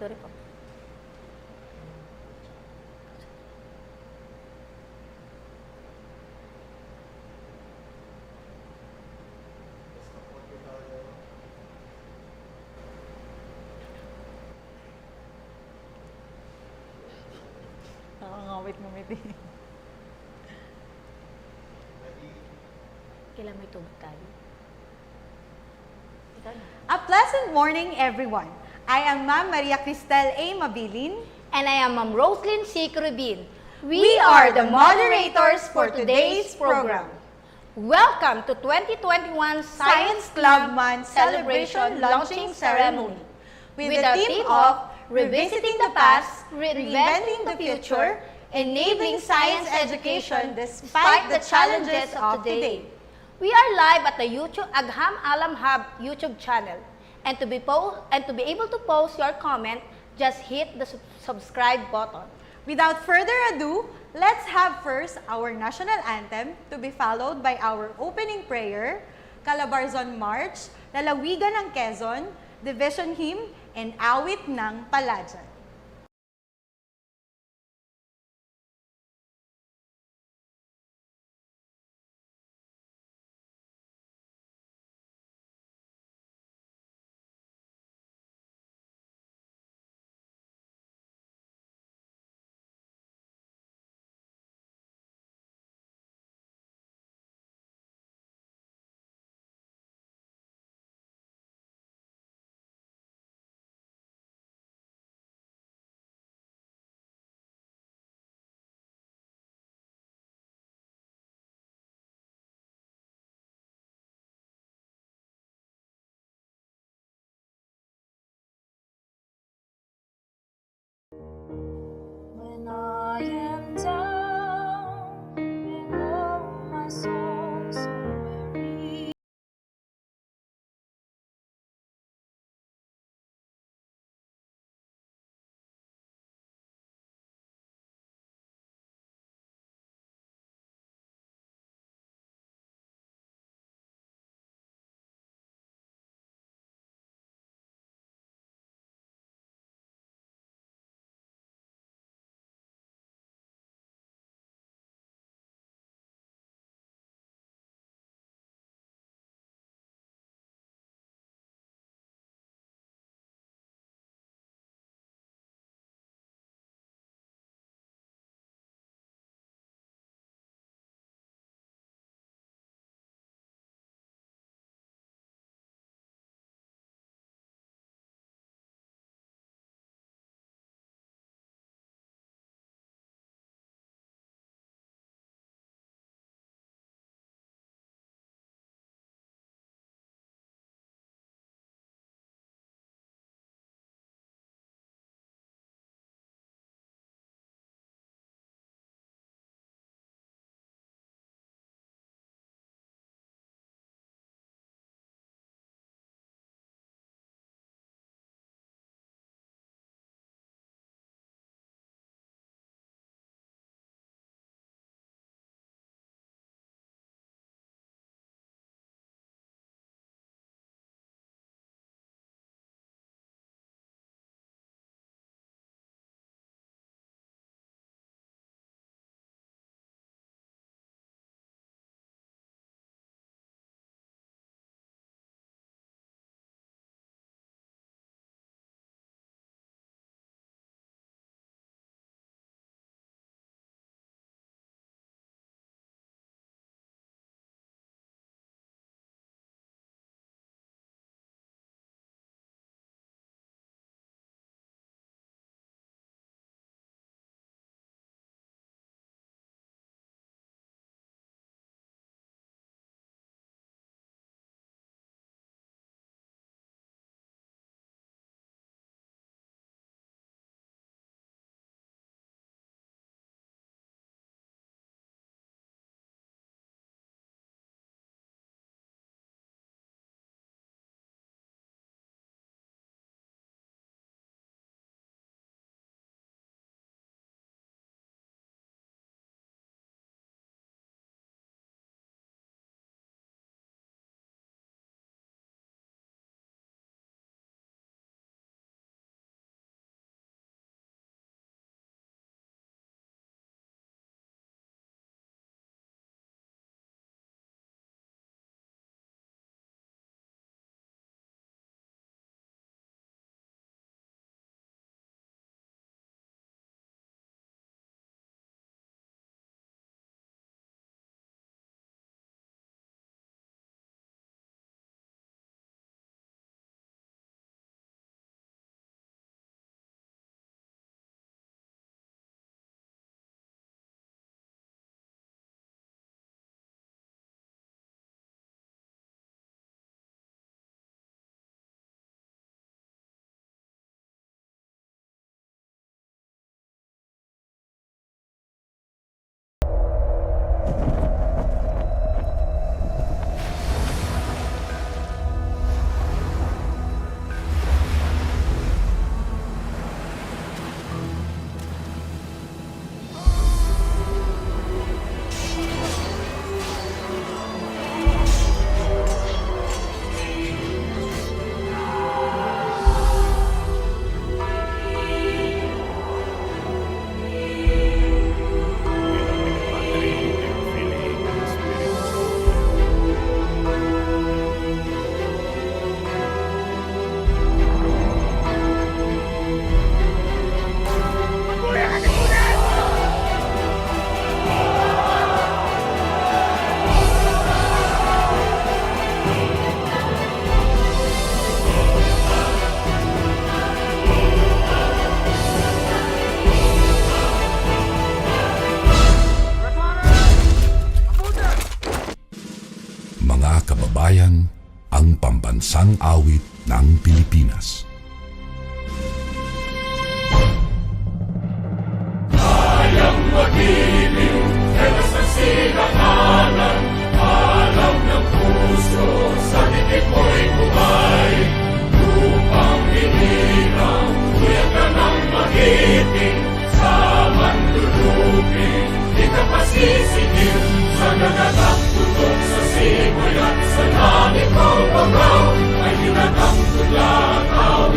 Sorry po. Nakangawit-ngawit eh. Kailan may tubig tayo? Ikaw na. A pleasant morning, everyone. I am Ma'am Maria Cristel A. Mabilin. And I am Ma'am Roslyn C. Crubin. We are the moderators for today's program. Welcome to 2021 Science Club Month Celebration Launching Ceremony with the theme of Revisiting the Past, Reinventing the Future, Enabling Science Education Despite the Challenges of Today. We are live at the YouTube Agham Alam Hub YouTube channel. And to be able to post your comment, just hit the subscribe button. Without further ado, let's have first our national anthem to be followed by our opening prayer, Calabarzon March, Lalawigan ng Quezon, Division Hymn, and Awit ng Palayan. mga kababayan, ang pambansang awit ng Pilipinas. Kayang mag-ibig, telas ng silanganan, alam ng puso, sa dikit mo'y buhay. Lupang hinirang, kuya ka ng magiting, sa manlulupin, di ka pasisigil, sa nagagang tutok sa simoy at sa langit mo pagaw, ay hinatang tulakaw,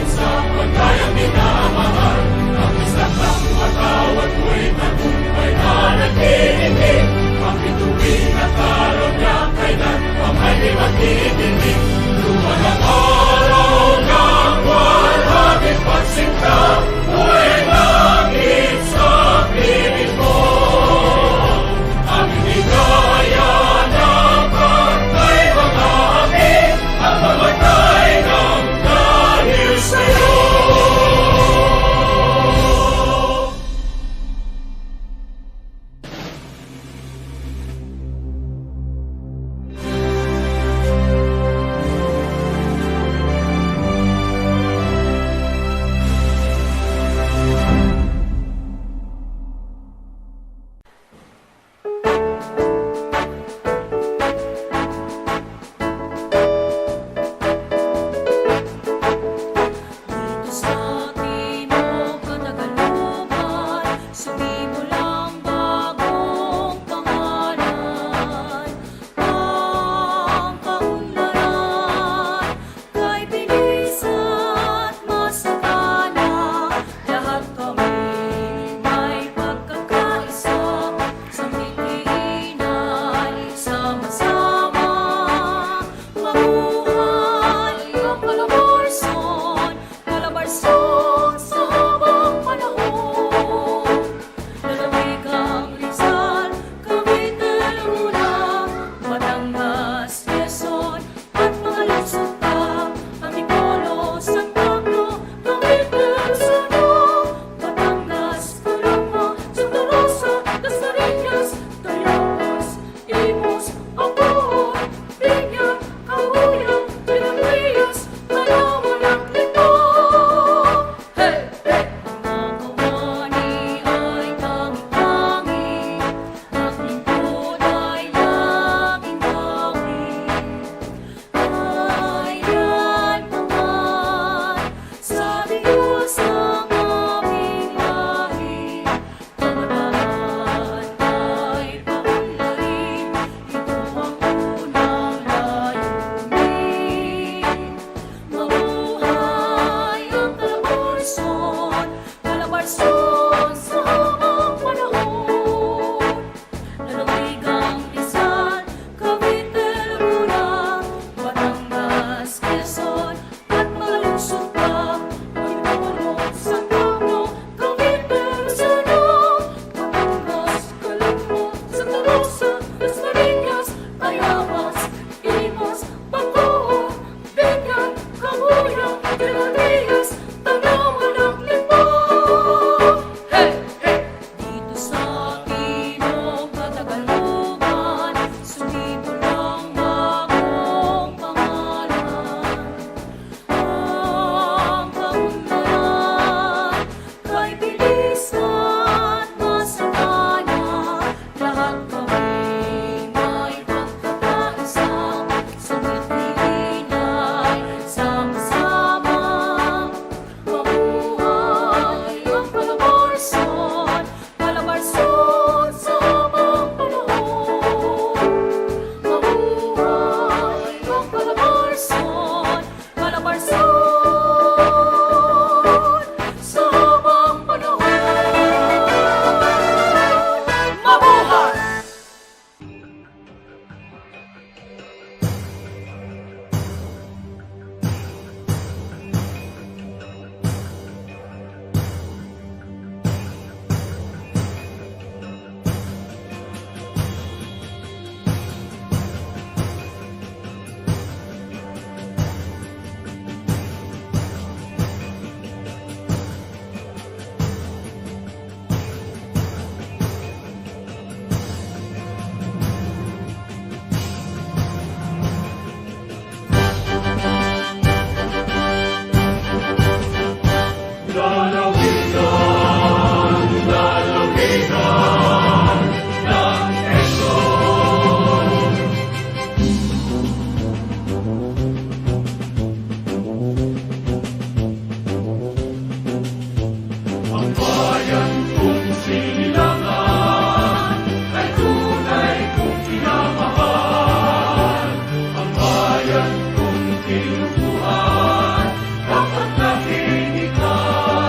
bayan kong tinubuhan, dapat nakinig ka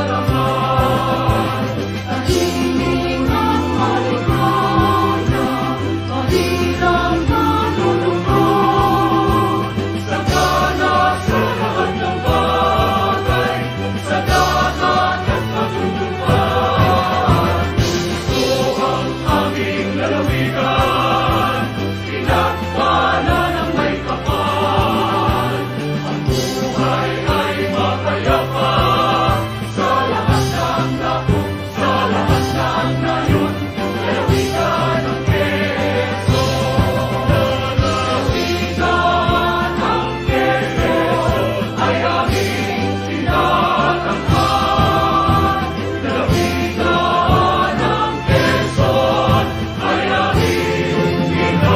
naman. Tahimik ang maligaya, mahirap na lulubog. Sagana sa lahat ng bagay, sa dagat at kabundukan. Gusto ang aming lalawigan, pinagpala ng may kapal. Ang buhay ay mapayapa, sa lahat ng lapok, sa lahat ng nayon. Lalawigan ng Quezon, lalawigan ng Quezon, ay aming tinatangkan. Lalawigan ng Quezon, ay aming tinatangkan.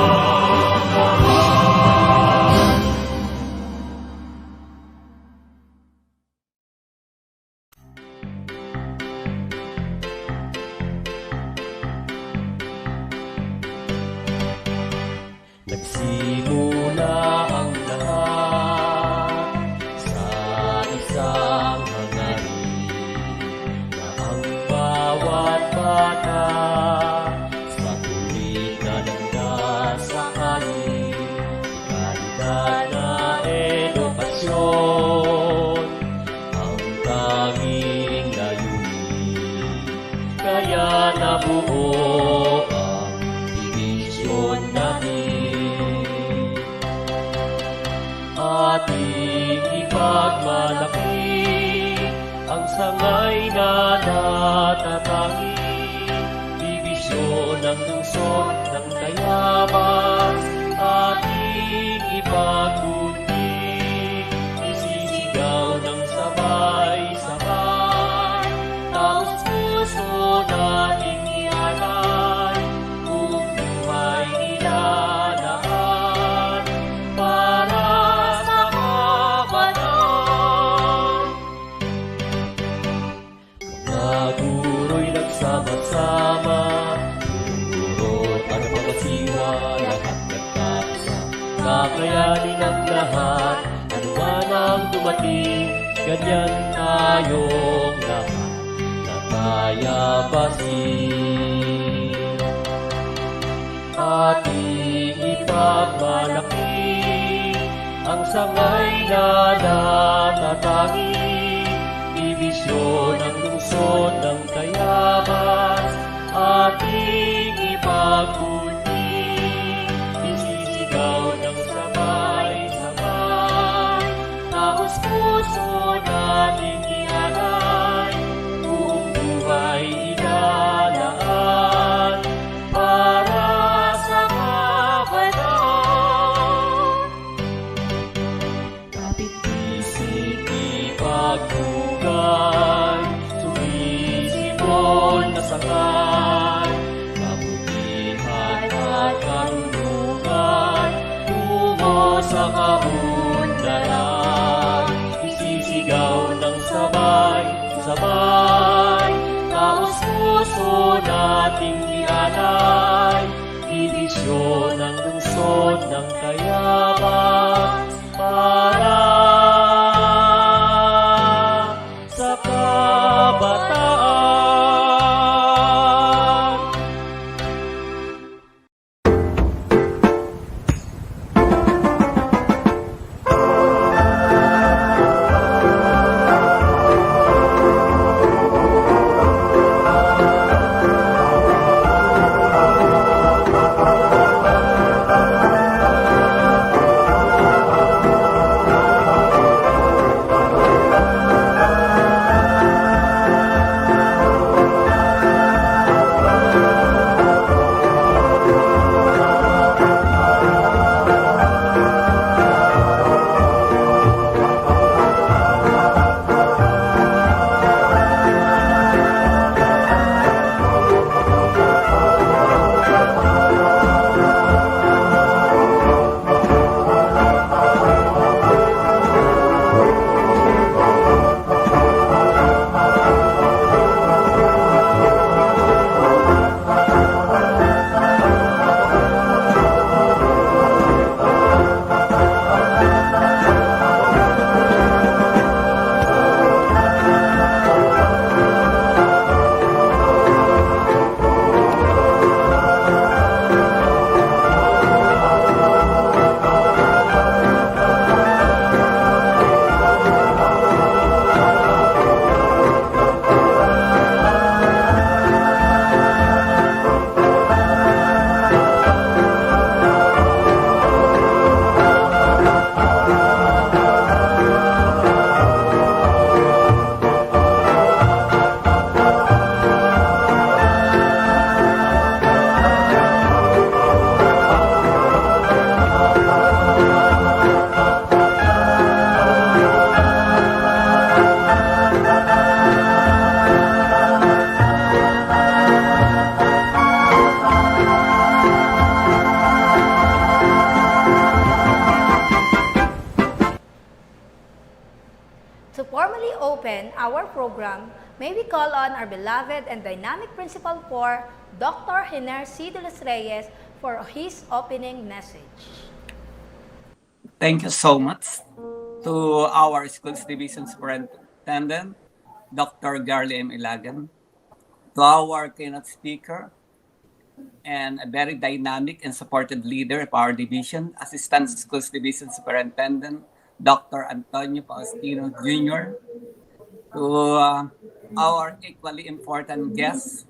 Nagsimula ang lahat sa isang hangarin na ang bawat bata sa tuwid na nagdasakali, kalidad na edukasyon ang tanging layunin. Kaya nabuo ang divisyon natin. Ating ipagmalaki ang sangay na natatangi, dibisyon ng lungsod ng Tayabas. Ating ipagkunti, isisigaw ng sabay-sabay, taos puso nating ialay, buong buhay ilalaan para sa kabataan. Mga guro'y nagsama-sama, guro at mga siwa, lahat nagkakasa. Kakayanin ang lahat, ano man ang dumating, ganyan tayong lahat na tayabasin. Ating ipagmalaki ang sangay na natatangi, dibisyon ng lungsod ng Tayabas. Ating ipagkunti, isisigaw ng sabay-sabay, taos puso nating ialay, buong buhay ilalaan para sa kabataan. Kapit-isip ipagpugay, sumisipon na sangay, kabutihan at karunungan, tungo sa kaunlaran. Isisigaw ng sabay-sabay, taos puso nating ialay, dibisyon ng lungsod ng Tayabas para sa kabataan. formally open our program, may we call on our beloved and dynamic Principal 4, Dr. Hiner C. De Los Reyes, for his opening message. Thank you so much to our Schools Division Superintendent, Dr. Garly M. Ilagan, to our keynote speaker, and a very dynamic and supported leader of our division, Assistant Schools Division Superintendent, Dr. Antonio Faustino Jr., to our equally important guest,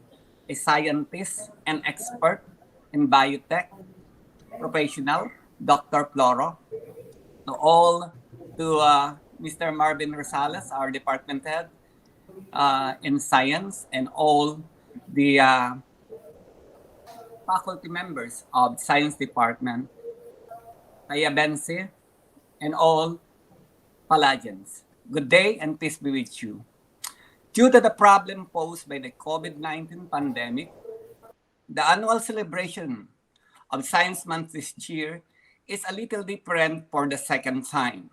a scientist and expert in biotech professional, Dr. Floro, to Mr. Marvin Rosales, our department head in science, and all the faculty members of science department, Kaya Bensi, and all Palladians. Good day and peace be with you. Due to the problem posed by the COVID-19 pandemic, the annual celebration of Science Month this year is a little different for the second time.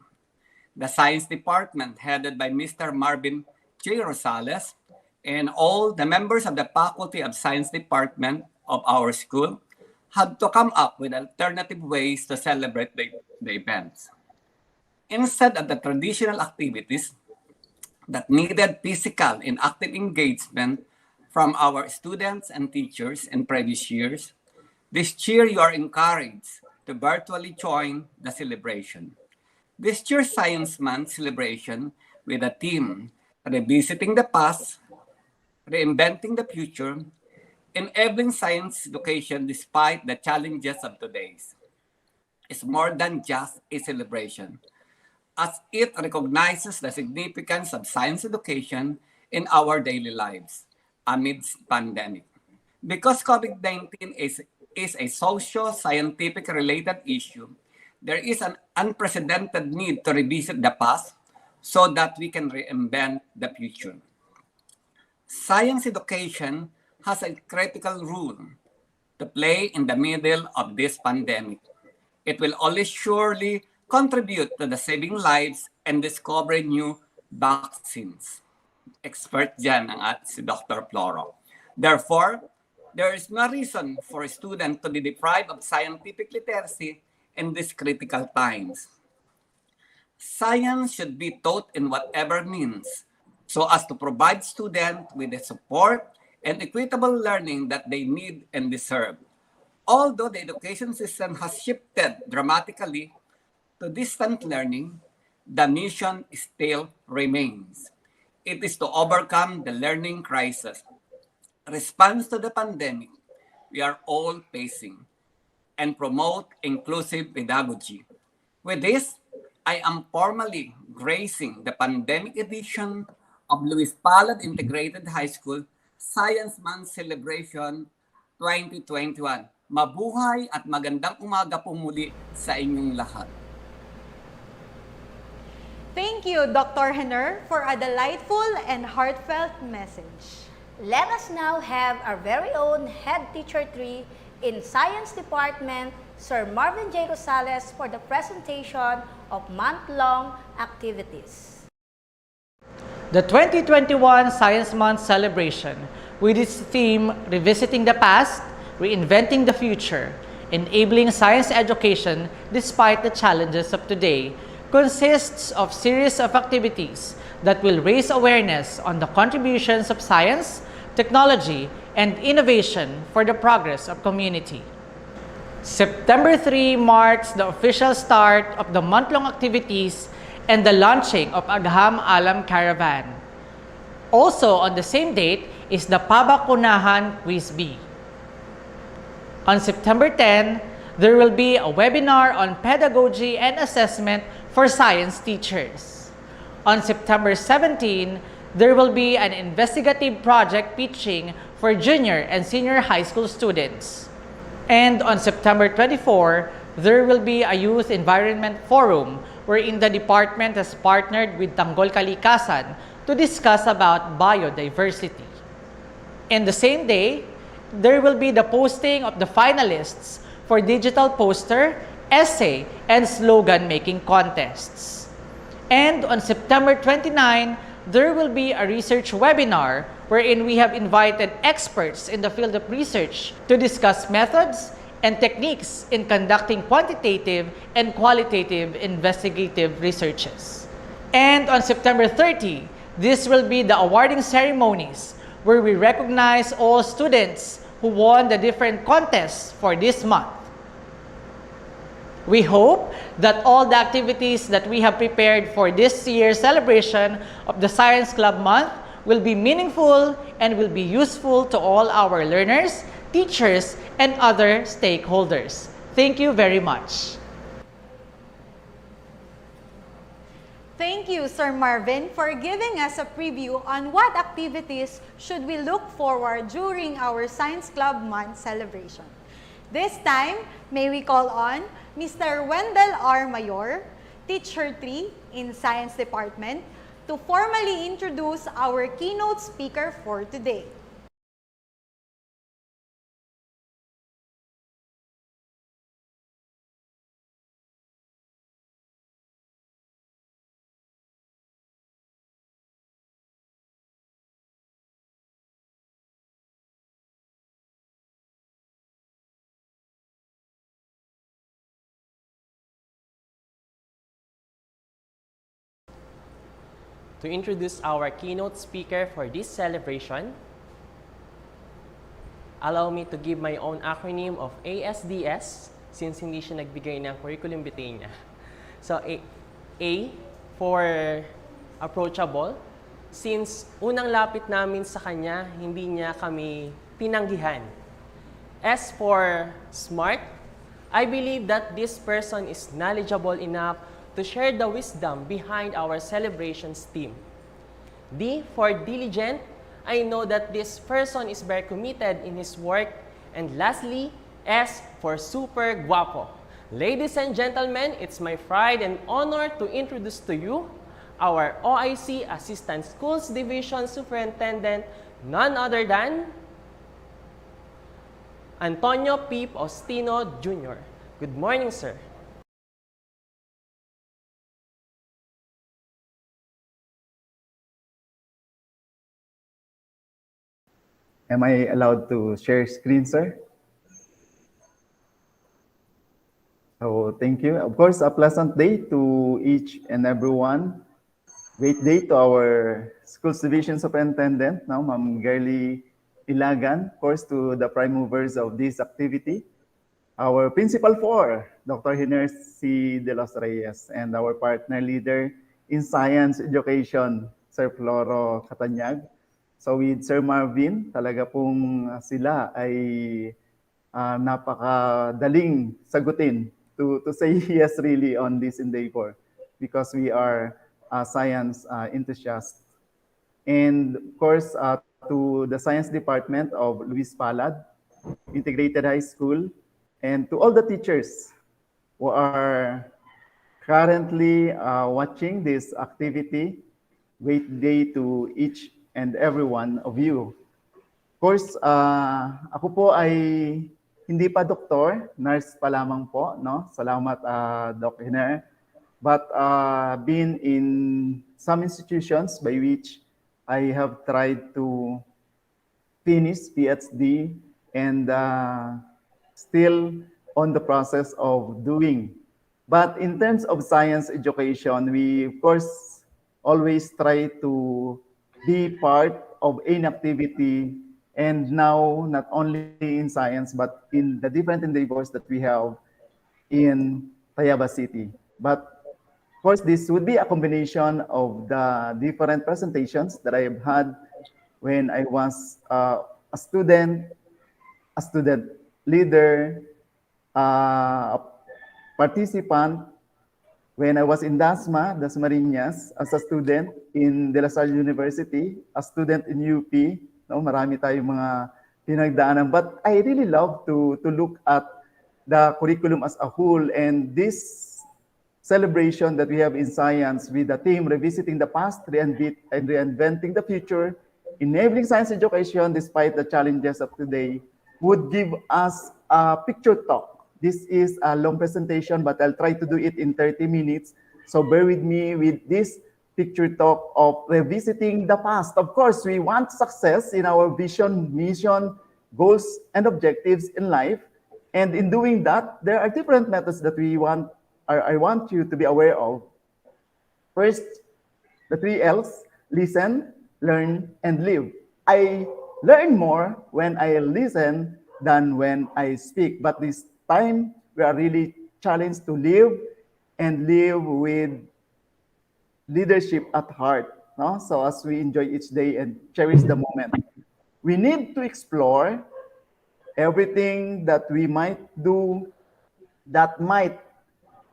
The Science Department, headed by Mr. Marvin J. Rosales, and all the members of the Faculty of Science Department of our school, had to come up with alternative ways to celebrate the events. Instead of the traditional activities that needed physical and active engagement from our students and teachers in previous years, this year you are encouraged to virtually join the celebration. This year's Science Month celebration with a theme, Revisiting the Past, Reinventing the Future, Enabling Science Education Despite the Challenges of Today's, is more than just a celebration, as it recognizes the significance of science education in our daily lives amidst pandemic. Because COVID-19 is a socio-scientific related issue, there is an unprecedented need to revisit the past so that we can reinvent the future. Science education has a critical role to play in the middle of this pandemic. It will always surely contribute to the saving lives and discovering new vaccines. Expert dyan ang si Dr. Floro. Therefore, there is no reason for a student to be deprived of scientific literacy in these critical times. Science should be taught in whatever means so as to provide students with the support and equitable learning that they need and deserve. Although the education system has shifted dramatically to distant learning, the mission still remains. It is to overcome the learning crisis, response to the pandemic we are all facing, and promote inclusive pedagogy. With this, I am formally gracing the pandemic edition of Luis Palad Integrated High School Science Month Celebration 2021. Mabuhay at magandang umaga po muli sa inyong lahat. Thank you, Dr. Hiner, for a delightful and heartfelt message. Let us now have our very own Head Teacher 3 in Science Department, Sir Marvin J. Rosales, for the presentation of month-long activities. The 2021 Science Month celebration, with its theme, Revisiting the Past, Reinventing the Future, Enabling Science Education Despite the Challenges of Today, consists of series of activities that will raise awareness on the contributions of science, technology, and innovation for the progress of community. September 3 marks the official start of the month-long activities and the launching of Agham Alam Caravan. Also on the same date is the Pabakunahan Quiz Bee. On September 10, there will be a webinar on pedagogy and assessment for science teachers. On September 17, there will be an investigative project pitching for junior and senior high school students. And on September 24, there will be a youth environment forum wherein the department has partnered with Tanggol Kalikasan to discuss about biodiversity. In the same day, there will be the posting of the finalists for digital poster, essay, and slogan making contests. And on September 29, there will be a research webinar wherein we have invited experts in the field of research to discuss methods and techniques in conducting quantitative and qualitative investigative researches. And on September 30, this will be the awarding ceremonies where we recognize all students who won the different contests for this month. We hope that all the activities that we have prepared for this year's celebration of the Science Club Month will be meaningful and will be useful to all our learners, teachers, and other stakeholders. Thank you very much. Thank you, Sir Marvin, for giving us a preview on what activities should we look forward during our Science Club Month celebration. This time, may we call on Mr. Wendell R. Mayor, Teacher 3 in Science Department, to formally introduce our keynote speaker for today. To introduce our keynote speaker for this celebration, allow me to give my own acronym of ASDS since hindi siya nagbigay ng curriculum vitae niya. So, A for approachable. Since unang lapit namin sa kanya, hindi niya kami tinanggihan. S for smart. I believe that this person is knowledgeable enough to share the wisdom behind our celebrations theme. D for diligent. I know that this person is very committed in his work. And lastly, S for super guapo. Ladies and gentlemen, it's my pride and honor to introduce to you our OIC Assistant Schools Division Superintendent, none other than Antonio P. Postino Jr. Good morning, sir. Am I allowed to share screen, sir? So thank you. Of course, a pleasant day to each and everyone. Great day to our Schools Division Superintendent, now Ma'am Girly Ilagan, of course, to the prime movers of this activity. Our Principal 4, Dr. Hiner C. De Los Reyes, and our partner leader in Science Education, Sir Floro Catanyag. So with Sir Marvin, talaga pong sila ay napakadaling sagutin to say yes really on this endeavor because we are science enthusiasts. And of course, to the Science Department of Luis Palad, Integrated High School, and to all the teachers who are currently watching this activity, great day to each and every one of you. Of course, ako po ay hindi pa doktor, nurse pa lamang po, no? Salamat, Doc Hiner. But been in some institutions by which I have tried to finish PhD and still on the process of doing. But in terms of science education, we of course always try to be part of an activity, and now not only in science but in the different endeavors that we have in Tayaba City. But of course, this would be a combination of the different presentations that I have had when I was a student leader, a participant, when I was in Dasmariñas, as a student in De La Salle University, a student in UP, no, marami tayong mga pinagdaanan. But I really love to look at the curriculum as a whole, and this celebration that we have in science with the theme Revisiting the Past and Reinventing the Future, Enabling Science Education Despite the Challenges of Today, would give us a picture talk. This is a long presentation, but I'll try to do it in 30 minutes. So bear with me with this picture talk of revisiting the past. Of course, we want success in our vision, mission, goals, and objectives in life. And in doing that, there are different methods that I want you to be aware of. First, the 3 Ls: listen, learn, and live. I learn more when I listen than when I speak. But this time, we are really challenged to live and live with leadership at heart. No? So as we enjoy each day and cherish the moment, we need to explore everything that we might do that might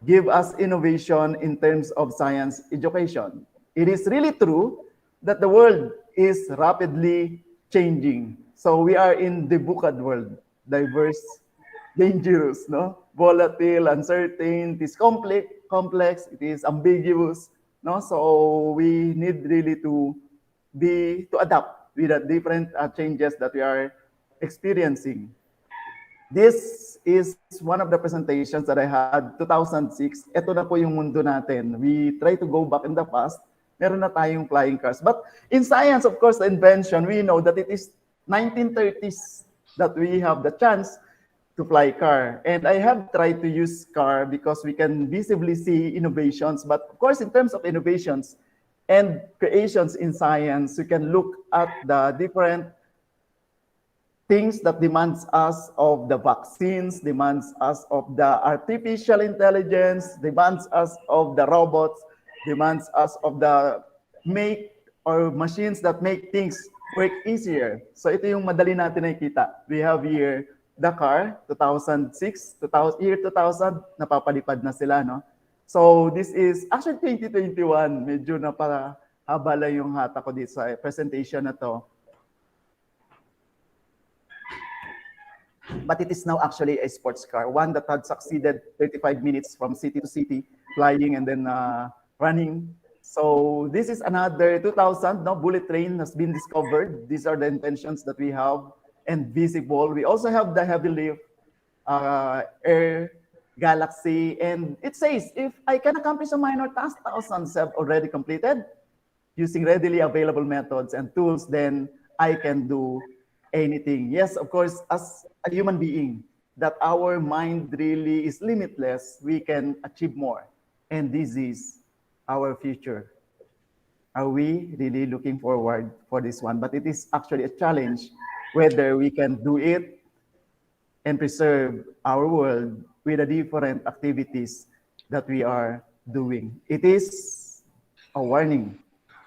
give us innovation in terms of science education. It is really true that the world is rapidly changing. So we are in the VUCAD world: diverse, dangerous, no? Volatile, uncertain, it is complex, it is ambiguous, no? So we need really to adapt with the different changes that we are experiencing. This is one of the presentations that I had 2006. Ito na po yung mundo natin. We try to go back in the past. Meron na tayong flying cars. But in science, of course, the invention, we know that it is 1930s that we have the chance to fly car. And I have tried to use car because we can visibly see innovations. But of course, in terms of innovations and creations in science, we can look at the different things that demands us of the vaccines, demands us of the artificial intelligence, demands us of the robots, demands us of the machines that make things work easier. So ito yung madali natin nakikita. We have here the car, 2006, year 2000, napapalipad na sila, no? So this is actually 2021. Medyo napahaba lang yung hata ko dito sa presentation na to. But it is now actually a sports car, one that had succeeded 35 minutes from city to city, flying and then running. So this is another 2000, no? Bullet train has been discovered. These are the inventions that we have and visible. We also have the heavy lift, Air Galaxy, and it says, if I can accomplish a minor task, thousands have already completed using readily available methods and tools, then I can do anything. Yes, of course, as a human being, that our mind really is limitless, we can achieve more. And this is our future. Are we really looking forward for this one? But it is actually a challenge whether we can do it and preserve our world with the different activities that we are doing. It is a warning.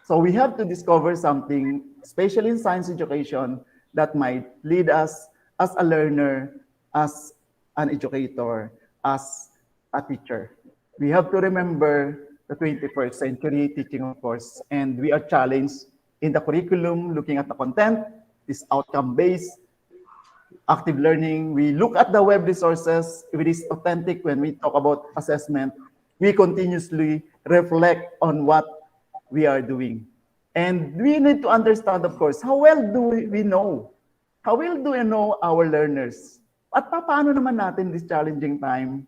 So we have to discover something, especially in science education, that might lead us as a learner, as an educator, as a teacher. We have to remember the 21st century teaching, of course, and we are challenged in the curriculum, looking at the content, this outcome-based, active learning. We look at the web resources. If it is authentic when we talk about assessment, we continuously reflect on what we are doing. And we need to understand, of course, how well do we know? How well do we know our learners? At paano naman natin this challenging time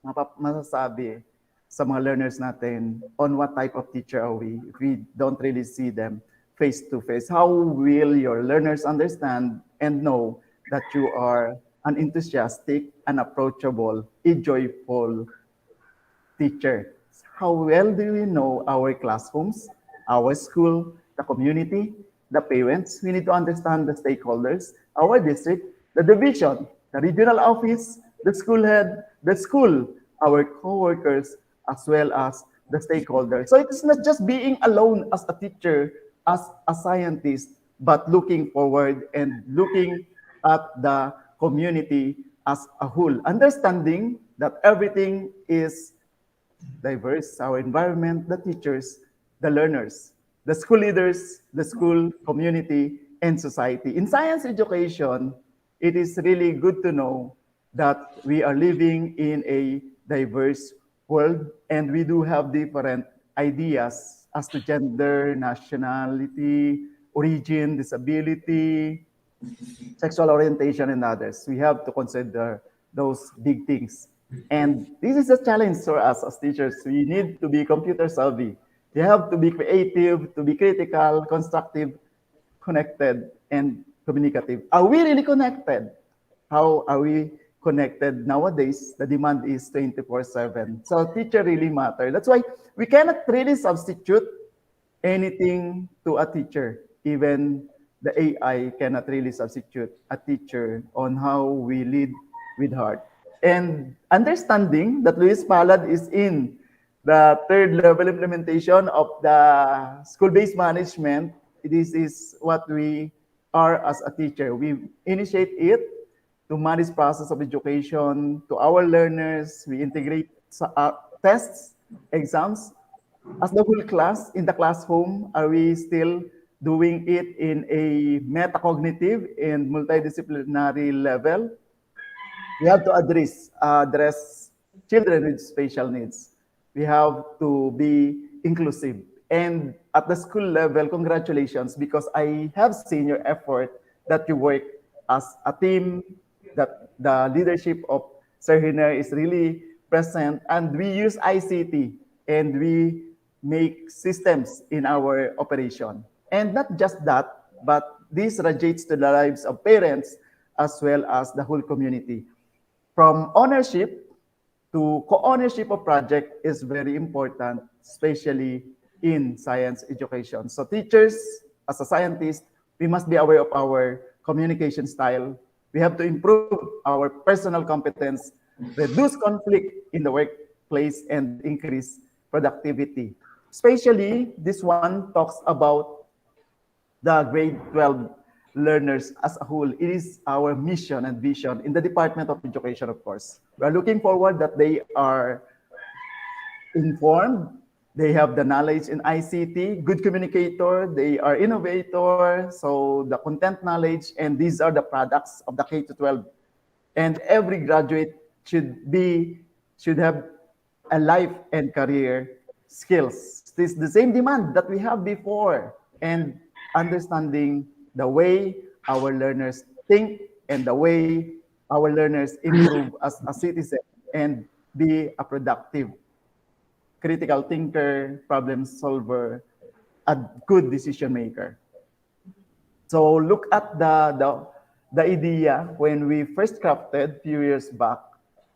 masasabi sa mga learners natin on what type of teacher are we if we don't really see them face to face? How will your learners understand and know that you are an enthusiastic, an approachable, a joyful teacher? How well do we know our classrooms, our school, the community, the parents? We need to understand the stakeholders, our district, the division, the regional office, the school head, the school, our co-workers, as well as the stakeholders. So it's not just being alone as a teacher, as a scientist, but looking forward and looking at the community as a whole, understanding that everything is diverse, our environment, the teachers, the learners, the school leaders, the school community, and society. In science education, it is really good to know that we are living in a diverse world, and we do have different ideas as to gender, nationality, origin, disability, sexual orientation, and others. We have to consider those big things. And this is a challenge for us as teachers. We need to be computer savvy. You have to be creative, to be critical, constructive, connected, and communicative. Are we really connected? How are we connected nowadays? The demand is 24/7. So teacher really matter. That's why we cannot really substitute anything to a teacher. Even the AI cannot really substitute a teacher on how we lead with heart. And understanding that Luis Palad is in the third level implementation of the school-based management, this is what we are as a teacher. We initiate it to manage process of education to our learners. We integrate tests, exams, as the whole class in the classroom. Are we still doing it in a metacognitive and multidisciplinary level? We have to address children with special needs. We have to be inclusive. And at the school level, congratulations, because I have seen your effort that you work as a team, that the leadership of Sir Hiner is really present, and we use ICT and we make systems in our operation. And not just that, but this radiates to the lives of parents as well as the whole community. From ownership to co-ownership of project is very important, especially in science education. So teachers, as a scientist, we must be aware of our communication style. We have to improve our personal competence, reduce conflict in the workplace, and increase productivity. Especially, this one talks about the grade 12 learners as a whole. It is our mission and vision in the Department of Education, of course. We are looking forward that they are informed, they have the knowledge in ICT, good communicator, they are innovator, so the content knowledge, and these are the products of the K-12. And every graduate should have a life and career skills. This is the same demand that we have before, and understanding the way our learners think and the way our learners improve as a citizen and be a productive critical thinker, problem solver, a good decision maker. So look at the idea when we first crafted few years back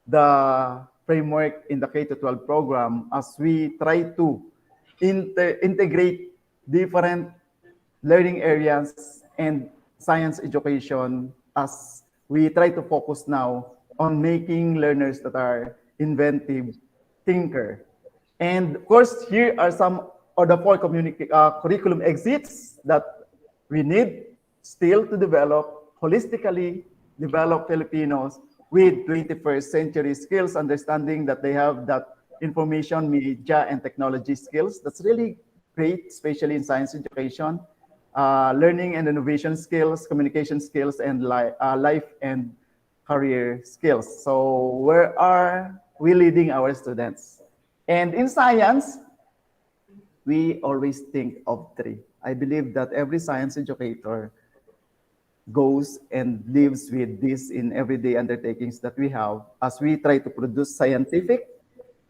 the framework in the K-12 program, as we try to integrate different learning areas and science education, as we try to focus now on making learners that are inventive thinker. And of course, here are some of the four curriculum exits that we need still to develop, holistically develop Filipinos with 21st century skills, understanding that they have that information, media, and technology skills. That's really great, especially in science education, learning and innovation skills, communication skills, and life and career skills. So where are we leading our students? And in science, we always think of three. I believe that every science educator goes and lives with this in everyday undertakings that we have as we try to produce scientific,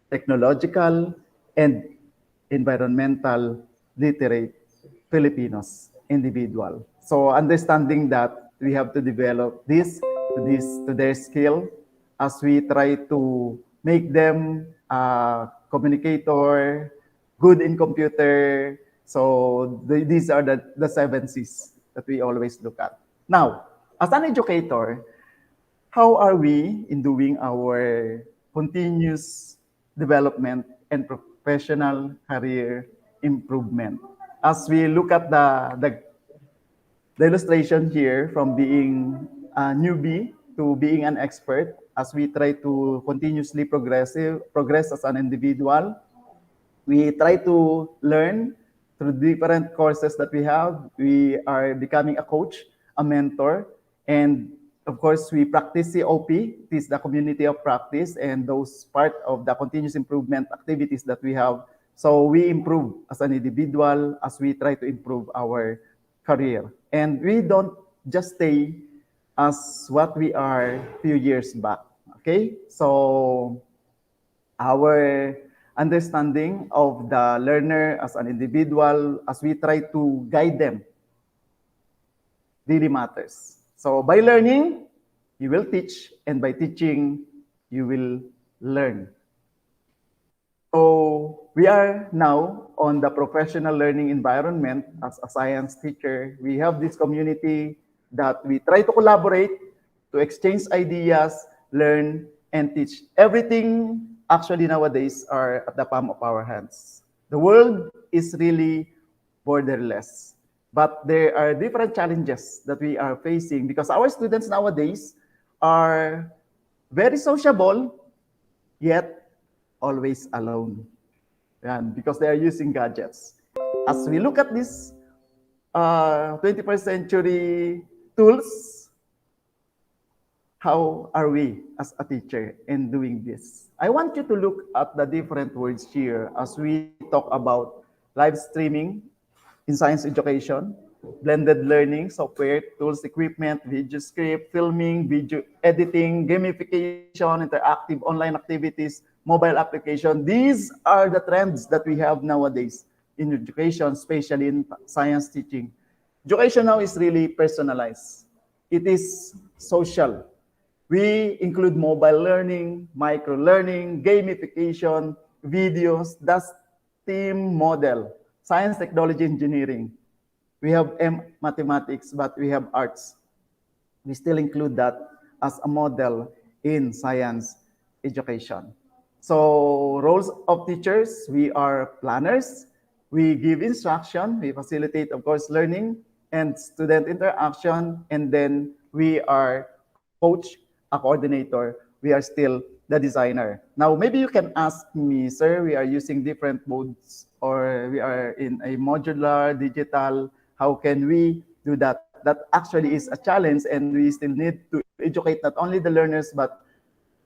technological, and environmental literate Filipinos individual. So understanding that we have to develop this to their skill as we try to make them communicator, good in computer. So these are the 7 C's that we always look at. Now, as an educator, how are we in doing our continuous development and professional career improvement? As we look at the illustration here, from being a newbie to being an expert, as we try to continuously progress as an individual, we try to learn through different courses that we have. We are becoming a coach, a mentor, and of course, we practice COP. It is the community of practice, and those part of the continuous improvement activities that we have. So we improve as an individual as we try to improve our career. And we don't just stay as what we are a few years back. Okay? So our understanding of the learner as an individual as we try to guide them really matters. So by learning, you will teach, and by teaching, you will learn. So we are now on the professional learning environment as a science teacher. We have this community that we try to collaborate, to exchange ideas, learn, and teach. Everything actually nowadays are at the palm of our hands. The world is really borderless. But there are different challenges that we are facing because our students nowadays are very sociable, yet always alone. And because they are using gadgets. As we look at this 21st century tools, how are we as a teacher in doing this? I want you to look at the different words here as we talk about live streaming in science education, blended learning, software, tools, equipment, video script, filming, video editing, gamification, interactive online activities, mobile application. These are the trends that we have nowadays in education, especially in science teaching. Education now is really personalized. It is social. We include mobile learning, micro-learning, gamification, videos, that's STEAM model, science, technology, engineering. We have mathematics, but we have arts. We still include that as a model in science education. So roles of teachers, we are planners, we give instruction, we facilitate, of course, learning and student interaction, and then we are coach, a coordinator, we are still the designer. Now, maybe you can ask me, sir, we are using different modes or we are in a modular, digital, how can we do that? That actually is a challenge, and we still need to educate not only the learners, but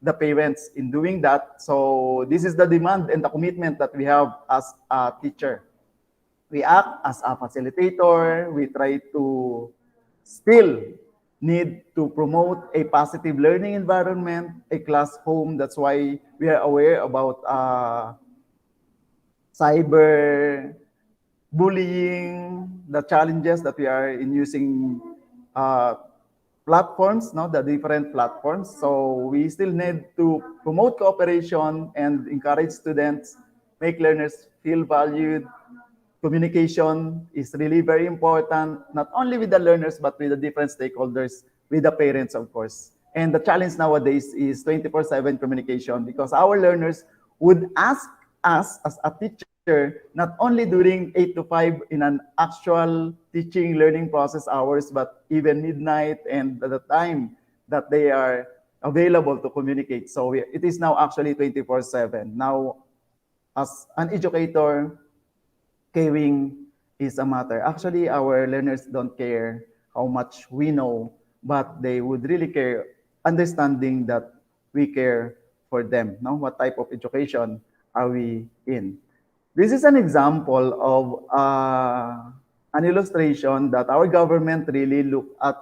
the parents in doing that. So this is the demand and the commitment that we have as a teacher. We act as a facilitator. We try to still need to promote a positive learning environment, a class home. That's why we are aware about cyber bullying, the challenges that we are in using platforms, no, the different platforms. So we still need to promote cooperation and encourage students, make learners feel valued. Communication is really very important, not only with the learners, but with the different stakeholders, with the parents, of course. And the challenge nowadays is 24/7 communication because our learners would ask us as a teacher, not only during 8 to 5 in an actual teaching learning process hours, but even midnight and the time that they are available to communicate. So it is now actually 24/7. Now, as an educator, caring is a matter. Actually, our learners don't care how much we know, but they would really care, understanding that we care for them. No? What type of education are we in? This is an example of an illustration that our government really looked at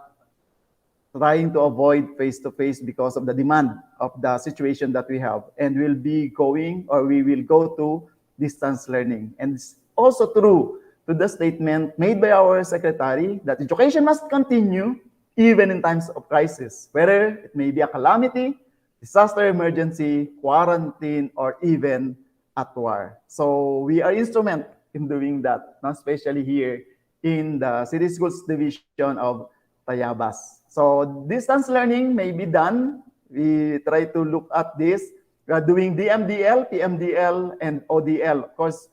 trying to avoid face-to-face because of the demand of the situation that we have, and will be going, or we will go to distance learning. And it's also true to the statement made by our secretary that education must continue even in times of crisis, whether it may be a calamity, disaster emergency, quarantine, or even at war. So we are instrument in doing that, especially here in the City Schools Division of Tayabas. So distance learning may be done. We try to look at this. We are doing DMDL, PMDL, and ODL. Of course,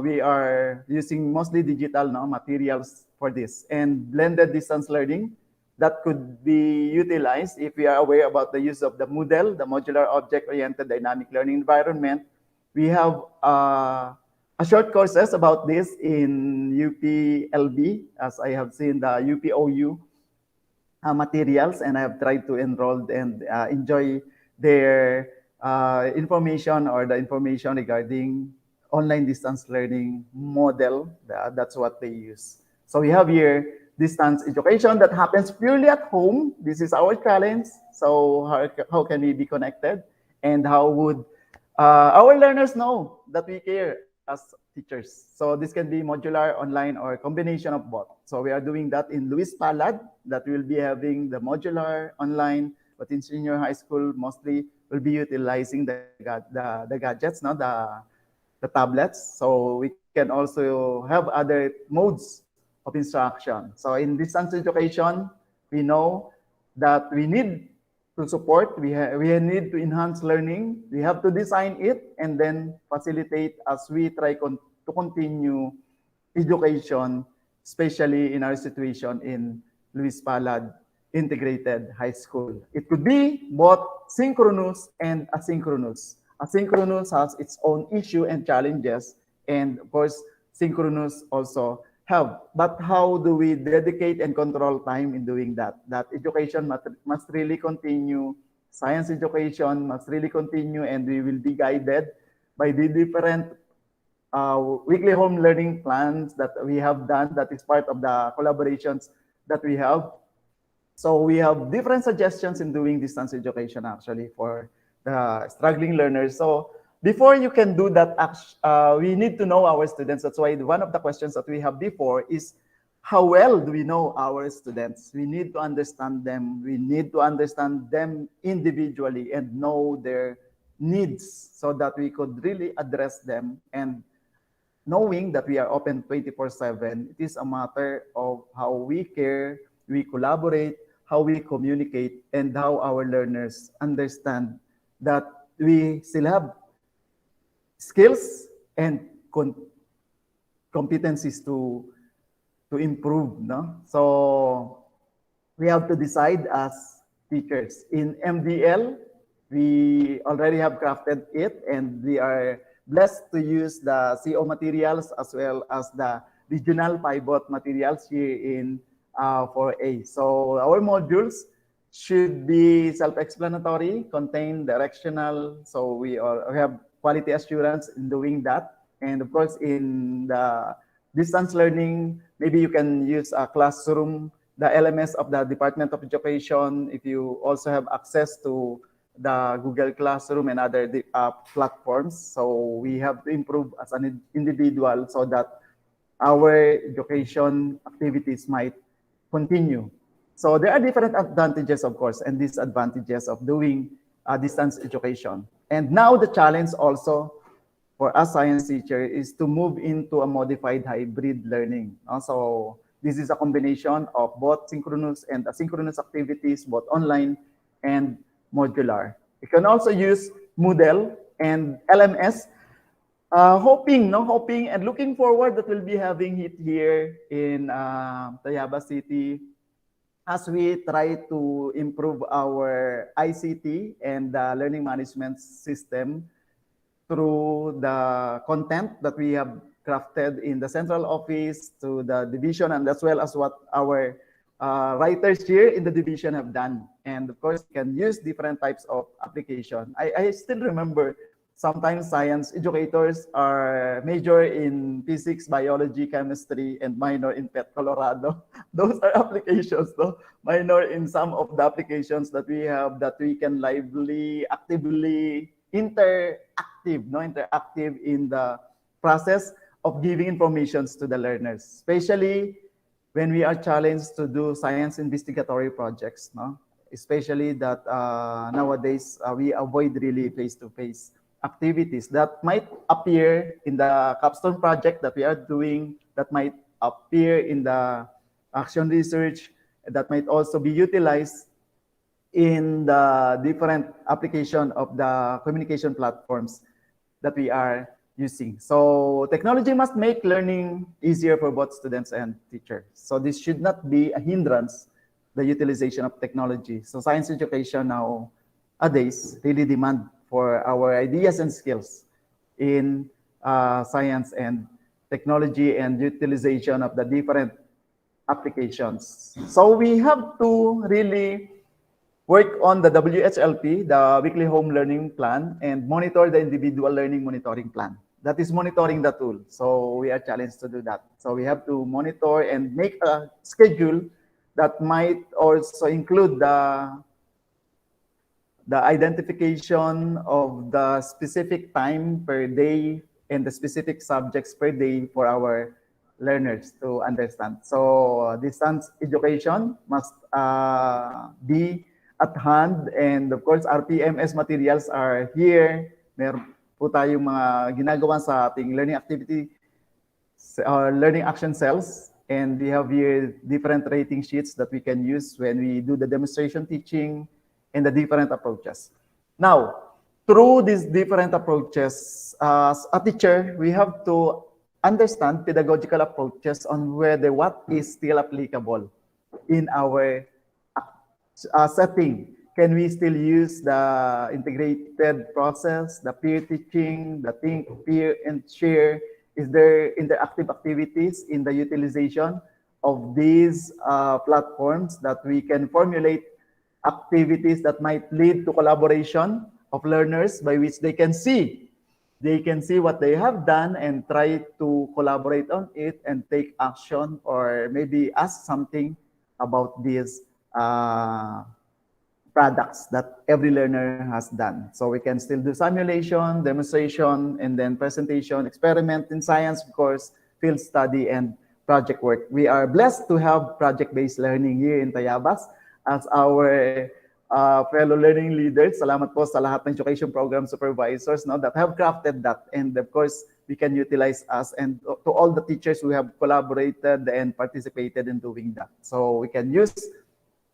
we are using mostly digital materials for this, and blended distance learning that could be utilized if we are aware about the use of the Moodle, the Modular Object-Oriented Dynamic Learning Environment. We have a short courses about this in UPLB, as I have seen the UPOU materials, and I have tried to enroll and enjoy their information, or the information regarding online distance learning model. That's what they use. So we have here distance education that happens purely at home. This is our challenge. So how can we be connected, and how would our learners know that we care as teachers. So this can be modular, online, or a combination of both. So we are doing that in Luis Palad, that will be having the modular online, but in senior high school, mostly will be utilizing the gadgets, no? The tablets. So we can also have other modes of instruction. So in distance education, we know that we need to support, we need to enhance learning, we have to design it and then facilitate as we try to continue education, especially in our situation in Luis Palad Integrated High School. It could be both synchronous and asynchronous. Asynchronous has its own issue and challenges, and of course, synchronous also have. But how do we dedicate and control time in doing that? That education must really continue, science education must really continue, and we will be guided by the different weekly home learning plans that we have done, that is part of the collaborations that we have. So we have different suggestions in doing distance education actually for the struggling learners. So before you can do that, we need to know our students. That's why one of the questions that we have before is, how well do we know our students? We need to understand them. We need to understand them individually and know their needs so that we could really address them. And knowing that we are open 24/7, it is a matter of how we care, we collaborate, how we communicate, and how our learners understand that we still have skills and competencies to improve. No? So we have to decide as teachers. In MDL, we already have crafted it, and we are blessed to use the CO materials as well as the regional pivot materials here in 4A. So our modules should be self-explanatory, contain directional, so we have quality assurance in doing that. And of course, in the distance learning, maybe you can use a classroom, the LMS of the Department of Education, if you also have access to the Google Classroom and other platforms. So we have to improve as an individual so that our education activities might continue. So there are different advantages, of course, and disadvantages of doing distance education. And now the challenge also for us science teacher is to move into a modified hybrid learning. So this is a combination of both synchronous and asynchronous activities, both online and modular. You can also use Moodle and LMS, hoping and looking forward that we'll be having it here in Tayaba City as we try to improve our ICT and learning management system through the content that we have crafted in the central office to the division, and as well as what our writers here in the division have done. And of course, you can use different types of application. I still remember sometimes science educators are major in physics, biology, chemistry, and minor in PET Colorado. Those are applications, though. Minor in some of the applications that we have that we can lively, actively interactive in the process of giving informations to the learners, especially when we are challenged to do science investigatory projects, no? Especially that nowadays we avoid really face-to-face activities that might appear in the capstone project that we are doing, that might appear in the action research, that might also be utilized in the different application of the communication platforms that we are using. So technology must make learning easier for both students and teachers. So this should not be a hindrance, the utilization of technology. So science education nowadays really demand for our ideas and skills in science and technology and utilization of the different applications. So we have to really work on the WHLP, the Weekly Home Learning Plan, and monitor the Individual Learning Monitoring Plan. That is monitoring the tool. So we are challenged to do that. So we have to monitor and make a schedule that might also include the identification of the specific time per day and the specific subjects per day for our learners to understand. So distance education must be at hand, and of course our PMS materials are here. Meron po tayong mga ginagawa sa ating learning activity learning action cells, and we have here different rating sheets that we can use when we do the demonstration teaching and the different approaches. Now, through these different approaches, as a teacher, we have to understand pedagogical approaches on whether what is still applicable in our setting. Can we still use the integrated process, the peer teaching, the think, peer, and share? Is there interactive activities in the utilization of these platforms that we can formulate activities that might lead to collaboration of learners by which they can see what they have done and try to collaborate on it and take action or maybe ask something about these products that every learner has done. So we can still do simulation, demonstration, and then presentation, experiment in science, of course, field study, and project work. We are blessed to have project-based learning here in Tayabas as our fellow learning leaders. Salamat po sa lahat ng education program supervisors that have crafted that. And of course, we can utilize us and to all the teachers who have collaborated and participated in doing that. So we can use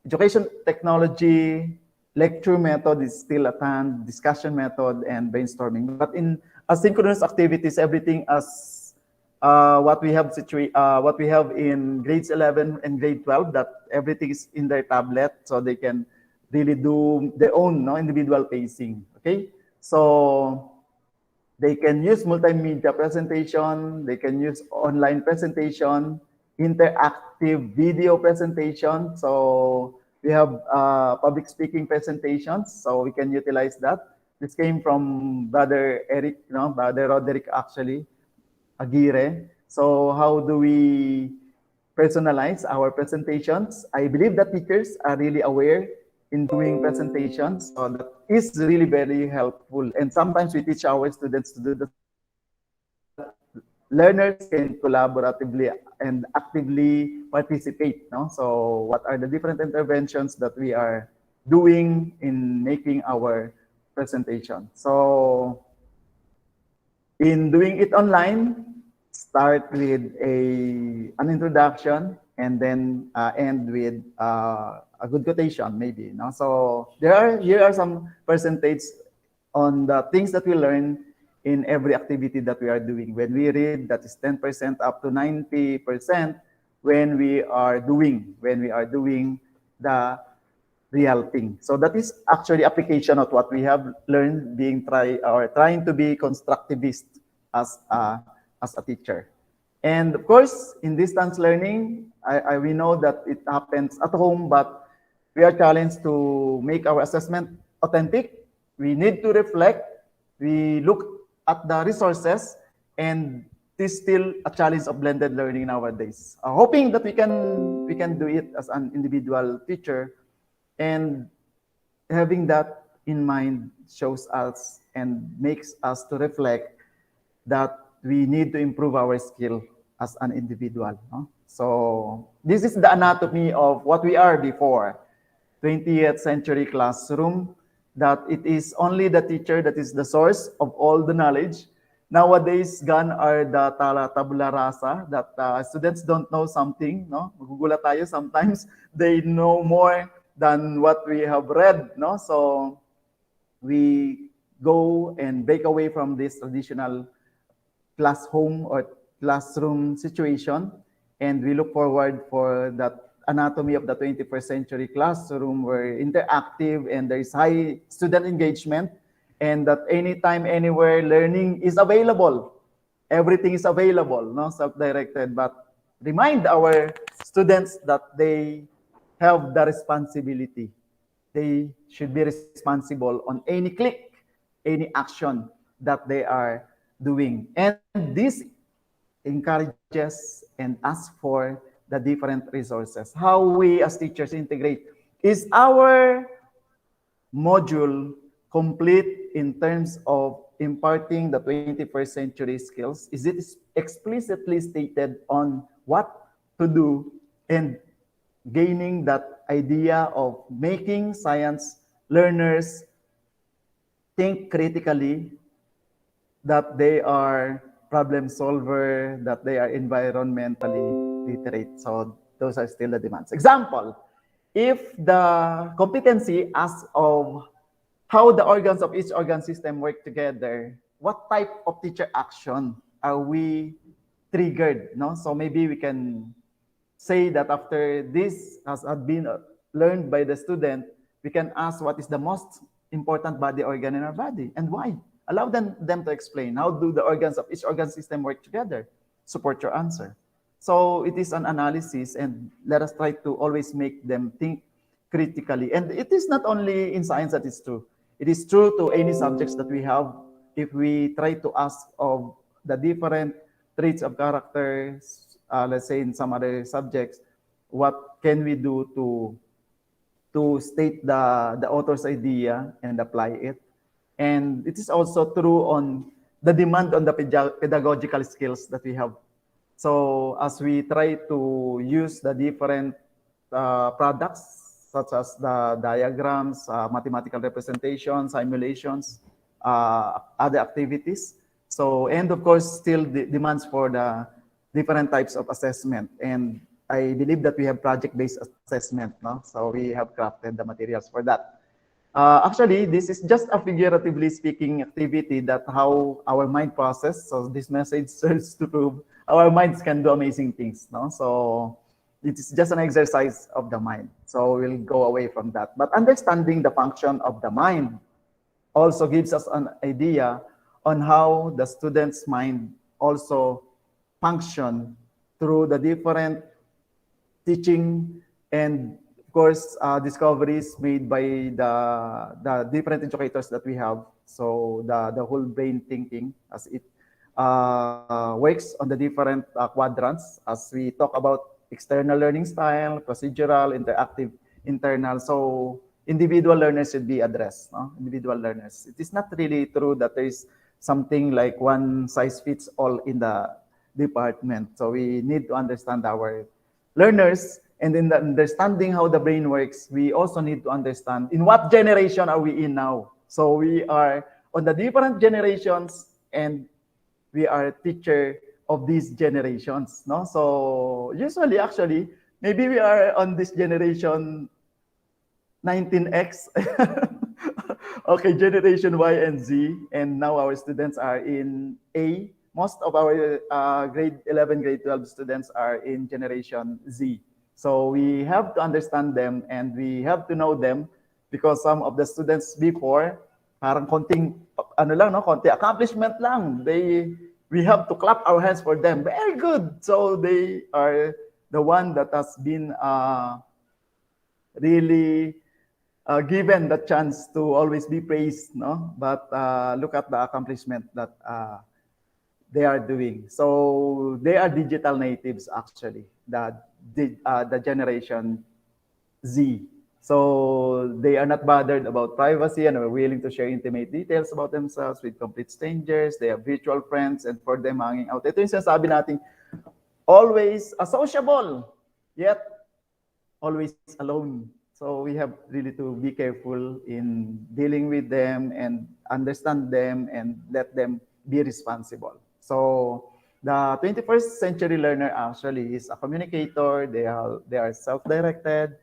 education technology, lecture method is still at hand, discussion method, and brainstorming. But in asynchronous activities, everything as what we have in grades 11 and grade 12, that everything is in their tablet, so they can really do their own individual pacing. Okay, so they can use multimedia presentation, they can use online presentation, interactive video presentation. So we have public speaking presentations, so we can utilize that. This came from Brother Eric, Brother Roderick actually, Aguirre. So how do we personalize our presentations? I believe that teachers are really aware in doing presentations, so that is really very helpful. And sometimes we teach our students to do the learners can collaboratively and actively participate. So what are the different interventions that we are doing in making our presentation? So in doing it online, start with an introduction and then end with a good quotation maybe. So here are some percentage on the things that we learn in every activity that we are doing. When we read, that is 10% up to 90% when we are doing the real thing. So that is actually application of what we have learned trying to be constructivist as a teacher. And of course, in distance learning, we know that it happens at home, but we are challenged to make our assessment authentic. We need to reflect. We look at the resources, and it is still a challenge of blended learning nowadays. Hoping that we can do it as an individual teacher, and having that in mind shows us and makes us to reflect that we need to improve our skill as an individual. So this is the anatomy of what we are before 20th century classroom, that it is only the teacher that is the source of all the knowledge. Nowadays, gone are the tabula rasa, that students don't know something. Magugulat tayo sometimes. They know more than what we have read. So we go and break away from this traditional classroom situation, and we look forward for that anatomy of the 21st century classroom, where interactive and there is high student engagement, and that anytime, anywhere, learning is available. Everything is available, self-directed. But remind our students that they have the responsibility. They should be responsible on any click, any action that they are doing. And this encourages and asks for the different resources. How we as teachers integrate is our module complete in terms of imparting the 21st century skills? Is it explicitly stated on what to do and gaining that idea of making science learners think critically, that they are problem solver, that they are environmentally literate? So those are still the demands. Example, if the competency as of how the organs of each organ system work together, what type of teacher action are we triggered? No? So maybe we can say that after this has been learned by the student, we can ask what is the most important body organ in our body and why. Allow them to explain how do the organs of each organ system work together. Support your answer. So it is an analysis, and let us try to always make them think critically. And it is not only in science that is true. It is true to any subjects that we have. If we try to ask of the different traits of character, let's say in some other subjects, what can we do to state the author's idea and apply it? And it is also true on the demand on the pedagogical skills that we have. So as we try to use the different products, such as the diagrams, mathematical representations, simulations, other activities. So, and of course, still the demands for the different types of assessment. And I believe that we have project-based assessment, no? So we have crafted the materials for that. Actually, this is just a figuratively speaking activity that how our mind process. So this message serves to prove our minds can do amazing things, no? So it is just an exercise of the mind. So we'll go away from that. But understanding the function of the mind also gives us an idea on how the student's mind also function through the different teaching and, of course, discoveries made by the different educators that we have. So the whole brain thinking as it works on the different quadrants, as we talk about external learning style, procedural, interactive, internal. So individual learners should be addressed, no? Individual learners. It is not really true that there is something like one size fits all in the department. So we need to understand our learners, and in the understanding how the brain works, we also need to understand in what generation are we in now. So we are on the different generations, and we are a teacher of these generations, no? So usually, actually, maybe we are on this generation 19X, okay, generation Y and Z, and now our students are in A. Most of our grade 11, grade 12 students are in generation Z. So we have to understand them and we have to know them, because some of the students before, parang konting, ano lang, no, konti accomplishment lang. We have to clap our hands for them. Very good. So they are the one that has been really given the chance to always be praised, no? But look at the accomplishment that they are doing. So they are digital natives, actually, the generation Z. So they are not bothered about privacy and are willing to share intimate details about themselves with complete strangers. They have virtual friends, and for them, hanging out. Ito yung sinasabi natin, always sociable, yet always alone. So we have really to be careful in dealing with them and understand them and let them be responsible. So the 21st century learner actually is a communicator. They are self-directed.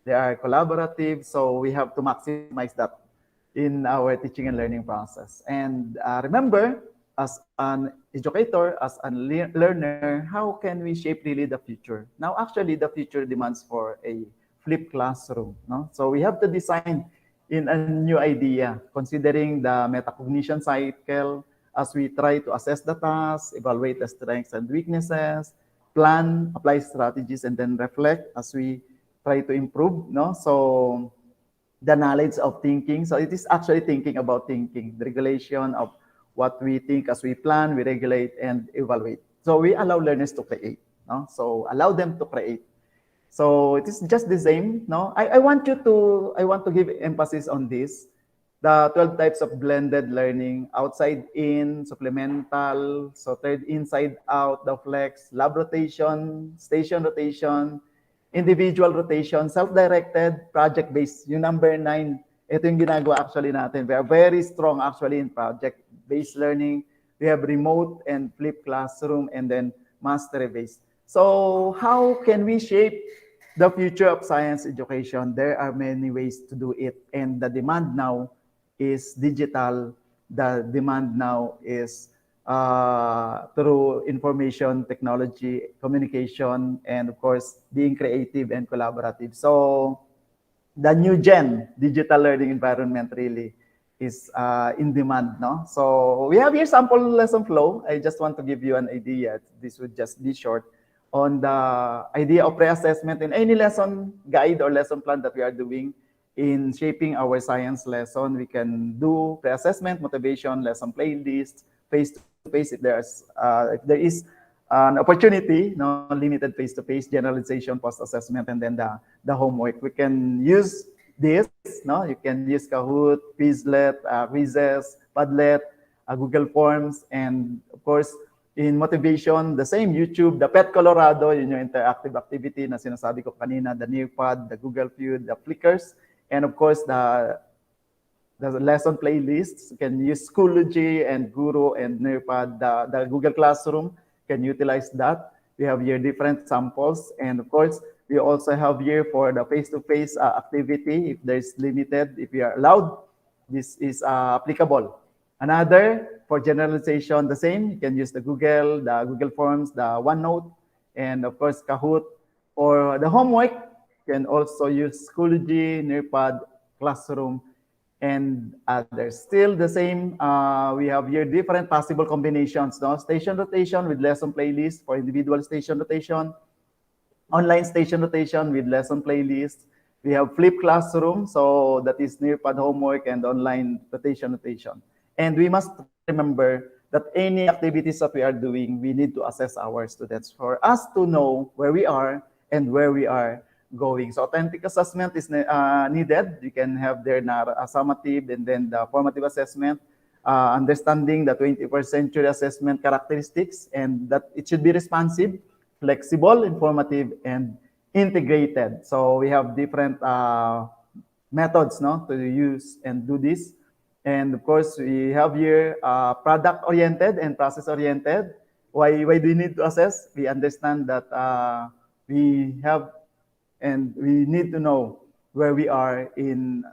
They are collaborative. So we have to maximize that in our teaching and learning process. And remember, as an educator, as a learner, how can we shape really the future? Now, actually, the future demands for a flipped classroom, no? So we have to design in a new idea, considering the metacognition cycle, as we try to assess the task, evaluate the strengths and weaknesses, plan, apply strategies, and then reflect as we try to improve, no? So the knowledge of thinking. So it is actually thinking about thinking, the regulation of what we think as we plan, we regulate, and evaluate. So we allow learners to create, no? So allow them to create. So it is just the same, no? I want to give emphasis on this. The 12 types of blended learning, outside in, supplemental, so third inside out, the flex, lab rotation, station rotation, individual rotation, self-directed, project-based. Yung number 9, ito yung ginagawa actually natin. We are very strong actually in project-based learning. We have remote and flipped classroom, and then mastery-based. So how can we shape the future of science education? There are many ways to do it, and the demand now is digital. The demand now is through information technology, communication, and of course, being creative and collaborative. So the new gen digital learning environment really is in demand, no? So we have here sample lesson flow. I just want to give you an idea. This would just be short on the idea of pre-assessment in any lesson guide or lesson plan that we are doing. In shaping our science lesson, we can do pre-assessment, motivation, lesson playlist, face-to-face if there is an opportunity, no limited face-to-face, generalization, post-assessment, and then the homework. We can use this, no? You can use Kahoot, Quizlet, Quizzes, Padlet, Google Forms, and of course, in motivation, the same YouTube, the PET Colorado, yun yung interactive activity na sinasabi ko kanina, the Nearpod, the Google Feud, the Flickrs, and of course, the lesson playlists. You can use Schoology and Guru and Nearpod, the Google Classroom can utilize that. We have here different samples, and of course, we also have here for the face-to-face activity, if there's limited, if we are allowed, this is applicable. Another, for generalization, the same. You can use the Google Forms, the OneNote, and of course, Kahoot. For the homework, you can also use Schoology, Nearpod, Classroom, and others. Still the same, we have here different possible combinations, no? Station rotation with lesson playlist for individual station rotation, online station rotation with lesson playlist. We have flipped classroom, so that is Nearpod homework and online rotation. And we must remember that any activities that we are doing, we need to assess our students for us to know where we are and where we are going. So authentic assessment is needed. You can have there a summative and then the formative assessment, understanding the 21st century assessment characteristics, and that it should be responsive, flexible, informative, and integrated. So we have different methods, no, to use and do this. And of course, we have here product-oriented and process-oriented. Why do we need to assess? We understand that we have and we need to know where we are in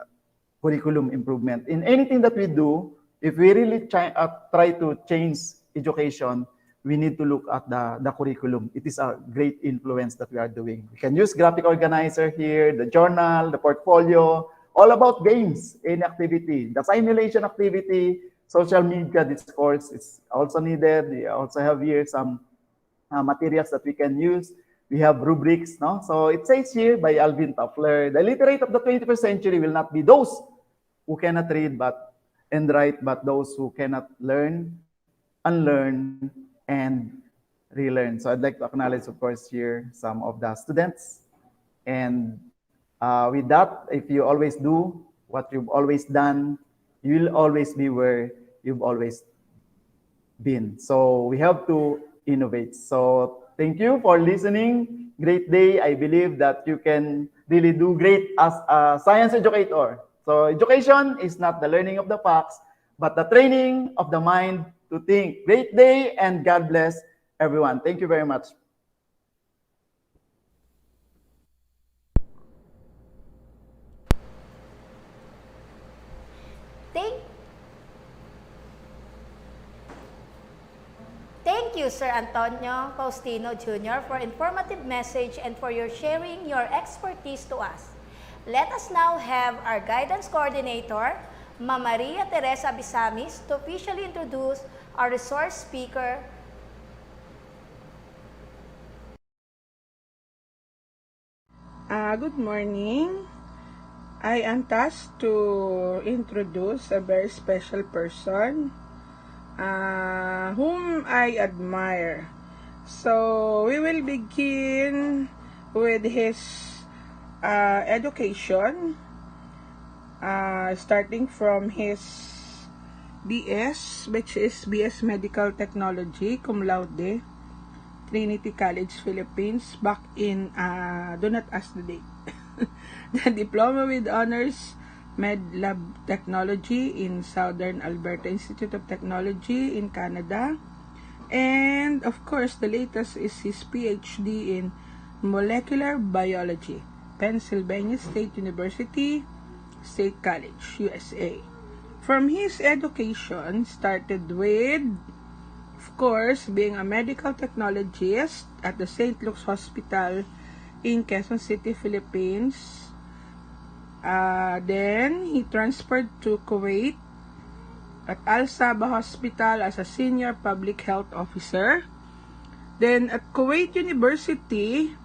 curriculum improvement. In anything that we do, if we really try to change education, we need to look at the curriculum. It is a great influence that we are doing. We can use graphic organizer here, the journal, the portfolio, all about games in activity, the simulation activity, social media discourse is also needed. We also have here some materials that we can use. We have rubrics, no? So it says here by Alvin Toffler, the literate of the 21st century will not be those who cannot read and write, but those who cannot learn, unlearn, and relearn. So I'd like to acknowledge, of course, here some of the students. And with that, if you always do what you've always done, you will always be where you've always been. So we have to innovate. So thank you for listening. Great day. I believe that you can really do great as a science educator. So education is not the learning of the facts, but the training of the mind to think. Great day and God bless everyone. Thank you very much. Thank you, Sir Antonio Faustino Jr. for informative message and for your sharing your expertise to us. Let us now have our guidance coordinator, Ma Maria Teresa Bisamis, to officially introduce our resource speaker. Good morning. I am tasked to introduce a very special person whom I admire. So we will begin with his education, starting from his BS, which is BS Medical Technology, cum laude, Trinity College, Philippines, back in, do not ask the date. The Diploma with Honors Med Lab Technology in Southern Alberta Institute of Technology in Canada. And of course, the latest is his PhD in Molecular Biology, Pennsylvania State University, State College, USA. From his education, started with, of course, being a medical technologist at the St. Luke's Hospital in Quezon City, Philippines. Then, he transferred to Kuwait at Al Sabah Hospital as a senior public health officer. Then, at Kuwait University,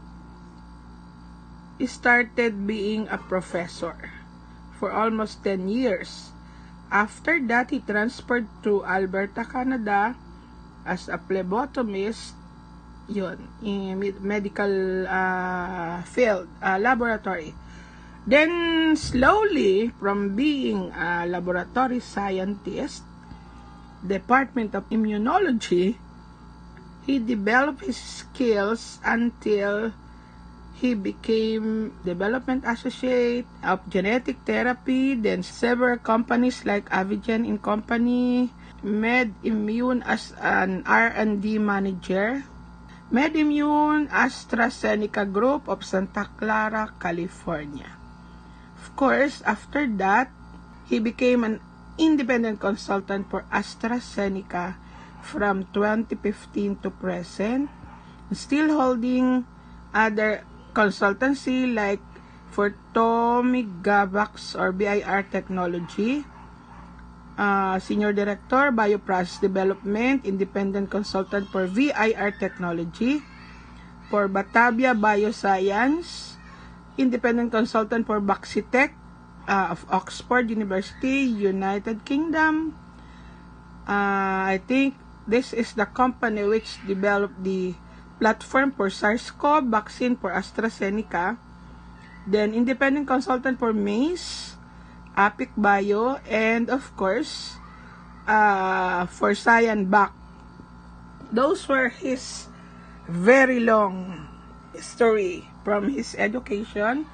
he started being a professor for almost 10 years. After that, he transferred to Alberta, Canada as a phlebotomist, yun, in medical field, laboratory. Then, slowly, from being a laboratory scientist, Department of Immunology, he developed his skills until he became development associate of genetic therapy, then several companies like Avigen & Company, MedImmune as an R&D manager, MedImmune AstraZeneca Group of Santa Clara, California. Of course, after that, he became an independent consultant for AstraZeneca from 2015 to present, still holding other consultancy like for Tomigavax or BIR Technology, Senior Director, Bioprocess Development, Independent Consultant for VIR Technology, for Batavia Bioscience, Independent Consultant for Vaccitech of Oxford University, United Kingdom. I think this is the company which developed the platform for SARS-CoV vaccine for AstraZeneca. Then, independent consultant for Mace, Apic Bio, and of course, for Cyanvac. Those were his very long history from his education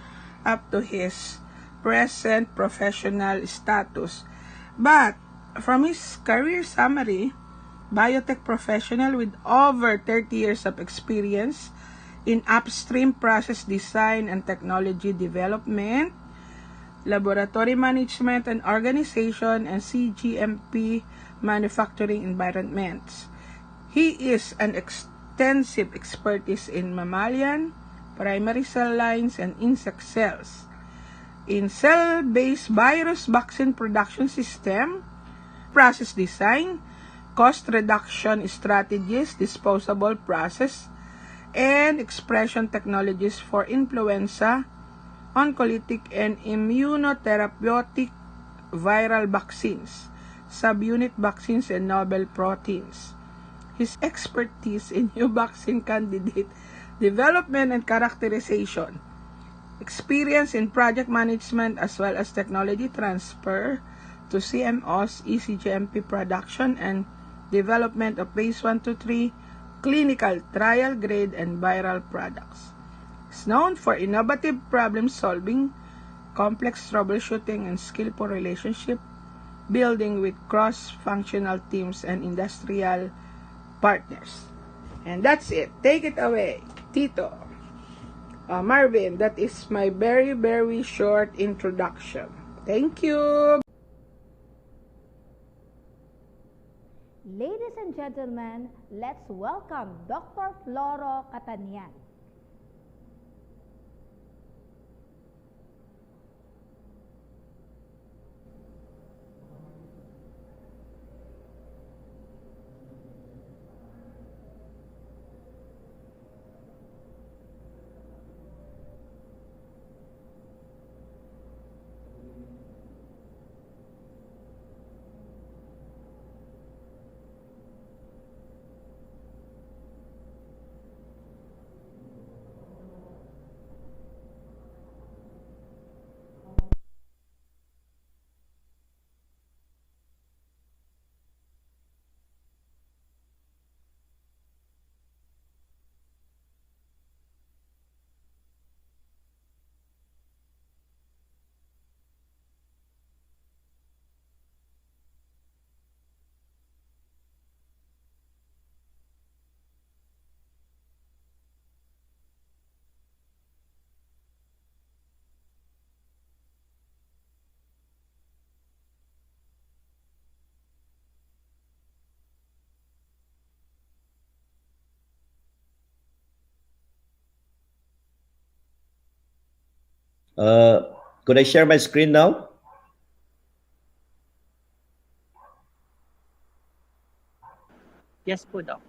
up to his present professional status. But, from his career summary, biotech professional with over 30 years of experience in upstream process design and technology development, laboratory management and organization, and CGMP manufacturing environments. He is an extensive expertise in mammalian, primary cell lines, and insect cells, in cell-based virus vaccine production system, process design, cost reduction strategies, disposable process, and expression technologies for influenza, oncolytic and immunotherapeutic viral vaccines, subunit vaccines, and novel proteins. His expertise in new vaccine candidate development and characterization, experience in project management as well as technology transfer to CMOs, ECGMP production, and development of phase 1 to 3 clinical trial grade and viral products. Is known for innovative problem solving, complex troubleshooting, and skillful relationship building with cross-functional teams and industrial partners. And that's it. Take it away, Tito. Marvin, that is my very, very short introduction. Thank you. Ladies and gentlemen, let's welcome Dr. Floro Catanian. Could I share my screen now? Yes po, Doc.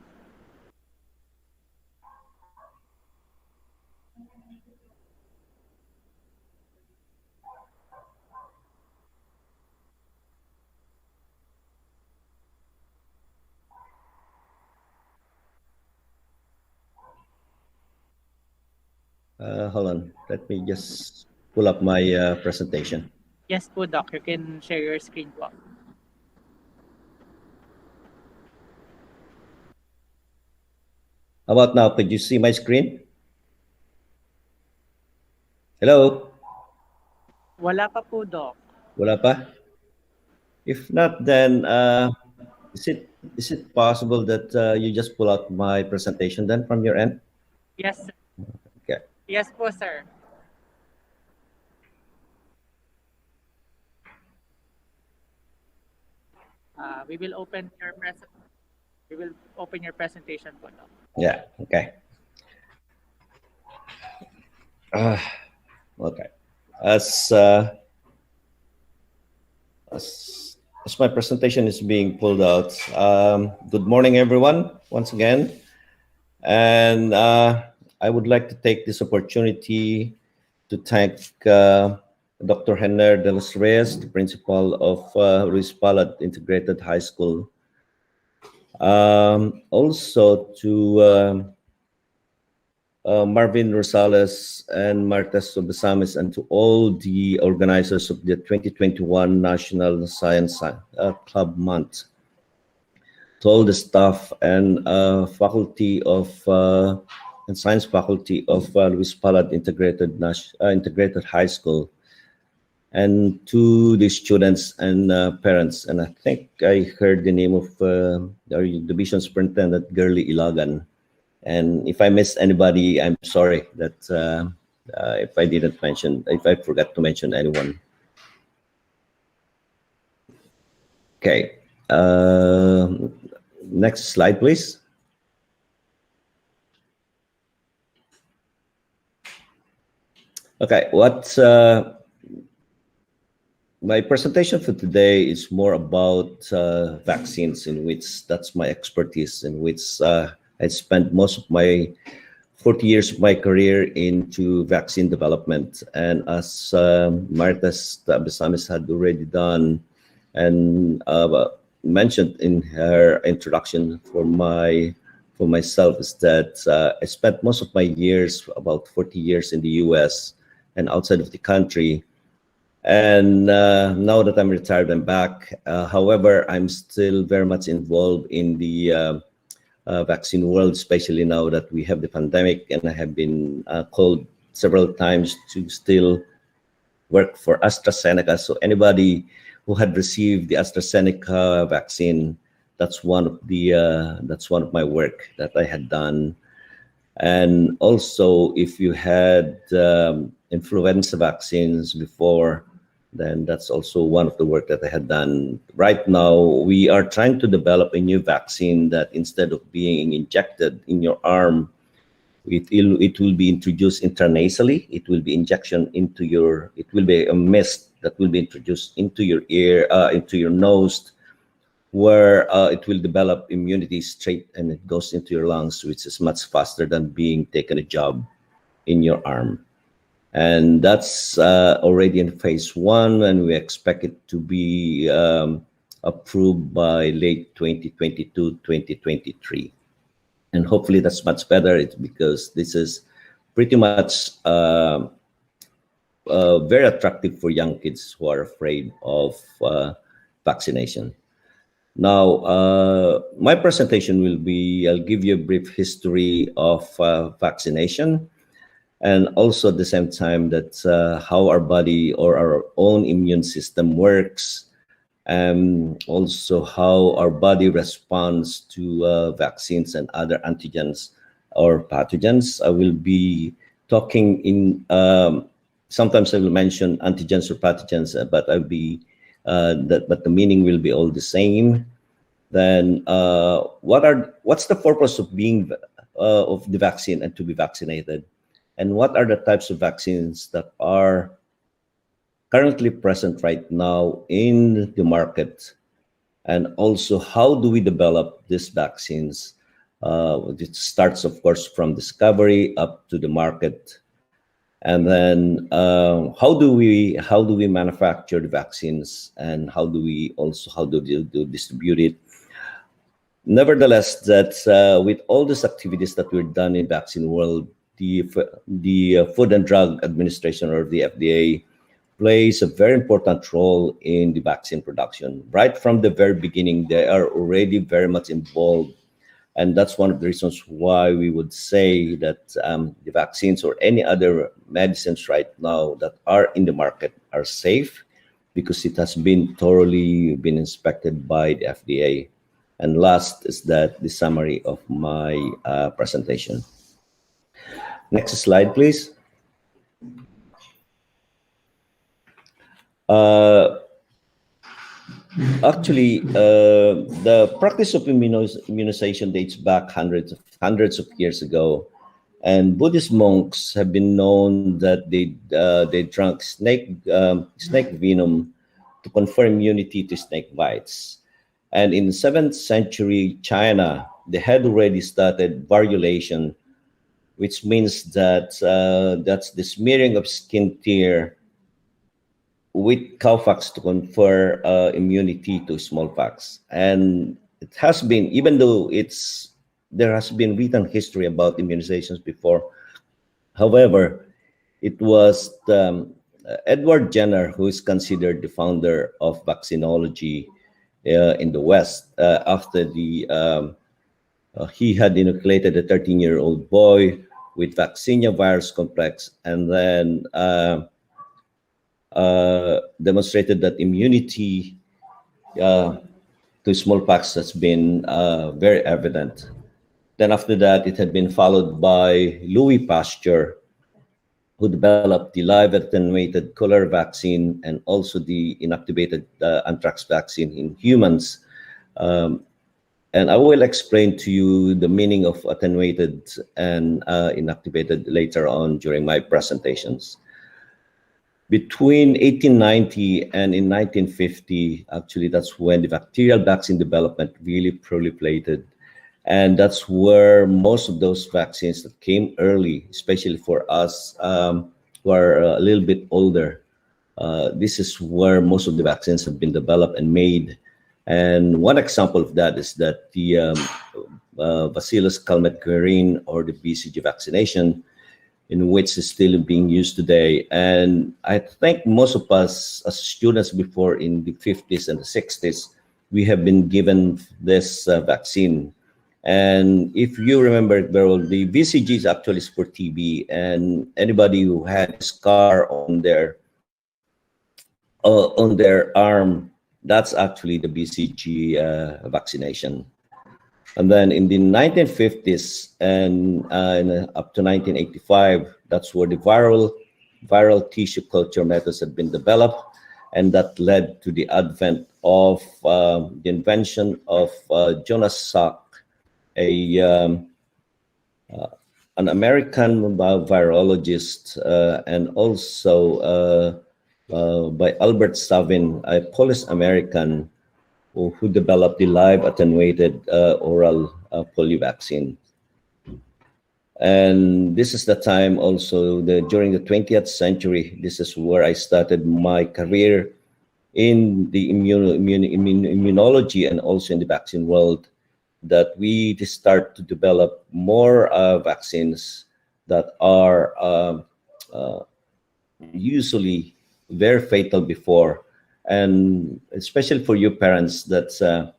Hold on. Let me just pull up my presentation. Yes po, Doc. You can share your screen po. How about now? Could you see my screen? Hello? Wala pa po, Doc. Wala pa? If not, then is it possible that you just pull out my presentation then from your end? Yes, sir. Okay. Yes po, sir. We will open your presentation po, Doc. Yeah. Okay. Okay. As my presentation is being pulled out, good morning, everyone, once again. And I would like to take this opportunity to thank Dr. Henner de los Reyes, the principal of Ruiz Palad Integrated High School. Also to Marvin Rosales and Marta Sobesamis, and to all the organizers of the 2021 National Science Club Month. To all the staff and faculty of and science faculty of Luis Palad Integrated High School, and to the students and parents. And I think I heard the name of our division superintendent, Girly Ilagan. And if I missed anybody, I'm sorry that if I forgot to mention anyone. Okay. Next slide, please. Okay, my presentation for today is more about vaccines, in which that's my expertise, in which I spent most of my 40 years of my career into vaccine development. And as Marta Besamis had already done and mentioned in her introduction for myself, is that I spent most of my years, about 40 years, in the US and outside of the country. And now that I'm retired, I'm back. However, I'm still very much involved in the vaccine world, especially now that we have the pandemic, and I have been called several times to still work for AstraZeneca. So anybody who had received the AstraZeneca vaccine, that's one of my work that I had done. And also, if you had influenza vaccines before, then that's also one of the work that I had done. Right now, we are trying to develop a new vaccine that instead of being injected in your arm, it will be introduced intranasally. It will be it will be a mist that will be introduced into your ear, into your nose, where it will develop immunity straight and it goes into your lungs, which is much faster than being taken a jab in your arm. And that's already in phase 1, and we expect it to be approved by late 2022, 2023. And hopefully that's much better. It's because this is pretty much very attractive for young kids who are afraid of vaccination. Now, my presentation will be, I'll give you a brief history of vaccination, and also at the same time that how our body or our own immune system works, and also how our body responds to vaccines and other antigens or pathogens. I will be talking in, sometimes I will mention antigens or pathogens, but but the meaning will be all the same. Then what's the purpose of being of the vaccine and to be vaccinated? And what are the types of vaccines that are currently present right now in the market, and also how do we develop these vaccines. It starts, of course, from discovery up to the market, and then how do we manufacture the vaccines, and how do we distribute it. Nevertheless, that with all these activities that we've done in vaccine world, the Food and Drug Administration, or the FDA, plays a very important role in the vaccine production. Right from the very beginning, they are already very much involved. And that's one of the reasons why we would say that the vaccines or any other medicines right now that are in the market are safe, because it has been thoroughly inspected by the FDA. And last is that the summary of my presentation. Next slide, please. Actually, the practice of immunization dates back hundreds of years ago, and Buddhist monks have been known that they drank snake venom to confer immunity to snake bites. And in the 7th century China, they had already started variolation, which means that that's the smearing of skin tear with cowpox to confer immunity to smallpox. And it has been, even though there has been written history about immunizations before, however, it was Edward Jenner who is considered the founder of vaccinology in the West, after he had inoculated a 13-year-old boy with vaccinia virus complex, and then demonstrated that immunity to smallpox has been very evident. Then after that, it had been followed by Louis Pasteur, who developed the live attenuated cholera vaccine and also the inactivated anthrax vaccine in humans. And I will explain to you the meaning of attenuated and inactivated later on during my presentations. Between 1890 and in 1950, actually, that's when the bacterial vaccine development really proliferated. And that's where most of those vaccines that came early, especially for us who are a little bit older, this is where most of the vaccines have been developed and made. And one example of that is that the Bacillus calmette-guerin, or the BCG vaccination, in which is still being used today. And I think most of us as students before, in the 50s and the 60s, we have been given this vaccine. And if you remember it very well, the BCG is actually for TB, and anybody who had a scar on their arm, that's actually the BCG vaccination. And then in the 1950s and up to 1985, that's where the viral tissue culture methods had been developed, and that led to the advent of the invention of Jonas Salk, an American virologist, and also by Albert Savin, a Polish American, who developed the live attenuated oral polio vaccine. And this is the time also, during the 20th century, this is where I started my career in the immunology and also in the vaccine world, that we start to develop more vaccines that are usually very fatal before. And especially for you parents, and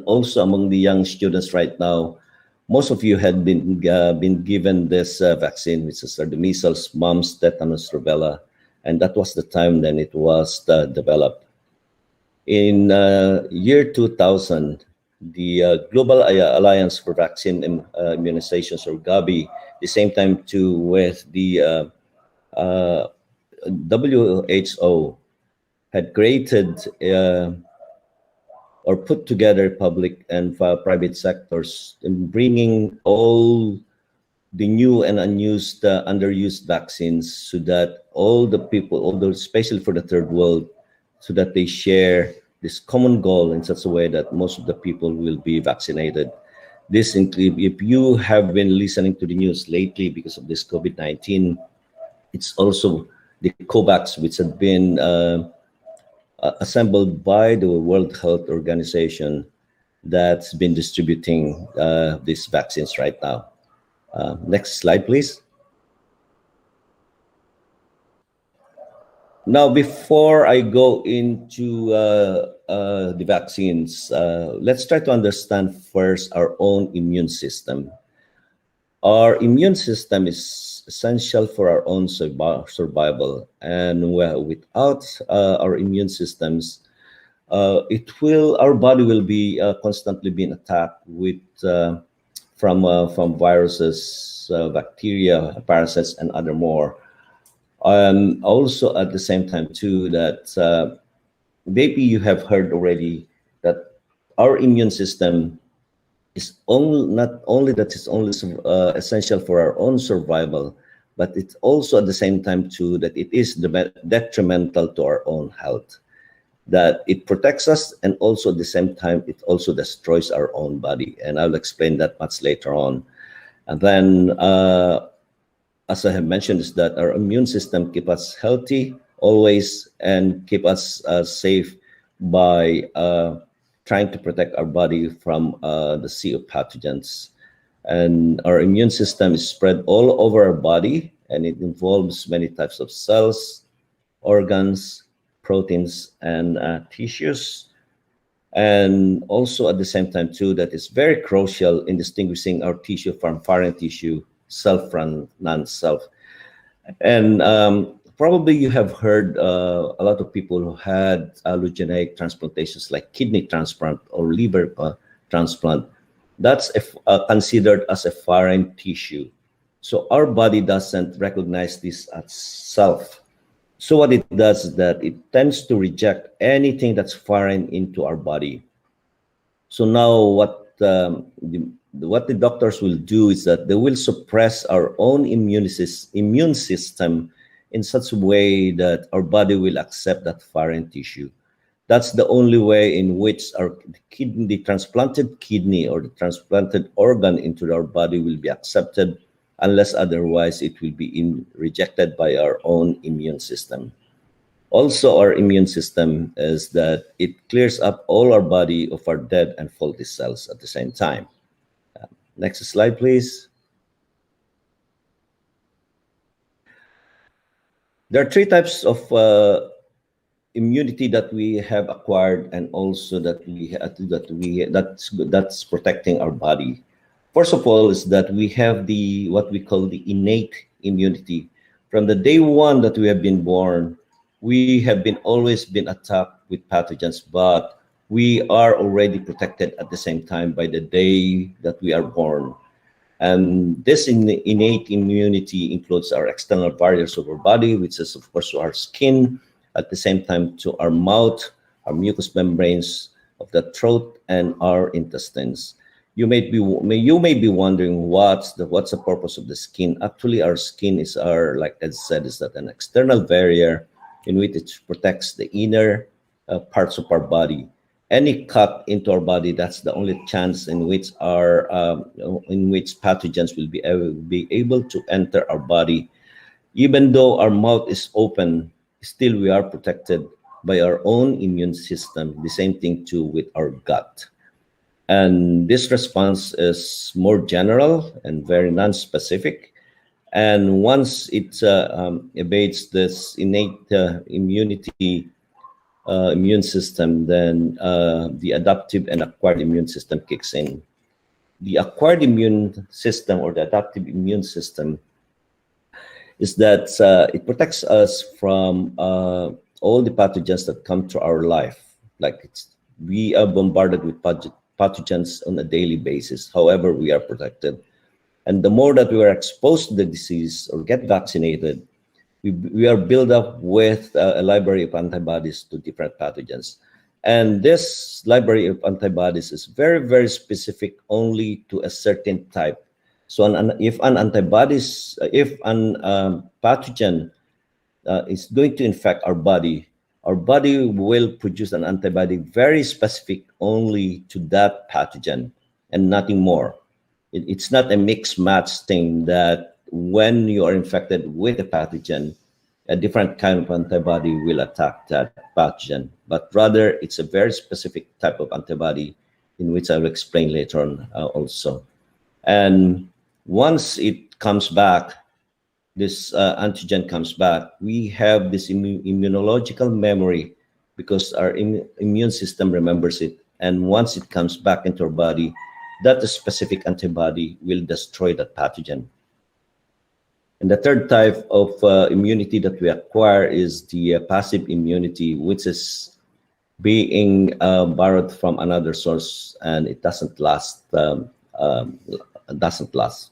also among the young students right now, most of you had been given this vaccine, which is the measles, mumps, tetanus, rubella, and that was the time then it was developed. In year 2000, the Global Alliance for Vaccine Immunizations, or Gavi, the same time too with the WHO, had created or put together public and private sectors in bringing all the new and unused, underused vaccines, so that all the people, although especially for the third world, so that they share this common goal in such a way that most of the people will be vaccinated. This include, if you have been listening to the news lately because of this COVID-19, it's also the COVAX, which had been assembled by the World Health Organization, that's been distributing these vaccines right now. Next slide, please. Now, before I go into the vaccines, let's try to understand first our own immune system. Our immune system is essential for our own survival, and without our immune systems, our body will be constantly being attacked with from viruses, bacteria, parasites, and other more. Also, at the same time, too, that maybe you have heard already that our immune system is not only that it's only essential for our own survival, but it's also at the same time, too, that it is detrimental to our own health. That it protects us, and also at the same time, it also destroys our own body. And I'll explain that much later on. And then, as I have mentioned, is that our immune system keep us healthy always and keep us safe by trying to protect our body from the sea of pathogens. And our immune system is spread all over our body, and it involves many types of cells, organs, proteins, and tissues. And also at the same time, too, that is very crucial in distinguishing our tissue from foreign tissue, self from non-self. And probably you have heard a lot of people who had allogeneic transplantations like kidney transplant or liver transplant. That's considered as a foreign tissue. So our body doesn't recognize this as self. So what it does is that it tends to reject anything that's foreign into our body. So now what the doctors will do is that they will suppress our own immune system in such a way that our body will accept that foreign tissue. That's the only way in which the transplanted kidney or the transplanted organ into our body will be accepted. Unless otherwise, it will be rejected by our own immune system. Also, our immune system is that it clears up all our body of our dead and faulty cells at the same time. Next slide, please. There are three types of immunity that we have acquired, and also that's protecting our body. First of all, is that we have what we call the innate immunity. From the day one that we have been born, we have always been attacked with pathogens, but we are already protected at the same time by the day that we are born. And this innate immunity includes our external barriers of our body, which is of course our skin, at the same time to our mouth, our mucous membranes of the throat, and our intestines. You may be wondering what's the purpose of the skin. Actually, our skin is like I said, is that an external barrier in which it protects the inner parts of our body. Any cut into our body, that's the only chance in which pathogens will be able to enter our body. Even though our mouth is open, still we are protected by our own immune system. The same thing too with our gut. And this response is more general and very non-specific. And once it evades this innate immune system, then the adaptive and acquired immune system kicks in. The acquired immune system or the adaptive immune system is that it protects us from all the pathogens that come to our life. Like we are bombarded with pathogens on a daily basis. However, we are protected. And the more that we are exposed to the disease or get vaccinated, we are built up with a library of antibodies to different pathogens. And this library of antibodies is very, very specific only to a certain type. So if an pathogen is going to infect our body will produce an antibody very specific only to that pathogen and nothing more. It's not a mix match thing that when you are infected with a pathogen, a different kind of antibody will attack that pathogen, but rather it's a very specific type of antibody in which I will explain later on also. And once it comes back, this antigen comes back, we have this immunological memory because our immune system remembers it. And once it comes back into our body, that specific antibody will destroy that pathogen. And the third type of immunity that we acquire is the passive immunity, which is being borrowed from another source, and it doesn't last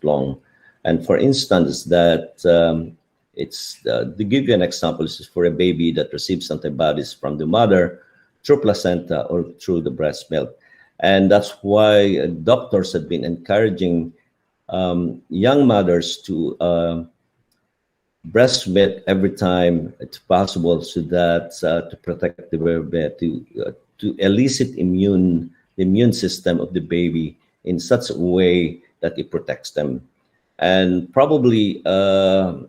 long. And for instance, that it's to give you an example, this is for a baby that receives antibodies from the mother through placenta or through the breast milk. And that's why doctors have been encouraging young mothers to breastfeed every time it's possible, so that to protect the baby, to elicit the immune system of the baby in such a way that it protects them. And probably,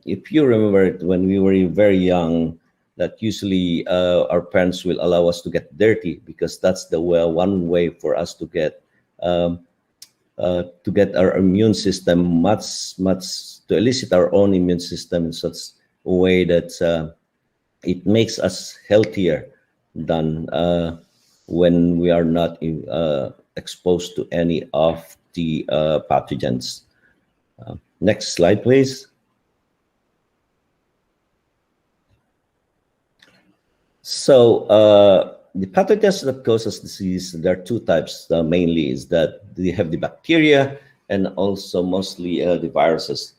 if you remember it, when we were very young, that usually our parents will allow us to get dirty because that's the one way for us to get our immune system to elicit our own immune system in such a way that it makes us healthier than when we are not exposed to any of the pathogens. Next slide, please. So the pathogens that causes disease, there are two types mainly, is that they have the bacteria and also mostly the viruses.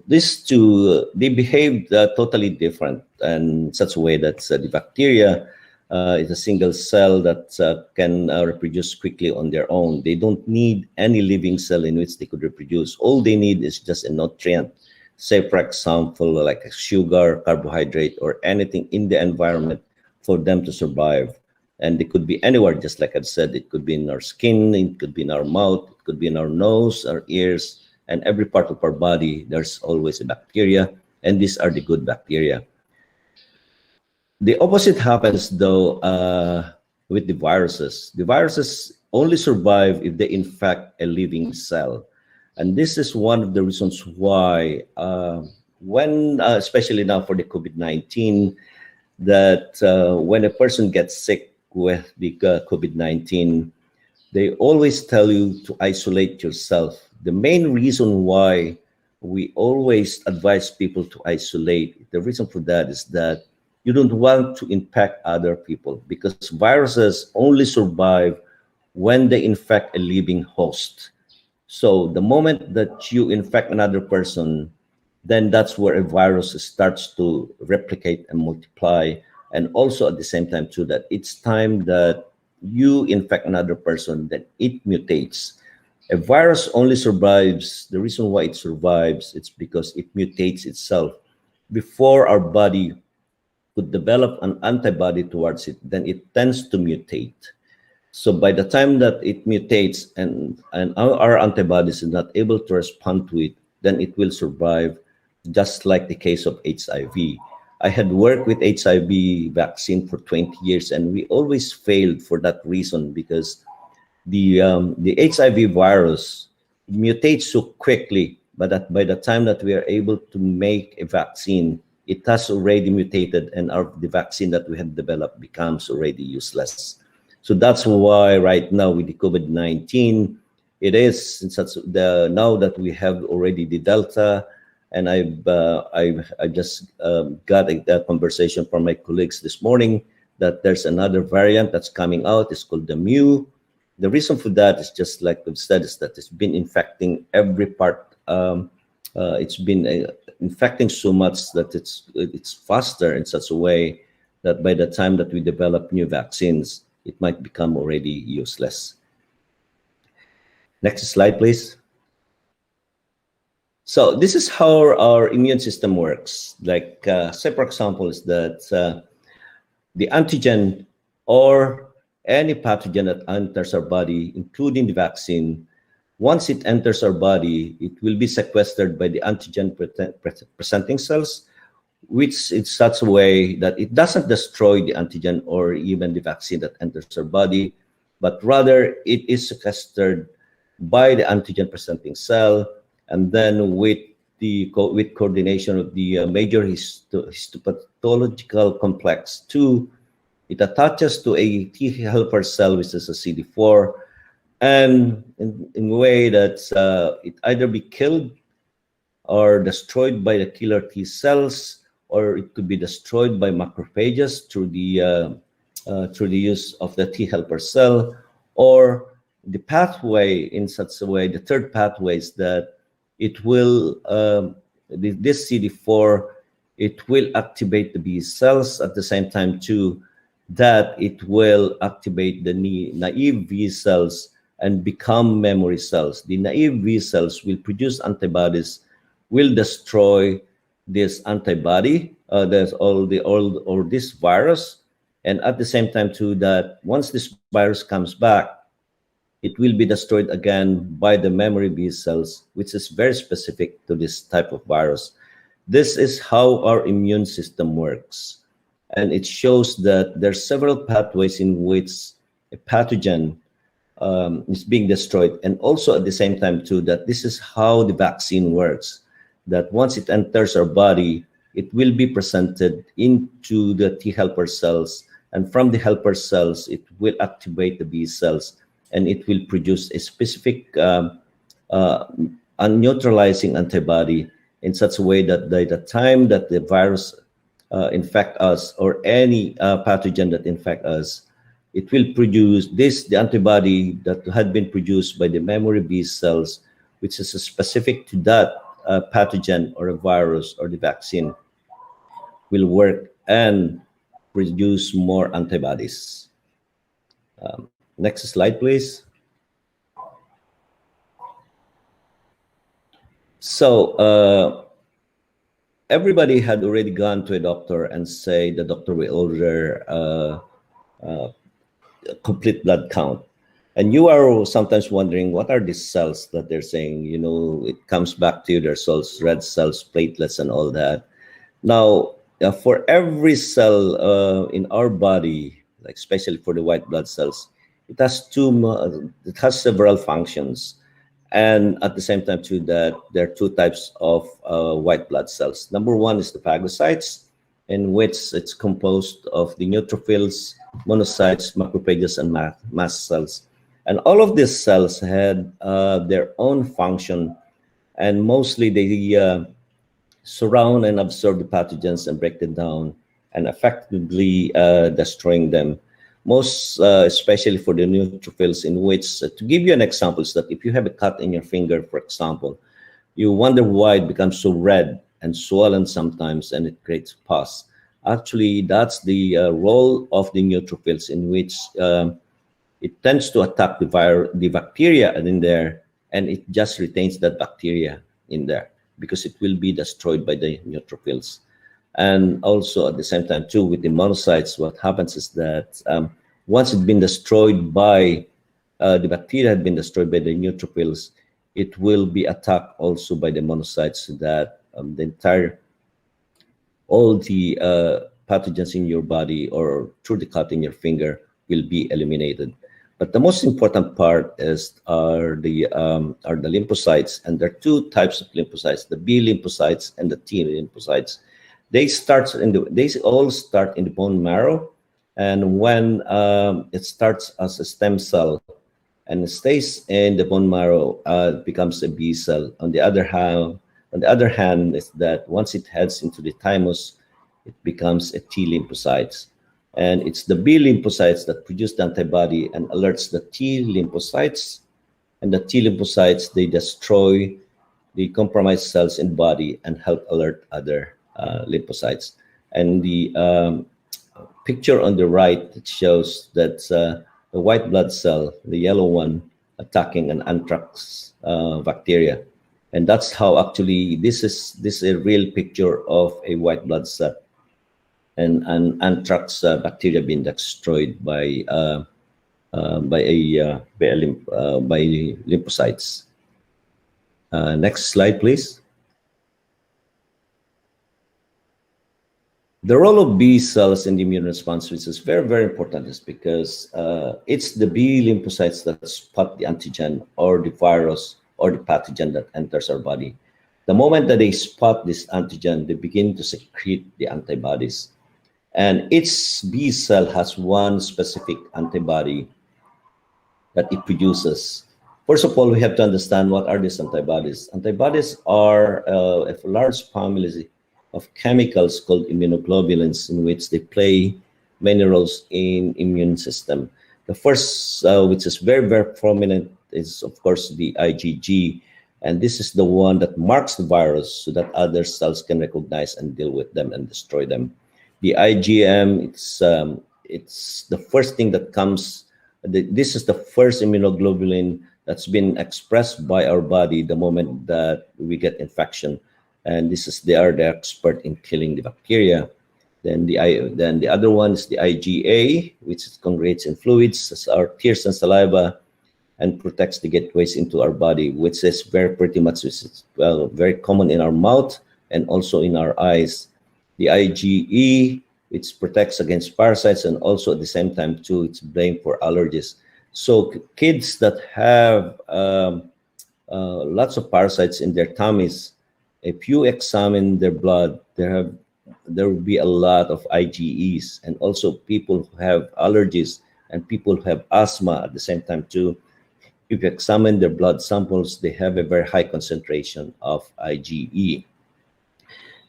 These two, they behave totally different in such a way that the bacteria is a single cell that can reproduce quickly on their own. They don't need any living cell in which they could reproduce. All they need is just a nutrient, say for example, like a sugar, carbohydrate, or anything in the environment for them to survive. And it could be anywhere, just like I've said. It could be in our skin, it could be in our mouth, it could be in our nose, our ears, and every part of our body. There's always a bacteria, and these are the good bacteria. The opposite happens though with the viruses. The viruses only survive if they infect a living cell. And this is one of the reasons why when, especially now for the COVID-19, that when a person gets sick with the COVID-19, they always tell you to isolate yourself. The main reason why we always advise people to isolate, the reason for that is that you don't want to infect other people, because viruses only survive when they infect a living host. So the moment that you infect another person, then that's where a virus starts to replicate and multiply. And also at the same time too, that it's time that you infect another person, that it mutates. A virus only survives, the reason why it survives, it's because it mutates itself. Before our body could develop an antibody towards it, then it tends to mutate. So by the time that it mutates and our antibodies are not able to respond to it, then it will survive, just like the case of HIV. I had worked with HIV vaccine for 20 years, and we always failed for that reason, because the HIV virus mutates so quickly, but that by the time that we are able to make a vaccine, it has already mutated, and the vaccine that we had developed becomes already useless. So that's why right now with the COVID-19, it is now that we have already the Delta, and I just got a conversation from my colleagues this morning that there's another variant that's coming out. It's called the Mu. The reason for that is just like we've said, is that it's been infecting every part. It's been infecting so much that it's faster in such a way that by the time that we develop new vaccines, it might become already useless. Next slide, please. So this is how our immune system works. Like, say for example, is that the antigen or any pathogen that enters our body, including the vaccine, once it enters our body, it will be sequestered by the antigen presenting cells, which is such a way that it doesn't destroy the antigen or even the vaccine that enters our body, but rather it is sequestered by the antigen presenting cell, and then with coordination of the major histopathological complex 2, it attaches to a T helper cell, which is a CD4, and in a way that it either be killed or destroyed by the killer T cells, or it could be destroyed by macrophages through the use of the T helper cell, or the pathway in such a way, the third pathway is that it will, this CD4, it will activate the B cells at the same time too, that it will activate the naive B cells and become memory cells. The naive B cells will produce antibodies, will destroy this antibody, there's all this virus, and at the same time too, that once this virus comes back, it will be destroyed again by the memory B cells, which is very specific to this type of virus. This is how our immune system works. And it shows that there are several pathways in which a pathogen is being destroyed. And also at the same time too, that this is how the vaccine works. That once it enters our body, it will be presented into the T helper cells. And from the helper cells, it will activate the B cells. And it will produce a specific neutralizing antibody in such a way that by the time that the virus infect us, or any pathogen that infect us, it will produce the antibody that had been produced by the memory B cells, which is specific to that pathogen or a virus or the vaccine, will work and produce more antibodies. Next slide, please. So everybody had already gone to a doctor and say the doctor will order a complete blood count. And you are sometimes wondering, what are these cells that they're saying? You know, it comes back to you, there's cells, red cells, platelets, and all that. Now, for every cell in our body, like especially for the white blood cells, it has several functions. And at the same time too, that there are two types of white blood cells. Number one is the phagocytes, in which it's composed of the neutrophils, monocytes, macrophages, and mast cells. And all of these cells had their own function, and mostly they surround and absorb the pathogens and break them down and effectively destroying them. Most especially for the neutrophils, in which, to give you an example, is that if you have a cut in your finger, for example, you wonder why it becomes so red and swollen sometimes, and it creates pus. Actually, that's the role of the neutrophils, in which it tends to attack the bacteria in there, and it just retains that bacteria in there because it will be destroyed by the neutrophils. And also at the same time too, with the monocytes, what happens is that once it's been destroyed by the bacteria had been destroyed by the neutrophils, it will be attacked also by the monocytes, so that all the pathogens in your body or through the cut in your finger will be eliminated. But the most important part are the lymphocytes, and there are two types of lymphocytes: the B lymphocytes and the T lymphocytes. They all start in the bone marrow, and when it starts as a stem cell and it stays in the bone marrow, it becomes a B cell. On the other hand, is that once it heads into the thymus, it becomes a T lymphocytes, and it's the B lymphocytes that produce the antibody and alerts the T lymphocytes, and the T lymphocytes, they destroy the compromised cells in the body and help alert other lymphocytes. And the picture on the right shows that the white blood cell, the yellow one, attacking an anthrax bacteria, And that's how actually this is a real picture of a white blood cell and an anthrax bacteria being destroyed by lymphocytes. Next slide, please. The role of B cells in the immune response, which is very, very important, is because it's the B lymphocytes that spot the antigen or the virus or the pathogen that enters our body. The moment that they spot this antigen, they begin to secrete the antibodies. And each B cell has one specific antibody that it produces. First of all, we have to understand what are these antibodies. Antibodies are a large family of chemicals called immunoglobulins, in which they play many roles in immune system. The first, which is very, very prominent, is of course the IgG, and this is the one that marks the virus so that other cells can recognize and deal with them and destroy them. The IgM, it's the first thing that comes. This is the first immunoglobulin that's been expressed by our body the moment that we get infection, and they are the expert in killing the bacteria. Then the other one is the IgA, which congregates in fluids, as our tears and saliva, and protects the gateways into our body, which is very common in our mouth and also in our eyes. The IgE, which protects against parasites, and also at the same time too, it's blamed for allergies. So kids that have lots of parasites in their tummies, if you examine their blood, there will be a lot of IgEs, and also people who have allergies and people who have asthma at the same time too. If you examine their blood samples, they have a very high concentration of IgE.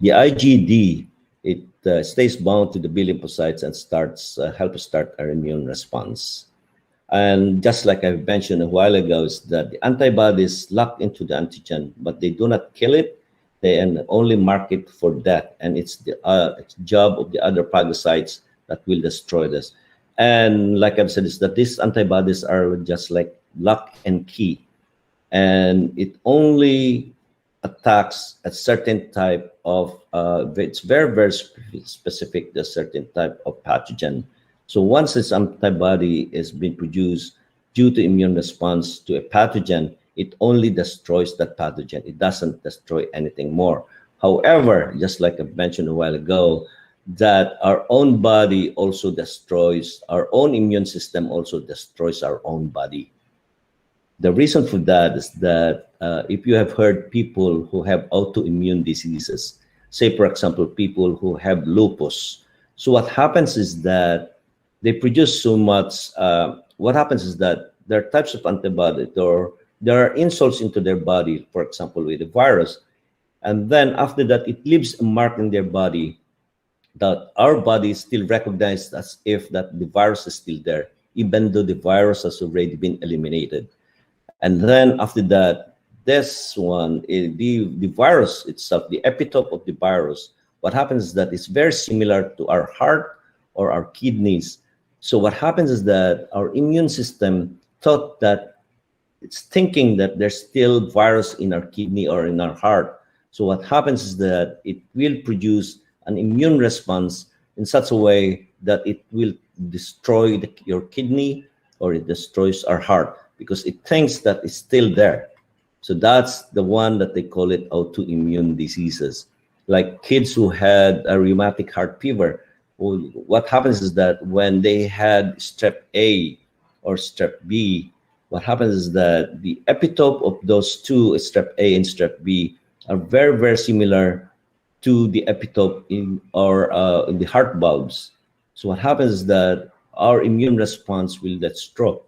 The IgD, it stays bound to the B lymphocytes and helps start our immune response. And just like I mentioned a while ago, is that the antibodies lock into the antigen, but they do not kill it. They only mark it for death, and it's the job of the other phagocytes that will destroy this. And like I've said, is that these antibodies are just like lock and key, and it only attacks a certain type of it's very, very specific to a certain type of pathogen. So once this antibody is being produced due to immune response to a pathogen, it only destroys that pathogen. It doesn't destroy anything more. However, just like I mentioned a while ago, that our own body also destroys, our own immune system also destroys our own body. The reason for that is that if you have heard people who have autoimmune diseases, say for example, people who have lupus. So what happens is that they produce so much, what happens is that there are types of antibodies, or there are insults into their body, for example, with a virus. And then after that, it leaves a mark in their body that our body still recognized as if that the virus is still there, even though the virus has already been eliminated. And then after that, this one, the virus itself, the epitope of the virus, what happens is that it's very similar to our heart or our kidneys. So what happens is that our immune system thought that it's thinking that there's still virus in our kidney or in our heart. So what happens is that it will produce an immune response in such a way that it will destroy your kidney, or it destroys our heart, because it thinks that it's still there. So that's the one that they call it autoimmune diseases. Like kids who had a rheumatic heart fever, what happens is that when they had strep A or strep B, what happens is that the epitope of those two, strep A and strep B, are very, very similar to the epitope in the heart valves. So what happens is that our immune response will destroy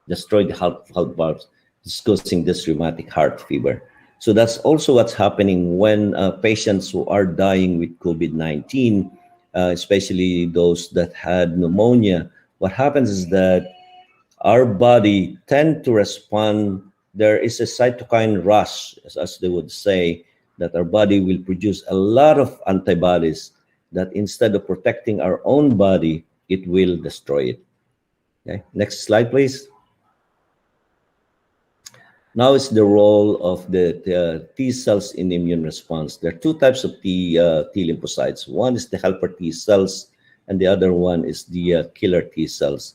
the heart valves, causing this rheumatic heart fever. So that's also what's happening when patients who are dying with COVID-19, especially those that had pneumonia. What happens is that our body tend to respond. There is a cytokine rush, as they would say, that our body will produce a lot of antibodies that instead of protecting our own body, it will destroy it. Okay, next slide, please. Now is the role of the T cells in immune response. There are two types of T lymphocytes. One is the helper T cells, and the other one is the killer T cells.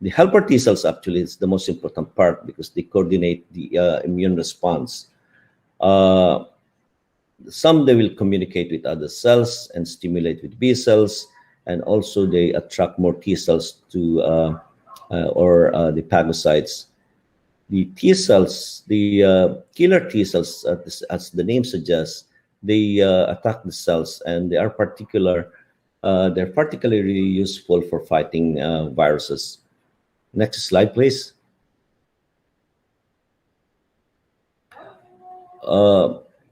The helper T cells actually is the most important part because they coordinate the immune response. Some they will communicate with other cells and stimulate with B cells, and also they attract more T cells to the phagocytes. The T cells, the killer T cells, as the name suggests, they attack the cells, and they are they're particularly useful for fighting viruses. Next slide, please.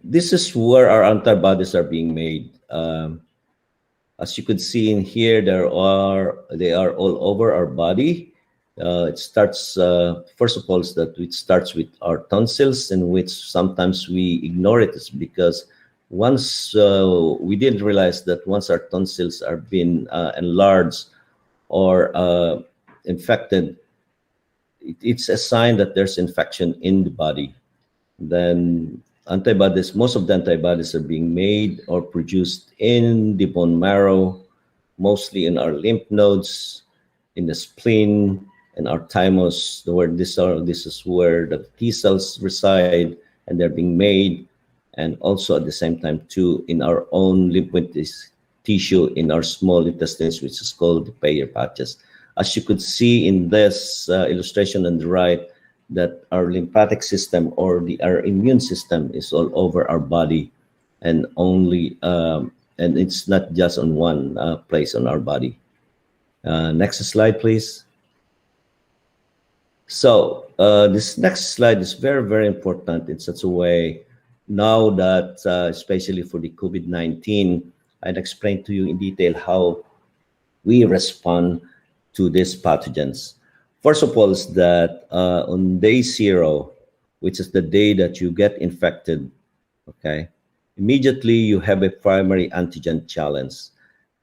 This is where our antibodies are being made. As you could see in here, they are all over our body. It starts, first of all, it starts with our tonsils, in which sometimes we ignore it. It's because once we didn't realize that once our tonsils are being enlarged or infected, it's a sign that there's infection in the body. Then antibodies, most of the antibodies are being made or produced in the bone marrow, mostly in our lymph nodes, in the spleen, and our thymus, where this is where the T cells reside, and they're being made, and also at the same time too in our own lymphatic tissue in our small intestines, which is called the Peyer's patches. As you could see in this illustration on the right, that our lymphatic system or our immune system is all over our body, and and it's not just on one place on our body. Next slide, please. So this next slide is very, very important in such a way now that, especially for the COVID-19, I'd explain to you in detail how we respond to these pathogens. First of all, is that on day 0, which is the day that you get infected, okay, immediately you have a primary antigen challenge.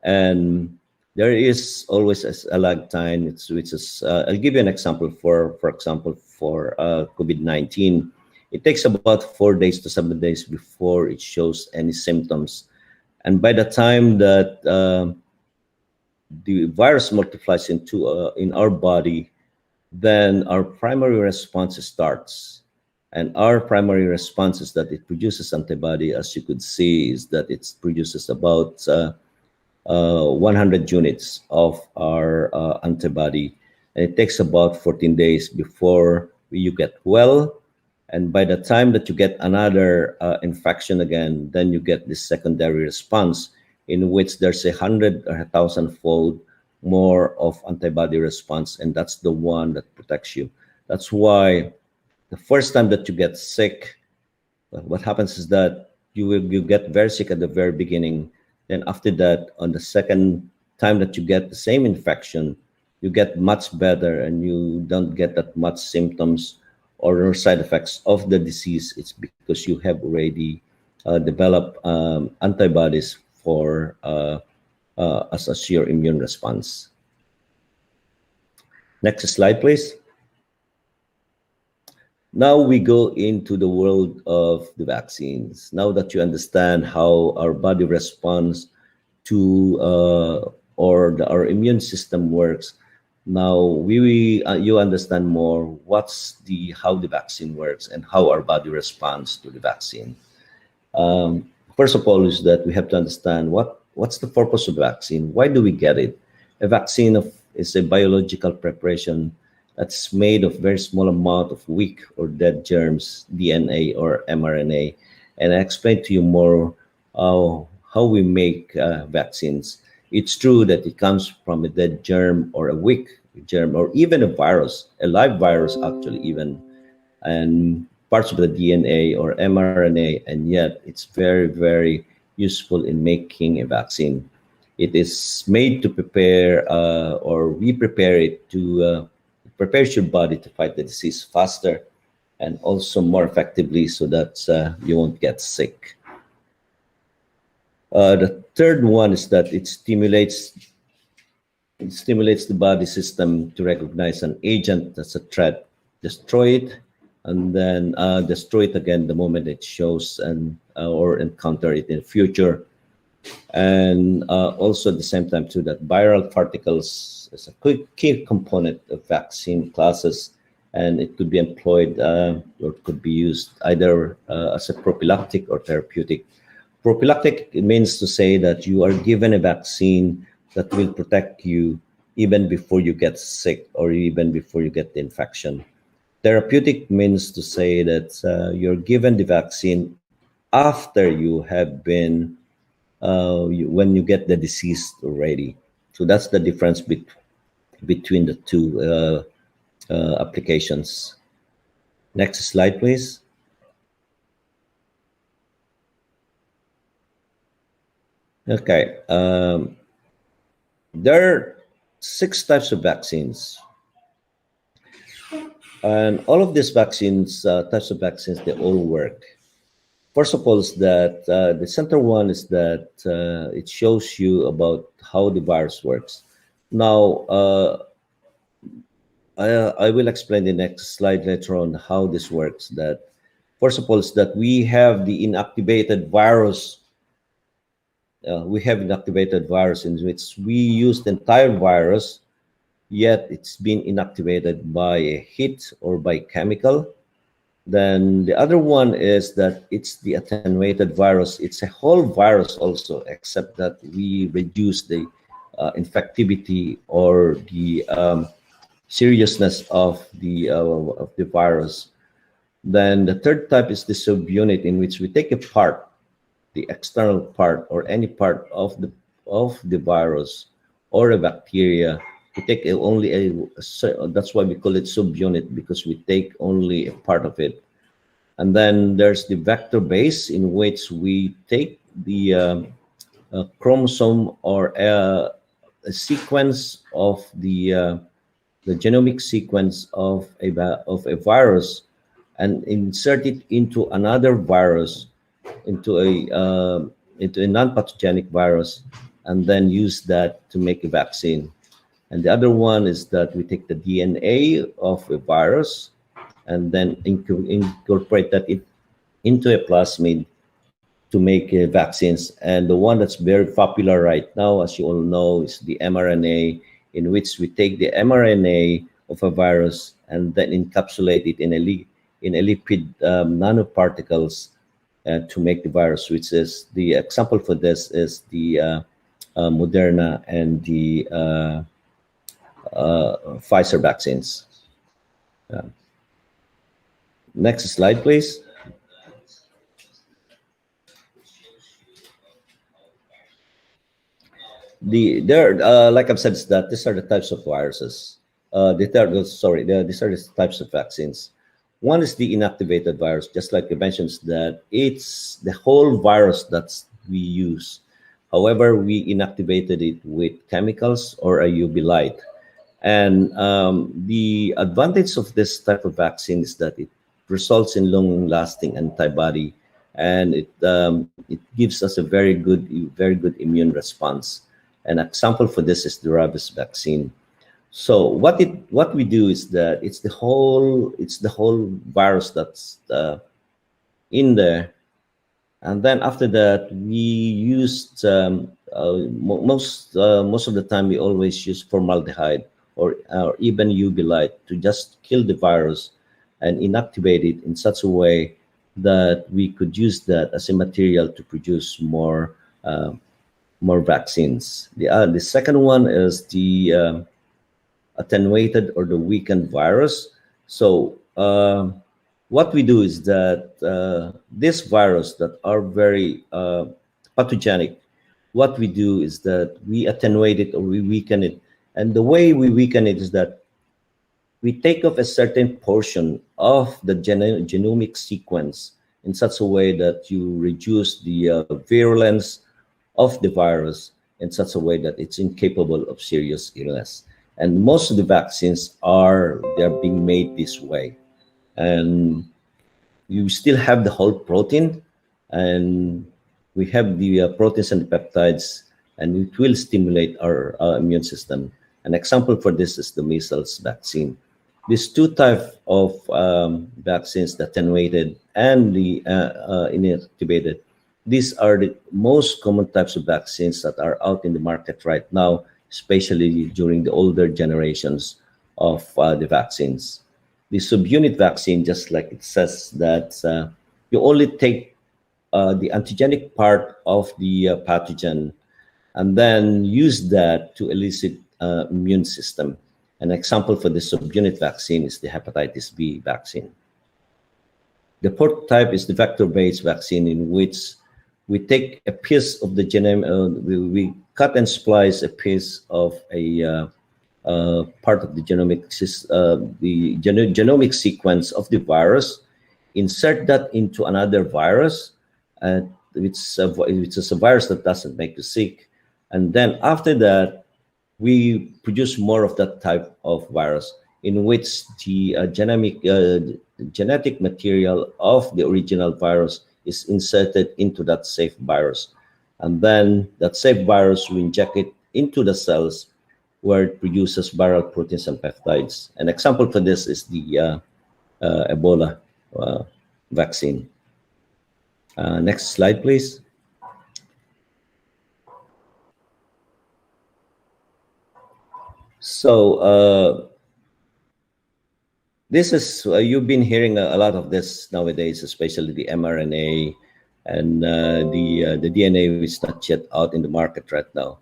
And there is always a lag time, which is, I'll give you an example for example, for COVID-19. It takes about 4 days to 7 days before it shows any symptoms. And by the time that the virus multiplies in our body, then our primary response starts. And our primary response is that it produces antibody. As you could see, is that it produces about 100 units of our antibody. And it takes about 14 days before you get well. And by the time that you get another infection again, then you get this secondary response in which there's 100 or 1,000-fold more of antibody response, and that's the one that protects you. That's why the first time that you get sick, what happens is that you get very sick at the very beginning. Then after that, on the second time that you get the same infection, you get much better and you don't get that much symptoms or side effects of the disease. It's because you have already developed antibodies for as your immune response. Next slide, please. Now we go into the world of the vaccines. Now that you understand how our body responds to our immune system works, now you understand more how the vaccine works and how our body responds to the vaccine. First of all, is that we have to understand what's the purpose of vaccine? Why do we get it? A vaccine is a biological preparation that's made of very small amount of weak or dead germs, DNA or mRNA. And I explained to you more how we make vaccines. It's true that it comes from a dead germ or a weak germ or even a virus, a live virus actually even, and parts of the DNA or mRNA, and yet it's very, very useful in making a vaccine. It is made to prepare, or we prepare it to prepare your body to fight the disease faster and also more effectively so that you won't get sick. The third one is that it stimulates the body system to recognize an agent that's a threat, destroy it, and then destroy it again the moment it shows and or encounter it in the future. And also at the same time too, that viral particles is a key component of vaccine classes, and it could be employed or it could be used either as a prophylactic or therapeutic. Prophylactic, it means to say that you are given a vaccine that will protect you even before you get sick or even before you get the infection. Therapeutic means to say that you're given the vaccine after you have been, when you get the disease already. So that's the difference between the two applications. Next slide, please. Okay. There are 6 types of vaccines. And all of these vaccines, types of vaccines, they all work. First of all, is that the center one is that it shows you about how the virus works. Now, I will explain the next slide later on how this works. That first of all is that we have the inactivated virus. We have inactivated virus in which we use the entire virus, yet it's been inactivated by a heat or by chemical. Then the other one is that it's the attenuated virus. It's a whole virus also, except that we reduce the infectivity or the seriousness of the virus. Then the third type is the subunit, in which we take a part, the external part or any part of the virus or a bacteria. We take only that's why we call it subunit, because we take only a part of it. And then there's the vector base, in which we take the chromosome or a sequence of the genomic sequence of a virus and insert it into another virus, into a non-pathogenic virus, and then use that to make a vaccine. And the other one is that we take the DNA of a virus and then incorporate that into a plasmid to make vaccines. And the one that's very popular right now, as you all know, is the mRNA, in which we take the mRNA of a virus and then encapsulate it in a lipid nanoparticles to make the virus, which is the example for this is the Moderna and the Pfizer vaccines. Next slide, please. Like I've said, is that these are the types of viruses. These are the types of vaccines. One is the inactivated virus, just like you mentioned, that it's the whole virus that we use. However, we inactivated it with chemicals or a UV light. And the advantage of this type of vaccine is that it results in long-lasting antibody, and it gives us a very good immune response. An example for this is the rabies vaccine. So what we do is that it's the whole virus that's in there, and then after that we used most of the time we always use formaldehyde or even UV light to just kill the virus and inactivate it in such a way that we could use that as a material to produce more vaccines. The second one is the attenuated or the weakened virus. So what we do is that this virus that are very pathogenic, what we do is that we attenuate it or we weaken it. And the way we weaken it is that we take off a certain portion of the genomic sequence in such a way that you reduce the virulence of the virus in such a way that it's incapable of serious illness. And most of the vaccines they're being made this way. And you still have the whole protein, and we have the proteins and the peptides, and it will stimulate our immune system. An example for this is the measles vaccine. These two types of vaccines, the attenuated and the inactivated, these are the most common types of vaccines that are out in the market right now, especially during the older generations of the vaccines. The subunit vaccine, just like it says, that you only take the antigenic part of the pathogen and then use that to elicit immune system. An example for the subunit vaccine is the hepatitis B vaccine. The fourth type is the vector-based vaccine, in which we take a piece of the genome, we cut and splice a piece of a part of the genomic sequence of the virus, insert that into another virus, which is a virus that doesn't make you sick, and then after that, we produce more of that type of virus, in which the genetic material of the original virus is inserted into that safe virus. And then that safe virus, we inject it into the cells where it produces viral proteins and peptides. An example for this is the Ebola vaccine. Next slide, please. So this is, you've been hearing a lot of this nowadays, especially the mRNA and the DNA, which is not yet out in the market right now.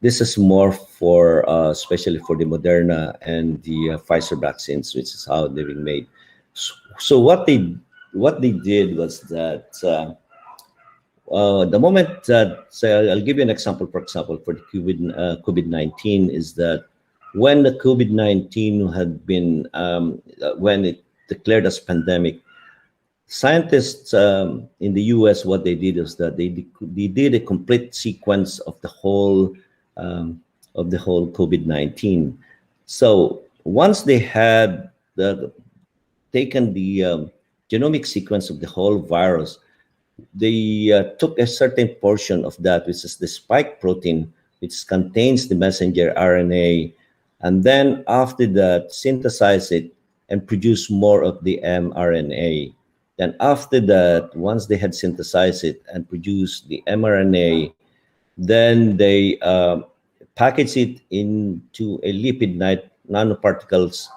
This is more for, especially for the Moderna and the Pfizer vaccines, which is how they're being made. So what they did was that the moment that, so I'll give you an example, for example, for the COVID-19 is that when the COVID-19 had been, when it declared as pandemic, scientists in the US, what they did is that they did a complete sequence of the whole COVID-19. So once they had taken the genomic sequence of the whole virus, they took a certain portion of that, which is the spike protein, which contains the messenger RNA, and then after that, synthesize it and produce more of the mRNA. Then after that, once they had synthesized it and produced the mRNA, then they package it into a lipid nanoparticles.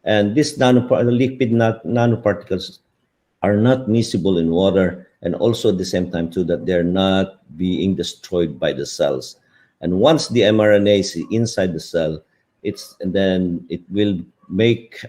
And these lipid nanoparticles are not miscible in water, and also at the same time too that they're not being destroyed by the cells. And once the mRNA is inside the cell, then it will make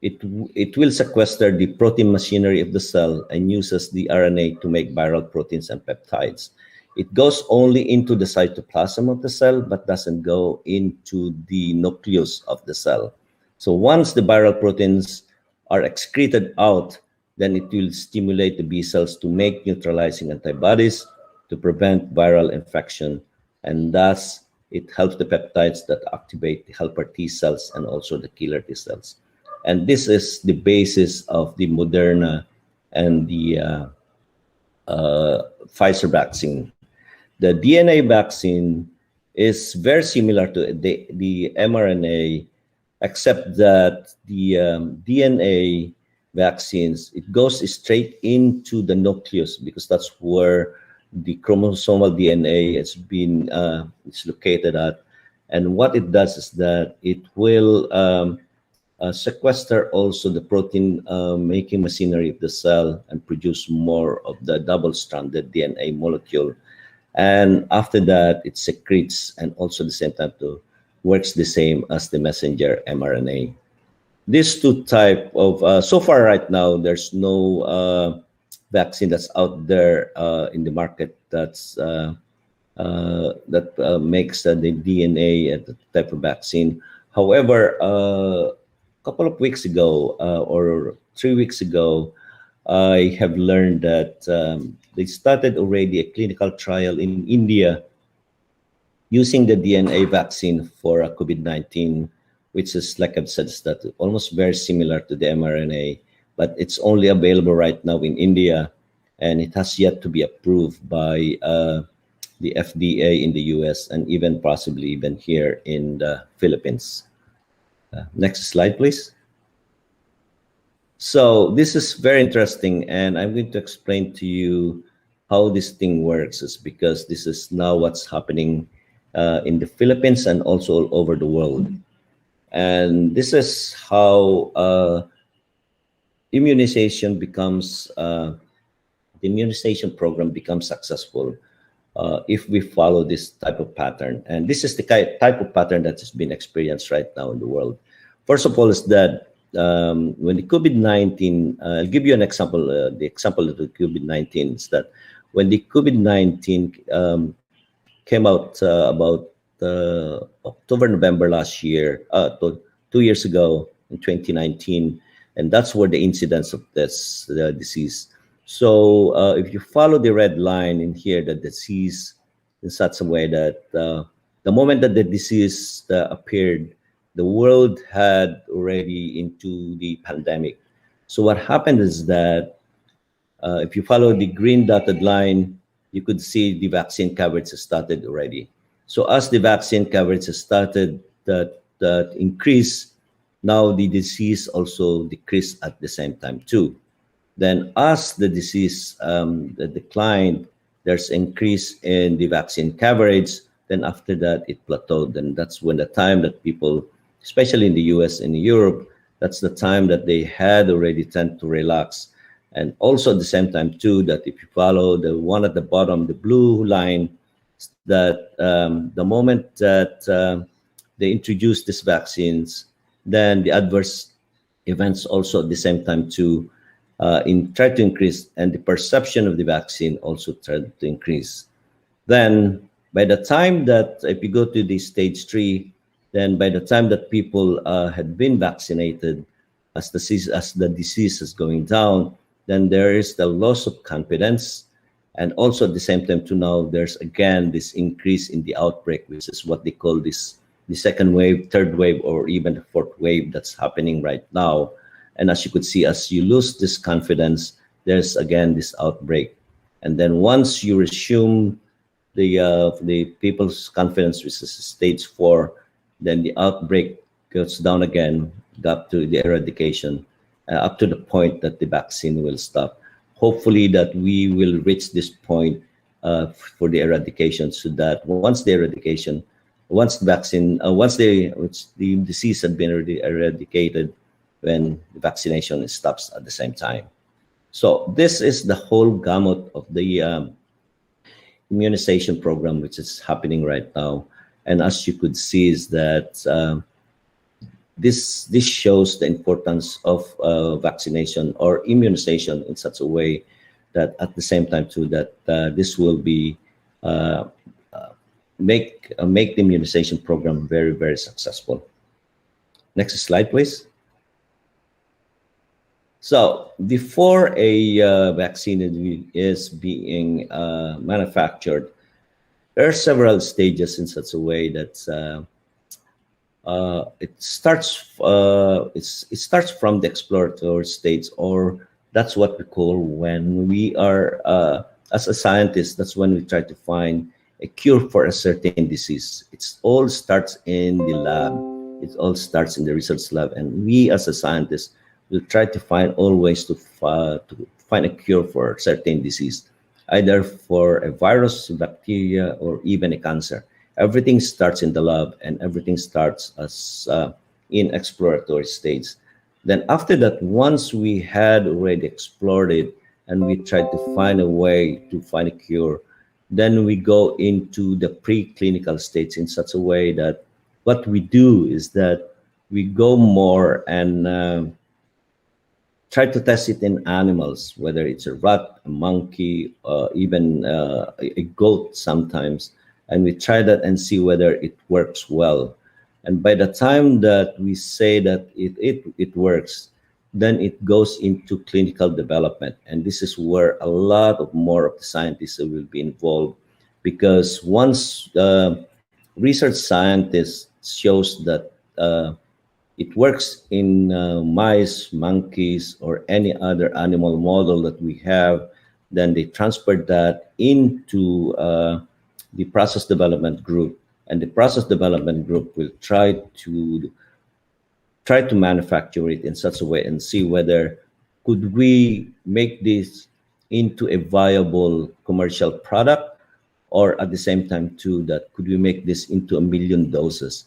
it will sequester the protein machinery of the cell and uses the RNA to make viral proteins and peptides. It goes only into the cytoplasm of the cell, but doesn't go into the nucleus of the cell. So once the viral proteins are excreted out, then it will stimulate the B cells to make neutralizing antibodies to prevent viral infection. And thus, it helps the peptides that activate the helper T cells and also the killer T cells. And this is the basis of the Moderna and the Pfizer vaccine. The DNA vaccine is very similar to the mRNA, except that the DNA vaccines, it goes straight into the nucleus because that's where the chromosomal DNA has been it's located at. And what it does is that it will sequester also the protein making machinery of the cell and produce more of the double-stranded DNA molecule. And after that, it secretes and also at the same time too works the same as the messenger mRNA. These two type of, so far right now, there's no vaccine that's out there in the market that's that makes the DNA type of vaccine. However, a couple of weeks ago or 3 weeks ago, I have learned that they started already a clinical trial in India using the DNA vaccine for COVID-19, which is, like I've said, is that almost very similar to the mRNA, but it's only available right now in India, and it has yet to be approved by the FDA in the US and even possibly even here in the Philippines. Next slide, please. So this is very interesting, and I'm going to explain to you how this thing works. Is because this is now what's happening in the Philippines and also all over the world. And this is how immunization becomes, the immunization program becomes successful if we follow this type of pattern. And this is the type of pattern that has been experienced right now in the world. First of all is that when the COVID-19, I'll give you an example. The example of the COVID-19 is that when the COVID-19 came out about October, November last year, 2 years ago in 2019, and that's where the incidence of this disease. So if you follow the red line in here, the disease in such a way that the moment that the disease appeared, the world had already into the pandemic. So what happened is that if you follow the green dotted line, you could see the vaccine coverage has started already. So as the vaccine coverage has started that increase, now the disease also decreased at the same time too. Then as the disease declined, there's increase in the vaccine coverage. Then after that, it plateaued. And that's when the time that people, especially in the US and Europe, that's the time that they had already tend to relax. And also at the same time too, that if you follow the one at the bottom, the blue line, that the moment that they introduced these vaccines, then the adverse events also at the same time too try to increase, and the perception of the vaccine also tried to increase. Then by the time that if you go to the stage 3, then by the time that people had been vaccinated, as the disease is going down, then there is the loss of confidence. And also at the same time to now, there's again this increase in the outbreak, which is what they call this, the second wave, third wave, or even the fourth wave that's happening right now. And as you could see, as you lose this confidence, there's again this outbreak. And then once you resume the people's confidence, which is stage 4, then the outbreak goes down again, up to the eradication, up to the point that the vaccine will stop. Hopefully that we will reach this point for the eradication, so that once the eradication, once the vaccine, once the disease had been eradicated, when the vaccination stops at the same time. So this is the whole gamut of the immunization program, which is happening right now. And as you could see is that this shows the importance of vaccination or immunization in such a way that at the same time too, that this will be make the immunization program very, very successful. Next slide, please. So before a vaccine is being manufactured, there are several stages in such a way that it starts from the exploratory stage, or that's what we call when we are as a scientist, that's when we try to find a cure for a certain disease. It all starts in the lab. It all starts in the research lab, and we as a scientist will try to find all ways to find a cure for a certain disease, either for a virus, bacteria, or even a cancer. Everything starts in the lab, and everything starts as in exploratory stage. Then after that, once we had already explored it and we tried to find a way to find a cure, then we go into the preclinical stage in such a way that what we do is that we go more and try to test it in animals, whether it's a rat, a monkey, even a goat sometimes. And we try that and see whether it works well. And by the time that we say that it works, then it goes into clinical development. And this is where a lot of more of the scientists will be involved, because once research scientists shows that it works in mice, monkeys, or any other animal model that we have, then they transfer that into the process development group. And the process development group will try to try to manufacture it in such a way and see whether could we make this into a viable commercial product, or at the same time too that could we make this into 1 million doses.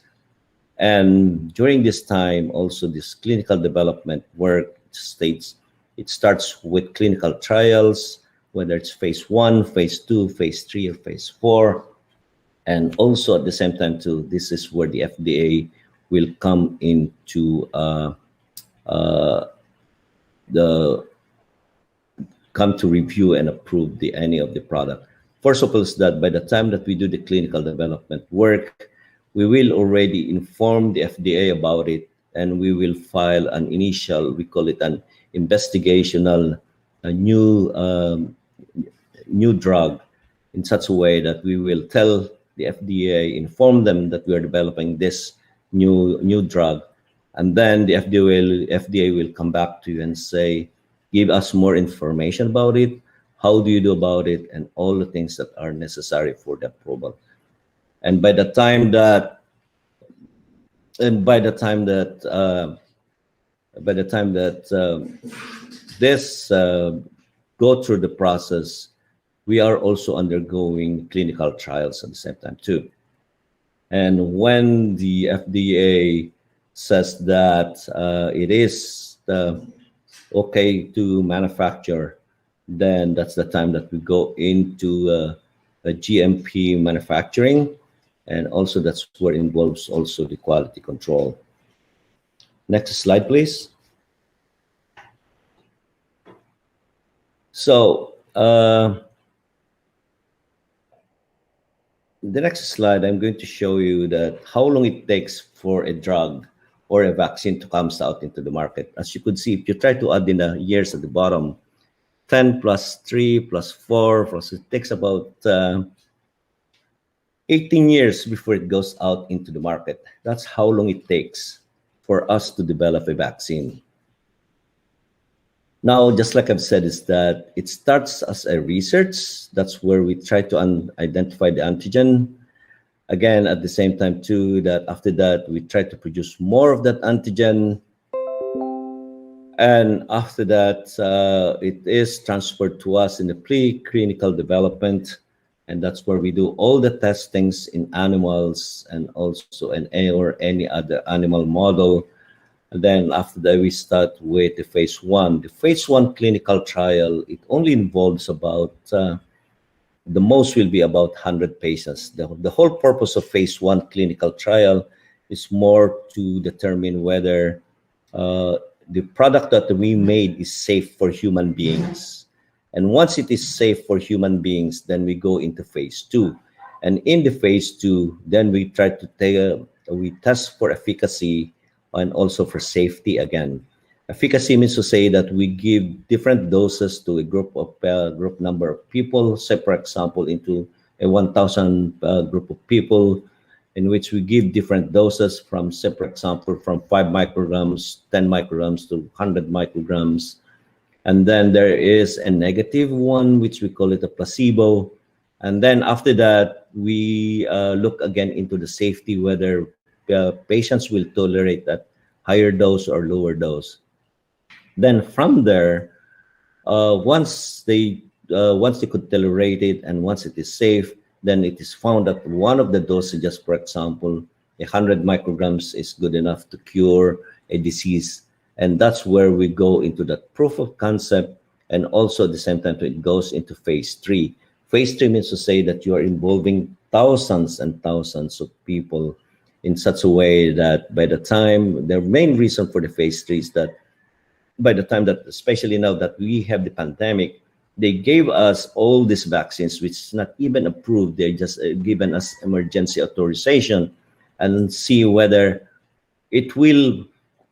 And during this time also this clinical development work states it starts with clinical trials, whether it's phase 1, phase 2, phase 3, or phase 4. And also at the same time too, this is where the FDA will come into come to review and approve any of the product. First of all is that by the time that we do the clinical development work, we will already inform the FDA about it, and we will file an initial, we call it an investigational, a new drug, in such a way that we will tell the FDA, inform them that we are developing this new drug, and then the FDA will come back to you and say, give us more information about it, how do you do about it, and all the things that are necessary for the approval. And by the time that this go through the process, we are also undergoing clinical trials at the same time too. And when the FDA says that it is okay to manufacture, then that's the time that we go into a GMP manufacturing, and also that's where it involves also the quality control. Next slide, please. So the next slide, I'm going to show you that how long it takes for a drug or a vaccine to come out into the market. As you could see, if you try to add in the years at the bottom, 10 plus 3 plus 4, plus it takes about 18 years before it goes out into the market. That's how long it takes for us to develop a vaccine. Now, just like I've said, is that it starts as a research. That's where we try to identify the antigen. Again, at the same time too, that after that, we try to produce more of that antigen. And after that, it is transferred to us in the preclinical development. And that's where we do all the testings in animals and also in any other animal model. And then after that, we start with the phase 1. The phase 1 clinical trial, it only involves about, the most will be about 100 patients. The whole purpose of phase 1 clinical trial is more to determine whether the product that we made is safe for human beings. And once it is safe for human beings, then we go into phase 2. And in the phase 2, then we try to we test for efficacy and also for safety again. Efficacy means to say that we give different doses to a group number of people. Say, for example, into a 1,000 group of people, in which we give different doses from, say, for example, from 5 micrograms, 10 micrograms to 100 micrograms. And then there is a negative one, which we call it a placebo. And then after that, we look again into the safety, whether patients will tolerate that higher dose or lower dose. Then from there, once they could tolerate it and once it is safe, then it is found that one of the dosages, for example, 100 micrograms is good enough to cure a disease. And that's where we go into that proof of concept, and also at the same time it goes into phase 3. Phase 3 means to say that you are involving thousands and thousands of people in such a way that by the time, the main reason for the phase 3 is that by the time that, especially now that we have the pandemic, they gave us all these vaccines, which is not even approved. They just given us emergency authorization and see whether it will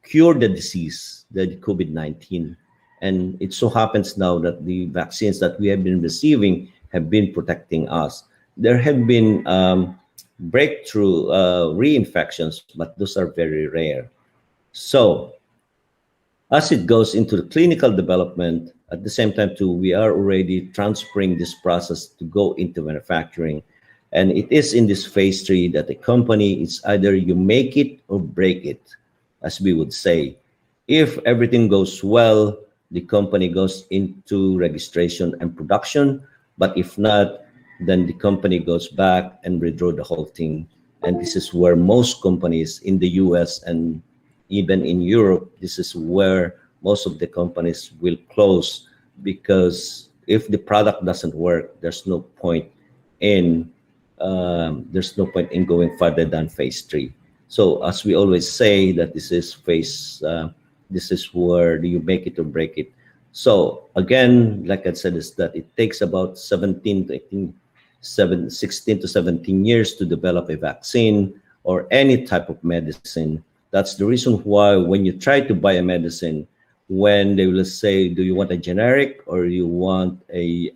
cure the disease, the COVID-19. And it so happens now that the vaccines that we have been receiving have been protecting us. There have been breakthrough reinfections, but those are very rare. So as it goes into the clinical development, at the same time too, we are already transferring this process to go into manufacturing. And it is in this phase 3 that the company is either you make it or break it. as we would say. If everything goes well, the company goes into registration and production. But if not, then the company goes back and withdraw the whole thing. And this is where most companies in the US and even in Europe, this is where most of the companies will close, because if the product doesn't work, there's no point in going further than phase 3. So as we always say, that this is this is where you make it or break it. So again, like I said, is that it takes about 16 to 17 years to develop a vaccine or any type of medicine. That's the reason why when you try to buy a medicine, when they will say, do you want a generic or you want a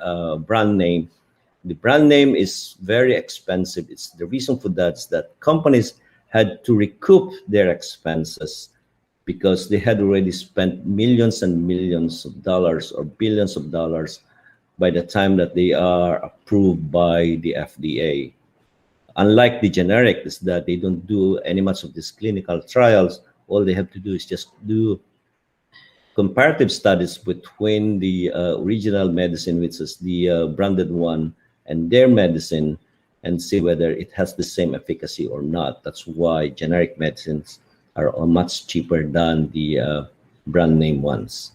brand name? The brand name is very expensive. It's the reason for that is that companies had to recoup their expenses because they had already spent millions and millions of dollars or billions of dollars by the time that they are approved by the FDA. Unlike the generic, is that they don't do any much of these clinical trials. All they have to do is just do comparative studies between the original medicine, which is the branded one, and their medicine, and see whether it has the same efficacy or not. That's why generic medicines are much cheaper than the brand name ones.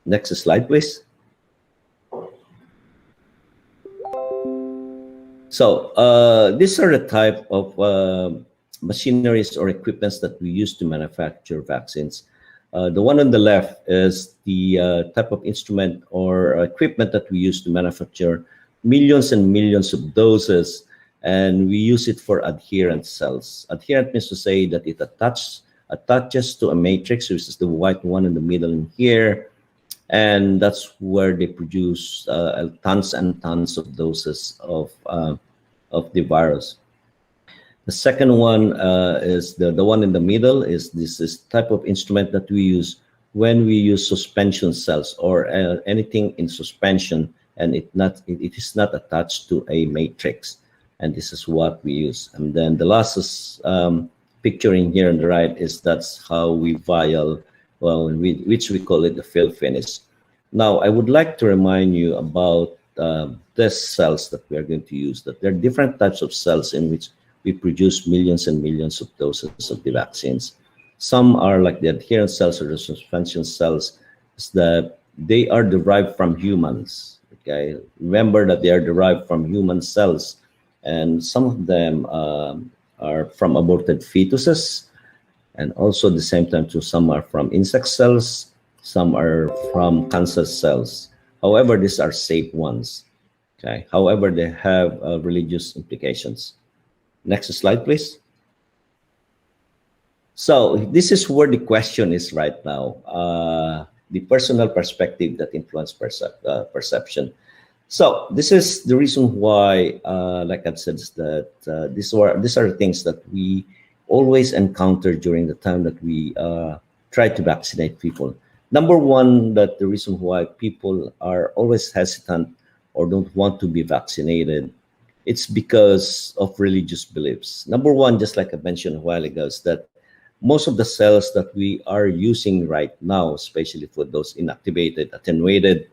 Next slide, please. So these are the type of machineries or equipments that we use to manufacture vaccines. The one on the left is the type of instrument or equipment that we use to manufacture millions and millions of doses, and we use it for adherent cells. Adherent means to say that it attaches to a matrix, which is the white one in the middle in here, and that's where they produce tons and tons of doses of the virus. The second one is the one in the middle. Is this type of instrument that we use when we use suspension cells or anything in suspension, and it is not attached to a matrix. And this is what we use. And then the last picture in here on the right is that's how we vial, which we call it the fill finish. Now, I would like to remind you about these cells that we are going to use, that there are different types of cells in which we produce millions and millions of doses of the vaccines. Some are like the adherent cells or the suspension cells, is that they are derived from humans. Okay, remember that they are derived from human cells, and some of them are from aborted fetuses, and also at the same time too, some are from insect cells, some are from cancer cells. However, these are safe ones. Okay, however, they have religious implications. Next slide, please. So this is where the question is right now, the personal perspective that influences perception. So this is the reason why, like I've said, is that these are the things that we always encounter during the time that we try to vaccinate people. Number one, that the reason why people are always hesitant or don't want to be vaccinated, it's because of religious beliefs. Number one, just like I mentioned a while ago, is that most of the cells that we are using right now, especially for those inactivated, attenuated,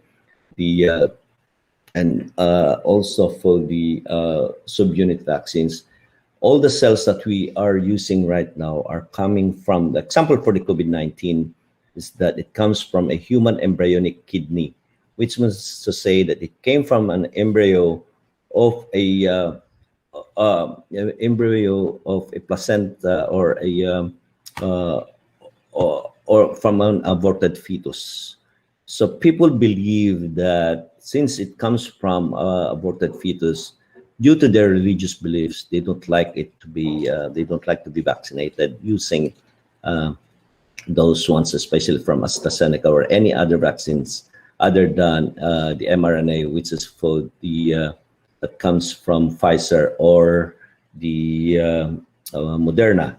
and also for the subunit vaccines, all the cells that we are using right now are coming from, the example for the COVID-19 is that it comes from a human embryonic kidney, which means to say that it came from an embryo of a placenta or from an aborted fetus. So people believe that since it comes from aborted fetus, due to their religious beliefs, they don't like it to be vaccinated using those ones, especially from AstraZeneca or any other vaccines other than the mRNA, which is for the that comes from Pfizer or the Moderna.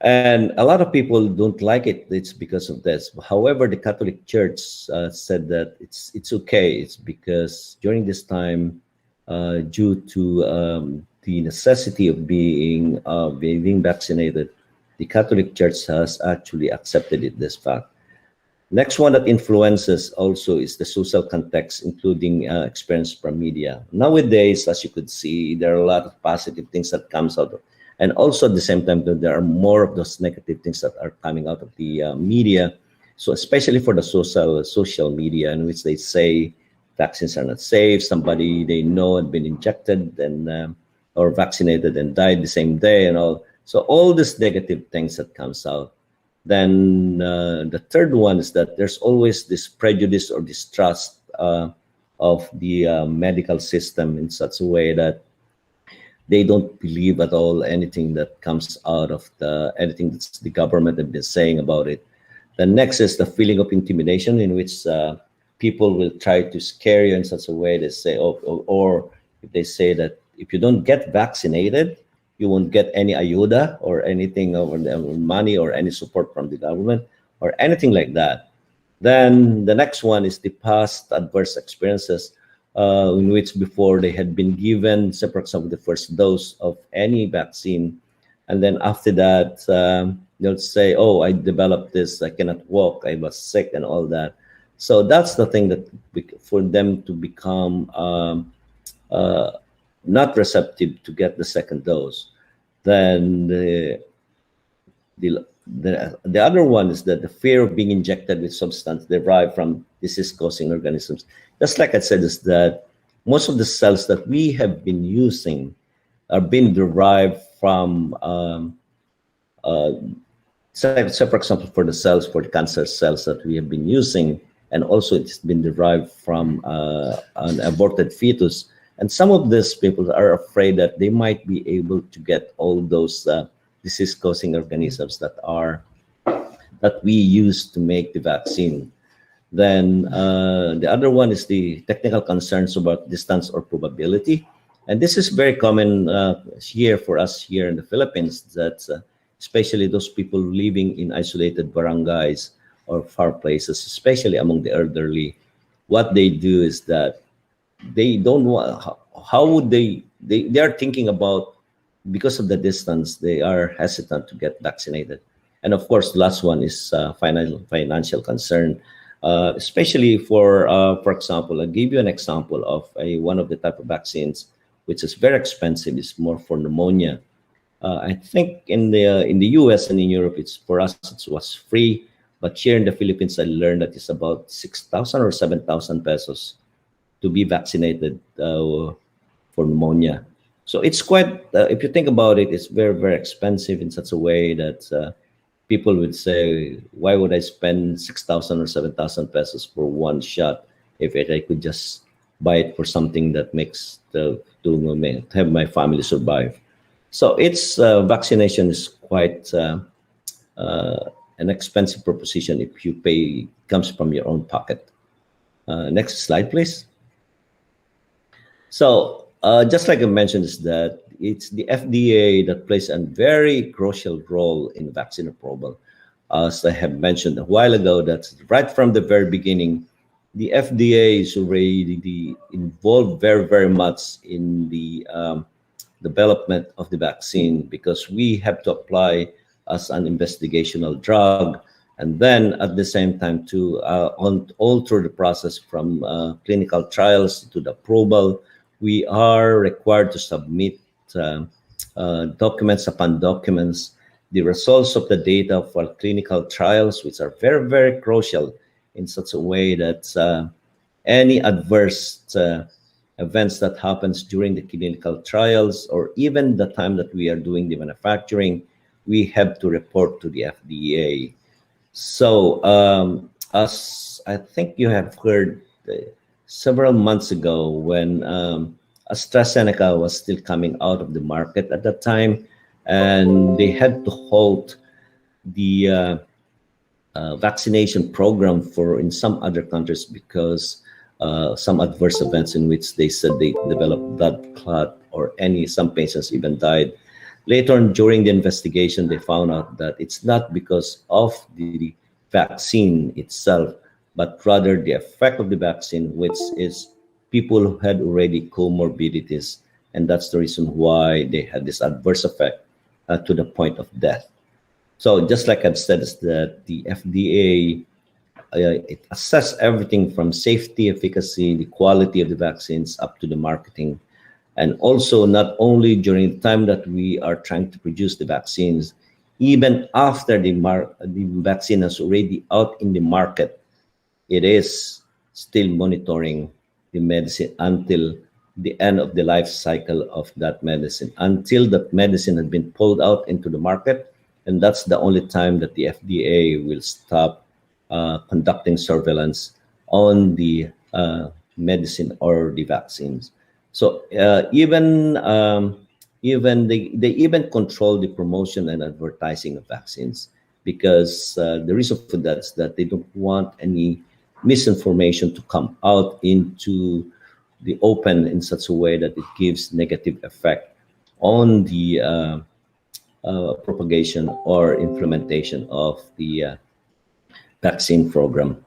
And a lot of people don't like it. It's because of this. However, the Catholic Church said that it's okay. It's because during this time, due to the necessity of being vaccinated, the Catholic Church has actually accepted it, this fact. Next one that influences also is the social context, including experience from media. Nowadays, as you could see, there are a lot of positive things that comes out of, and also at the same time, there are more of those negative things that are coming out of the media. So especially for the social media, in which they say vaccines are not safe, somebody they know had been injected and or vaccinated and died the same day and all. So all these negative things that comes out. Then the third one is that there's always this prejudice or distrust of the medical system in such a way that they don't believe at all anything that comes out of anything that the government have been saying about it. The next is the feeling of intimidation, in which people will try to scare you in such a way. They say, or if they say that if you don't get vaccinated, you won't get any ayuda or anything, or money or any support from the government or anything like that. Then the next one is the past adverse experiences in which before they had been given, say for example, the first dose of any vaccine. And then after that, they'll say, oh, I developed this, I cannot walk, I was sick and all that. So that's the thing that for them to become not receptive to get the second dose. Then the other one is that the fear of being injected with substance derived from disease-causing organisms. Just like I said, is that most of the cells that we have been using are being derived from, say for example, for the cancer cells that we have been using, and also it's been derived from an aborted fetus. And some of these people are afraid that they might be able to get all those disease-causing organisms that we use to make the vaccine. Then the other one is the technical concerns about distance or probability. And this is very common here for us here in the Philippines, that especially those people living in isolated barangays or far places, especially among the elderly, what they do is that they don't want, how would they are thinking about, because of the distance, they are hesitant to get vaccinated. And of course, the last one is financial concern, especially for example, I'll give you an example of one of the type of vaccines, which is very expensive. It's more for pneumonia. I think in the US and in Europe, it's for us, it was free. But here in the Philippines, I learned that it's about 6,000 or 7,000 pesos to be vaccinated for pneumonia. So it's quite, if you think about it, it's very, very expensive in such a way that people would say, why would I spend 6,000 or 7,000 pesos for one shot if I could just buy it for something that makes to have my family survive? So it's vaccination is quite an expensive proposition if you pay, comes from your own pocket. Next slide, please. So just like I mentioned, is that it's the FDA that plays a very crucial role in vaccine approval. As I have mentioned a while ago, that right from the very beginning, the FDA is already involved very, very much in the development of the vaccine, because we have to apply as an investigational drug, and then at the same time to all through the process from clinical trials to the approval, we are required to submit documents upon documents, the results of the data for clinical trials, which are very, very crucial in such a way that any adverse events that happens during the clinical trials, or even the time that we are doing the manufacturing, we have to report to the FDA. So as I think you have heard several months ago, when AstraZeneca was still coming out of the market at that time, and they had to halt the vaccination program in some other countries because some adverse events in which they said they developed blood clot, or some patients even died. Later on, during the investigation, they found out that it's not because of the vaccine itself, but rather the effect of the vaccine, which is people who had already comorbidities. And that's the reason why they had this adverse effect to the point of death. So just like I've said, is that the FDA it assess everything from safety, efficacy, the quality of the vaccines up to the marketing. And also not only during the time that we are trying to produce the vaccines, even after the vaccine is already out in the market, it is still monitoring the medicine until the end of the life cycle of that medicine, until that medicine has been pulled out into the market. And that's the only time that the FDA will stop conducting surveillance on the medicine or the vaccines. So even they even control the promotion and advertising of vaccines, because the reason for that is that they don't want any misinformation to come out into the open in such a way that it gives negative effect on the propagation or implementation of the vaccine program.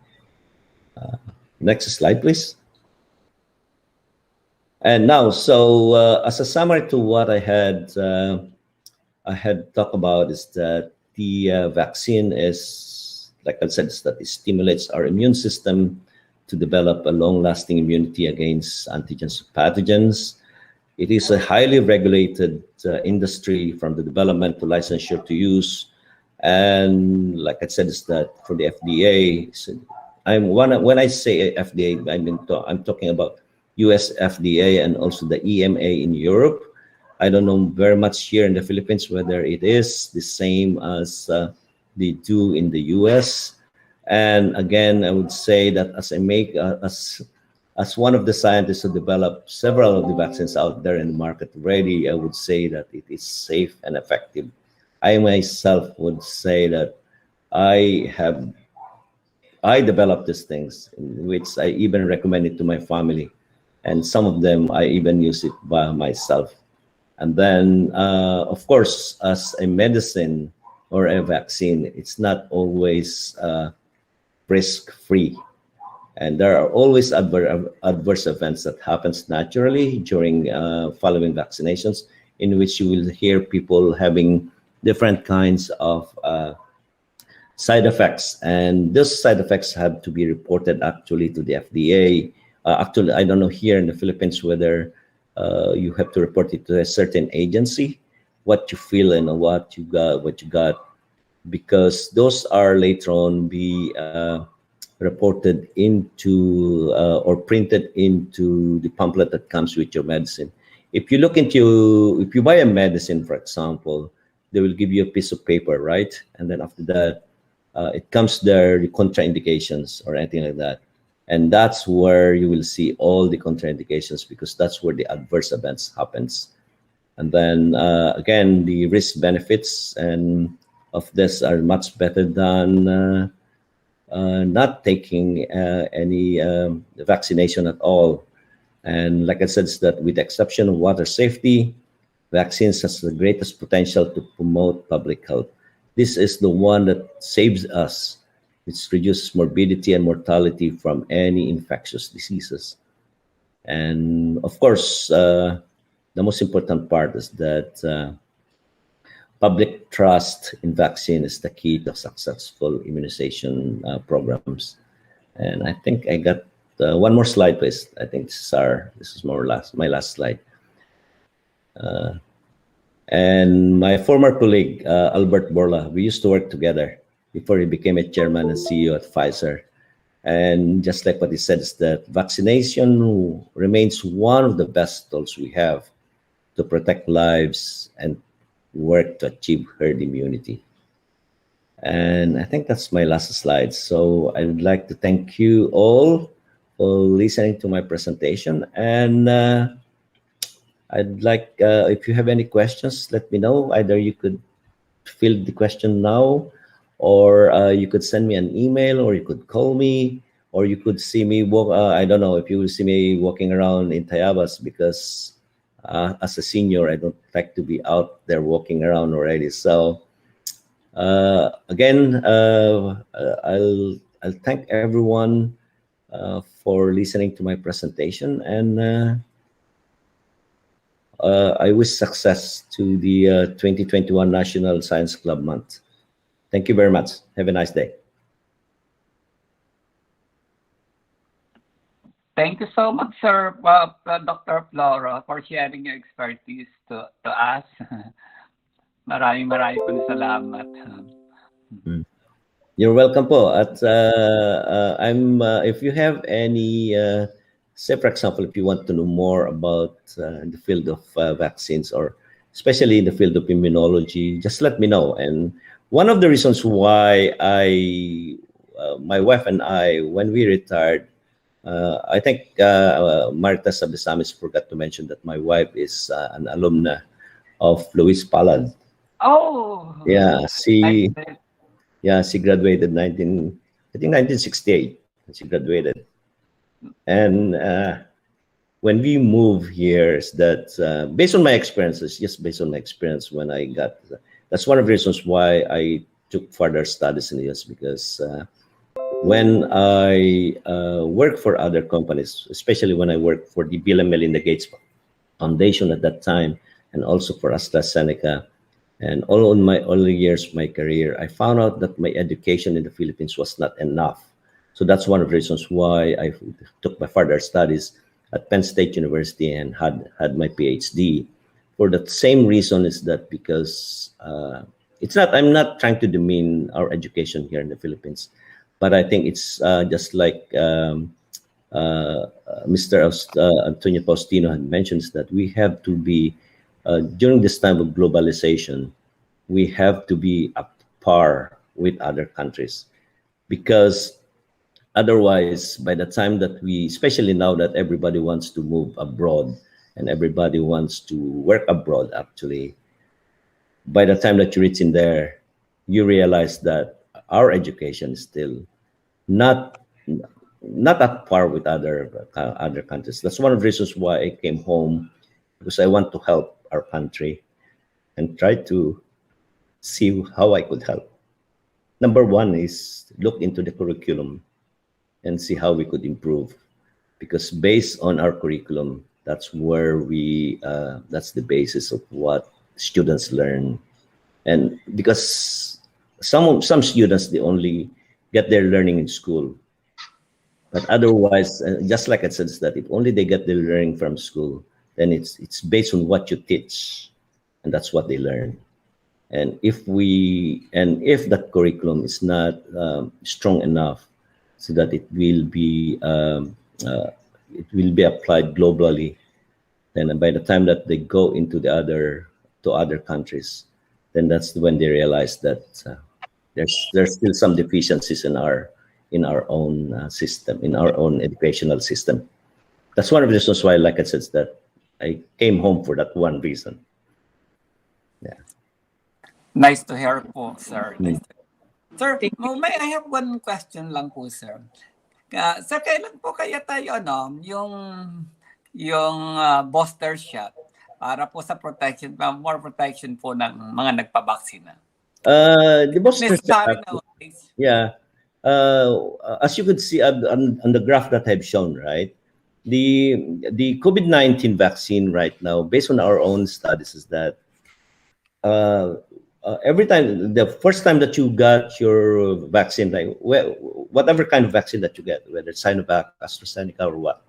Next slide, please. And now, so as a summary to what I had talked about, is that the vaccine is, like I said, is that it stimulates our immune system to develop a long-lasting immunity against antigens and pathogens. It is a highly regulated industry, from the development to licensure to use. And like I said, is that for the FDA, when I say FDA, I'm talking about US FDA and also the EMA in Europe. I don't know very much here in the Philippines whether it is the same as they do in the US. And again, I would say that as one of the scientists who developed several of the vaccines out there in the market already, I would say that it is safe and effective. I myself would say that I developed these things, in which I even recommend it to my family. And some of them, I even use it by myself. And then, of course, as a medicine or a vaccine, it's not always risk-free. And there are always adverse events that happens naturally during following vaccinations, in which you will hear people having different kinds of side effects. And those side effects have to be reported actually to the FDA. Actually, I don't know here in the Philippines whether you have to report it to a certain agency, what you feel and what you got, because those are later on be reported into or printed into the pamphlet that comes with your medicine. If you buy a medicine, for example, they will give you a piece of paper, right? And then after that, it comes there, the contraindications or anything like that. And that's where you will see all the contraindications, because that's where the adverse events happens. And then again, the risk benefits and of this are much better than not taking any vaccination at all. And like I said, it's that with the exception of water safety, vaccines has the greatest potential to promote public health. This is the one that saves us. It reduces morbidity and mortality from any infectious diseases. And of course, the most important part is that public trust in vaccine is the key to successful immunization programs. And I think I got one more slide, please. I think this is more or less my last slide. And my former colleague, Albert Bourla, we used to work together before he became a chairman and CEO at Pfizer. And just like what he said, is that vaccination remains one of the best tools we have to protect lives and work to achieve herd immunity. And I think that's my last slide. So I would like to thank you all for listening to my presentation. And I'd like, if you have any questions, let me know. Either you could fill the question now, or you could send me an email, or you could call me, or you could see me walk. I don't know if you will see me walking around in Tayabas, because as a senior, I don't like to be out there walking around already. So again, I'll thank everyone for listening to my presentation, and I wish success to the 2021 National Science Club Month. Thank you very much. Have a nice day. Thank you so much, Sir Dr. Floro, for sharing your expertise to us. Maraming pong salamat. You're welcome po. At if you have any, say for example, if you want to know more about the field of vaccines, or especially in the field of immunology, just let me know. And one of the reasons why my wife and I, when we retired, I think Marta Sabisamis forgot to mention that my wife is an alumna of Luis Palad. Oh, Yeah, she nice. she graduated 1968. She graduated, and when we moved here, is that based on my experiences, just based on my experience when I got, that's one of the reasons why I took further studies in the US, because when I worked for other companies, especially when I worked for the Bill and Melinda Gates Foundation at that time, and also for AstraZeneca, and all in my early years of my career, I found out that my education in the Philippines was not enough. So that's one of the reasons why I took my further studies at Penn State University and had my PhD. For that same reason, is that because I'm not trying to demean our education here in the Philippines, but I think it's just like Mr. Antonio Faustino had mentioned, that we have to be, during this time of globalization, we have to be up par with other countries, because otherwise, by the time that especially now that everybody wants to move abroad and everybody wants to work abroad, actually, by the time that you reach in there, you realize that our education is still not at par with other countries. That's one of the reasons why I came home, because I want to help our country and try to see how I could help. Number one is look into the curriculum and see how we could improve, because based on our curriculum, that's where that's the basis of what students learn. And because some students, they only get their learning in school, but otherwise, just like I said, that if only they get their learning from school, then it's based on what you teach, and that's what they learn. And if that curriculum is not strong enough, so that it will be applied globally, then by the time that they go into other countries, then that's when they realize that there's still some deficiencies in our own system, in our own educational system. That's one of the reasons why, like I said, that I came home for that one reason. Yeah. Nice to hear po, sir. Nice to... Sir, may I have one question lang po, sir. Sir, kailan po kaya tayo yung booster shot para po sa protection, more protection po ng mga nagpabaksina? The booster shot, yeah. As you could see on the graph that I've shown, right? The COVID-19 vaccine right now, based on our own studies, is that every time, the first time that you got your vaccine, like whatever kind of vaccine that you get, whether it's Sinovac, AstraZeneca, or what,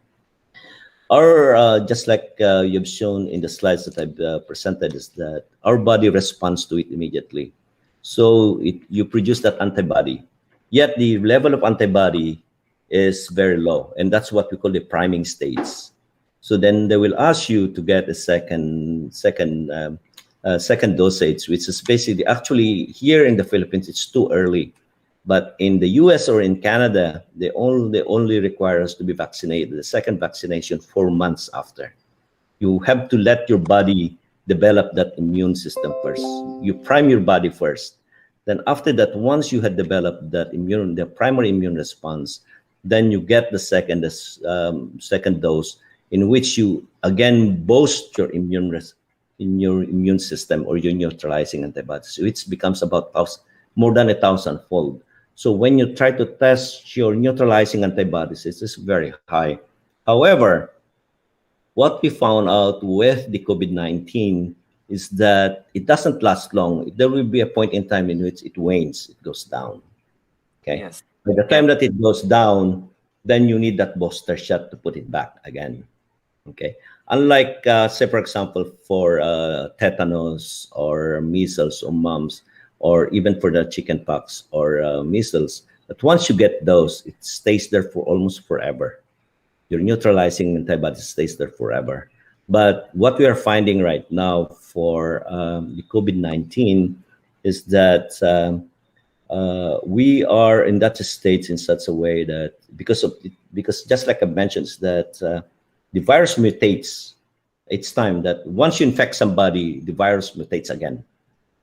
or just like you've shown in the slides that I've presented, is that our body responds to it immediately. So you produce that antibody, yet the level of antibody is very low, and that's what we call the priming stage. So then they will ask you to get a second dosage, which is basically, actually here in the Philippines it's too early, but in the US or in Canada they only require us to be vaccinated, the second vaccination, 4 months after. You have to let your body develop that immune system first. You prime your body first. Then after that, once you had developed the primary immune response, then you get the second dose, in which you again boost your immune system, or your neutralizing antibodies. So it becomes about more than 1,000-fold. So when you try to test your neutralizing antibodies, it is very high. However, what we found out with the COVID-19 is that it doesn't last long. There will be a point in time in which it wanes, it goes down. Okay. Yes. By the time that it goes down, then you need that booster shot to put it back again. Okay. Unlike, say, for example, for tetanus or measles or mumps, or even for the chickenpox or measles, that once you get those, it stays there for almost forever. Your neutralizing antibody stays there forever. But what we are finding right now for the COVID-19 is that we are in that state in such a way that because just like I mentioned, is that the virus mutates. It's time that once you infect somebody, the virus mutates again.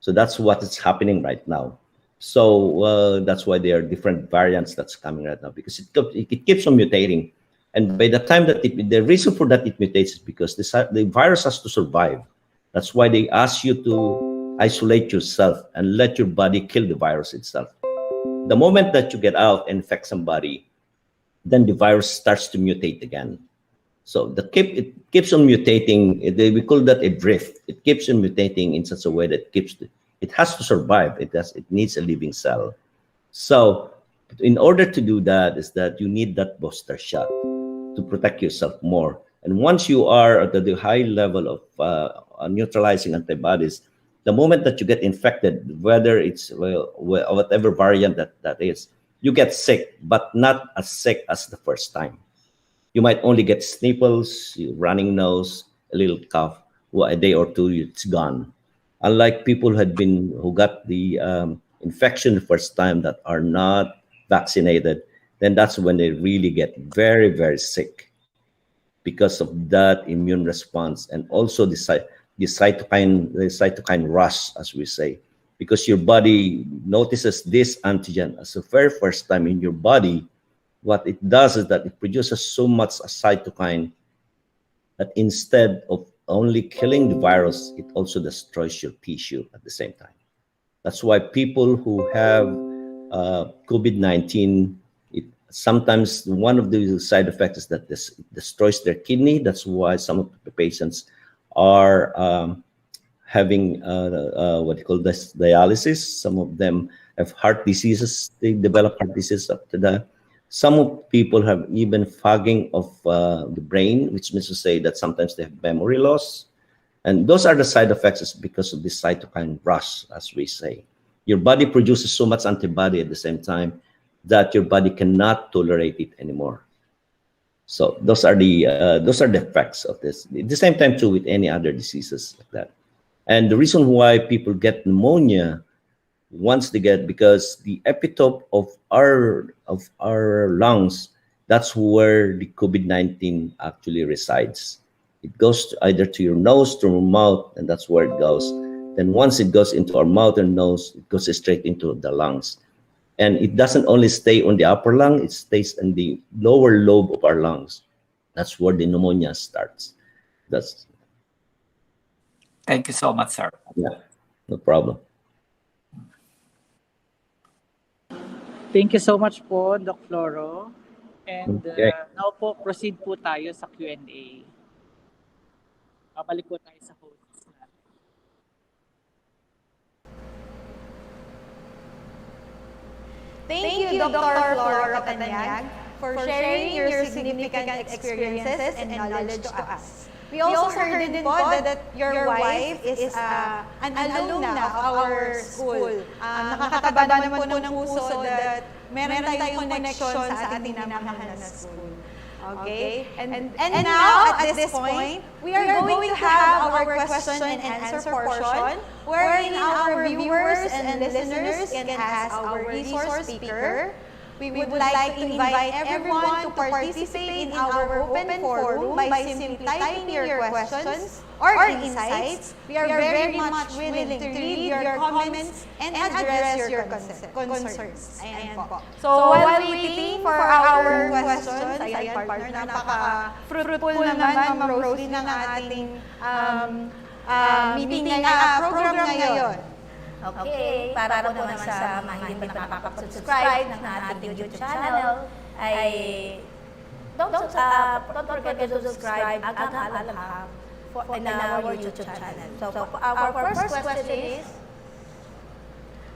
So that's what is happening right now. So that's why there are different variants that's coming right now, because it keeps on mutating. And by the time that the reason for that it mutates is because the virus has to survive. That's why they ask you to isolate yourself and let your body kill the virus itself. The moment that you get out and infect somebody, then the virus starts to mutate again. So it keeps on mutating. We call that a drift. It keeps on mutating in such a way that it has to survive. It needs a living cell. So in order to do that is that you need that booster shot to protect yourself more. And once you are at the high level of neutralizing antibodies, the moment that you get infected, whether it's whatever variant that is, you get sick, but not as sick as the first time. You might only get sniffles, running nose, a little cough. Well, a day or two, it's gone. Unlike people who got the infection the first time that are not vaccinated, then that's when they really get very, very sick because of that immune response, and also the cytokine rush, as we say, because your body notices this antigen as the very first time in your body. What it does is that it produces so much cytokine that instead of only killing the virus, it also destroys your tissue at the same time. That's why people who have COVID-19, sometimes one of the side effects is that this destroys their kidney. That's why some of the patients are having what you call this dialysis. Some of them have heart diseases. They develop heart disease after that. Some people have even fogging of the brain, which means to say that sometimes they have memory loss. And those are the side effects because of the cytokine rush, as we say. Your body produces so much antibody at the same time that your body cannot tolerate it anymore. So those are the effects of this. At the same time, too, with any other diseases like that. And the reason why people get pneumonia once they get, because the epitope of our lungs, that's where the COVID-19 actually resides. It goes either to your nose, to your mouth, and that's where it goes. Then once it goes into our mouth and nose, it goes straight into the lungs. And it doesn't only stay on the upper lung, it stays in the lower lobe of our lungs. That's where the pneumonia starts. Thank you so much, sir. Yeah, no problem. Thank you so much po, Doc Floro. And Okay. now po, proceed po tayo sa Q&A. Babalik po tayo sa hosts natin. Thank you, Dr. Flora Catanyag, for sharing your significant experiences and knowledge to us. We also heard din po that your wife is an alumna of our school. Nakakataba naman po ng puso that meron tayong connection sa ating minamahal na school. Okay? And now, at this point, we are going to have our question and answer portion, wherein our viewers and listeners can ask our resource speaker. We would like to invite everyone to participate in our open forum by simply typing your questions or insights. We are very much willing to read your comments and address your concerns. Ayan po. So while waiting for our questions, ayan partner, napaka-fruitful naman, Ma'am Rosie, ng ating meeting program ngayon. Okay, para po naman sa mga hindi pa nakakapag-subscribe ng ating YouTube channel, ay don't forget to subscribe Agang Alanghang in our YouTube channel. So our first question is,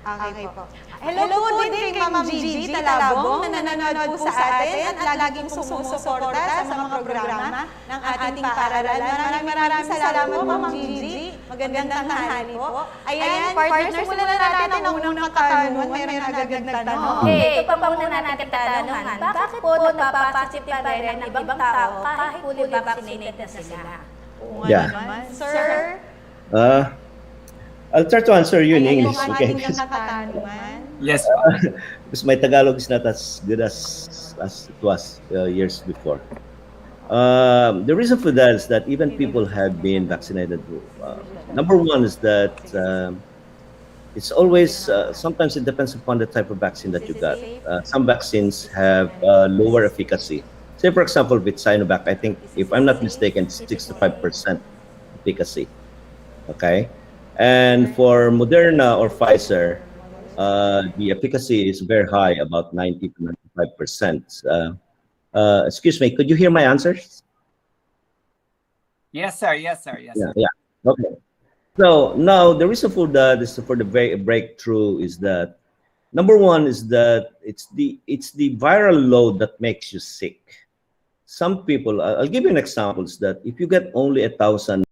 Okay po. Hello po din kay Ma'am Gigi Talabong na nanonood po sa atin at laging sumusuporta sa mga programa ng ating paaralan. Maraming salamat po, Ma'am Gigi. Magandang tanghali po. Ayan, partners, simulan na natin ang unang katanungan. Mayroon agad nagtanong. okay, ito pa muna natin katanungan. Bakit po nagpapapositive pa rin ang ibang tao kahit fully vaccinated na sila? Yeah. Sir, I'll try to answer you in English, ang okay? ating katanungan. Yes. Because my Tagalog is not as good as it was years before. The reason for that is that even people have been vaccinated. Number one is that it's always, sometimes it depends upon the type of vaccine that you got. Some vaccines have lower efficacy. Say, for example, with Sinovac, I think, if I'm not mistaken, it's 65% efficacy. Okay? And for Moderna or Pfizer, the efficacy is very high, about 90 to 95%. Excuse me, could you hear my answers? Yes, sir. Yes, sir. Yes, sir. Yeah. Okay. So now the reason for the breakthrough is that number one is that it's the viral load that makes you sick. Some people, I'll give you an example, is that if you get only 1,000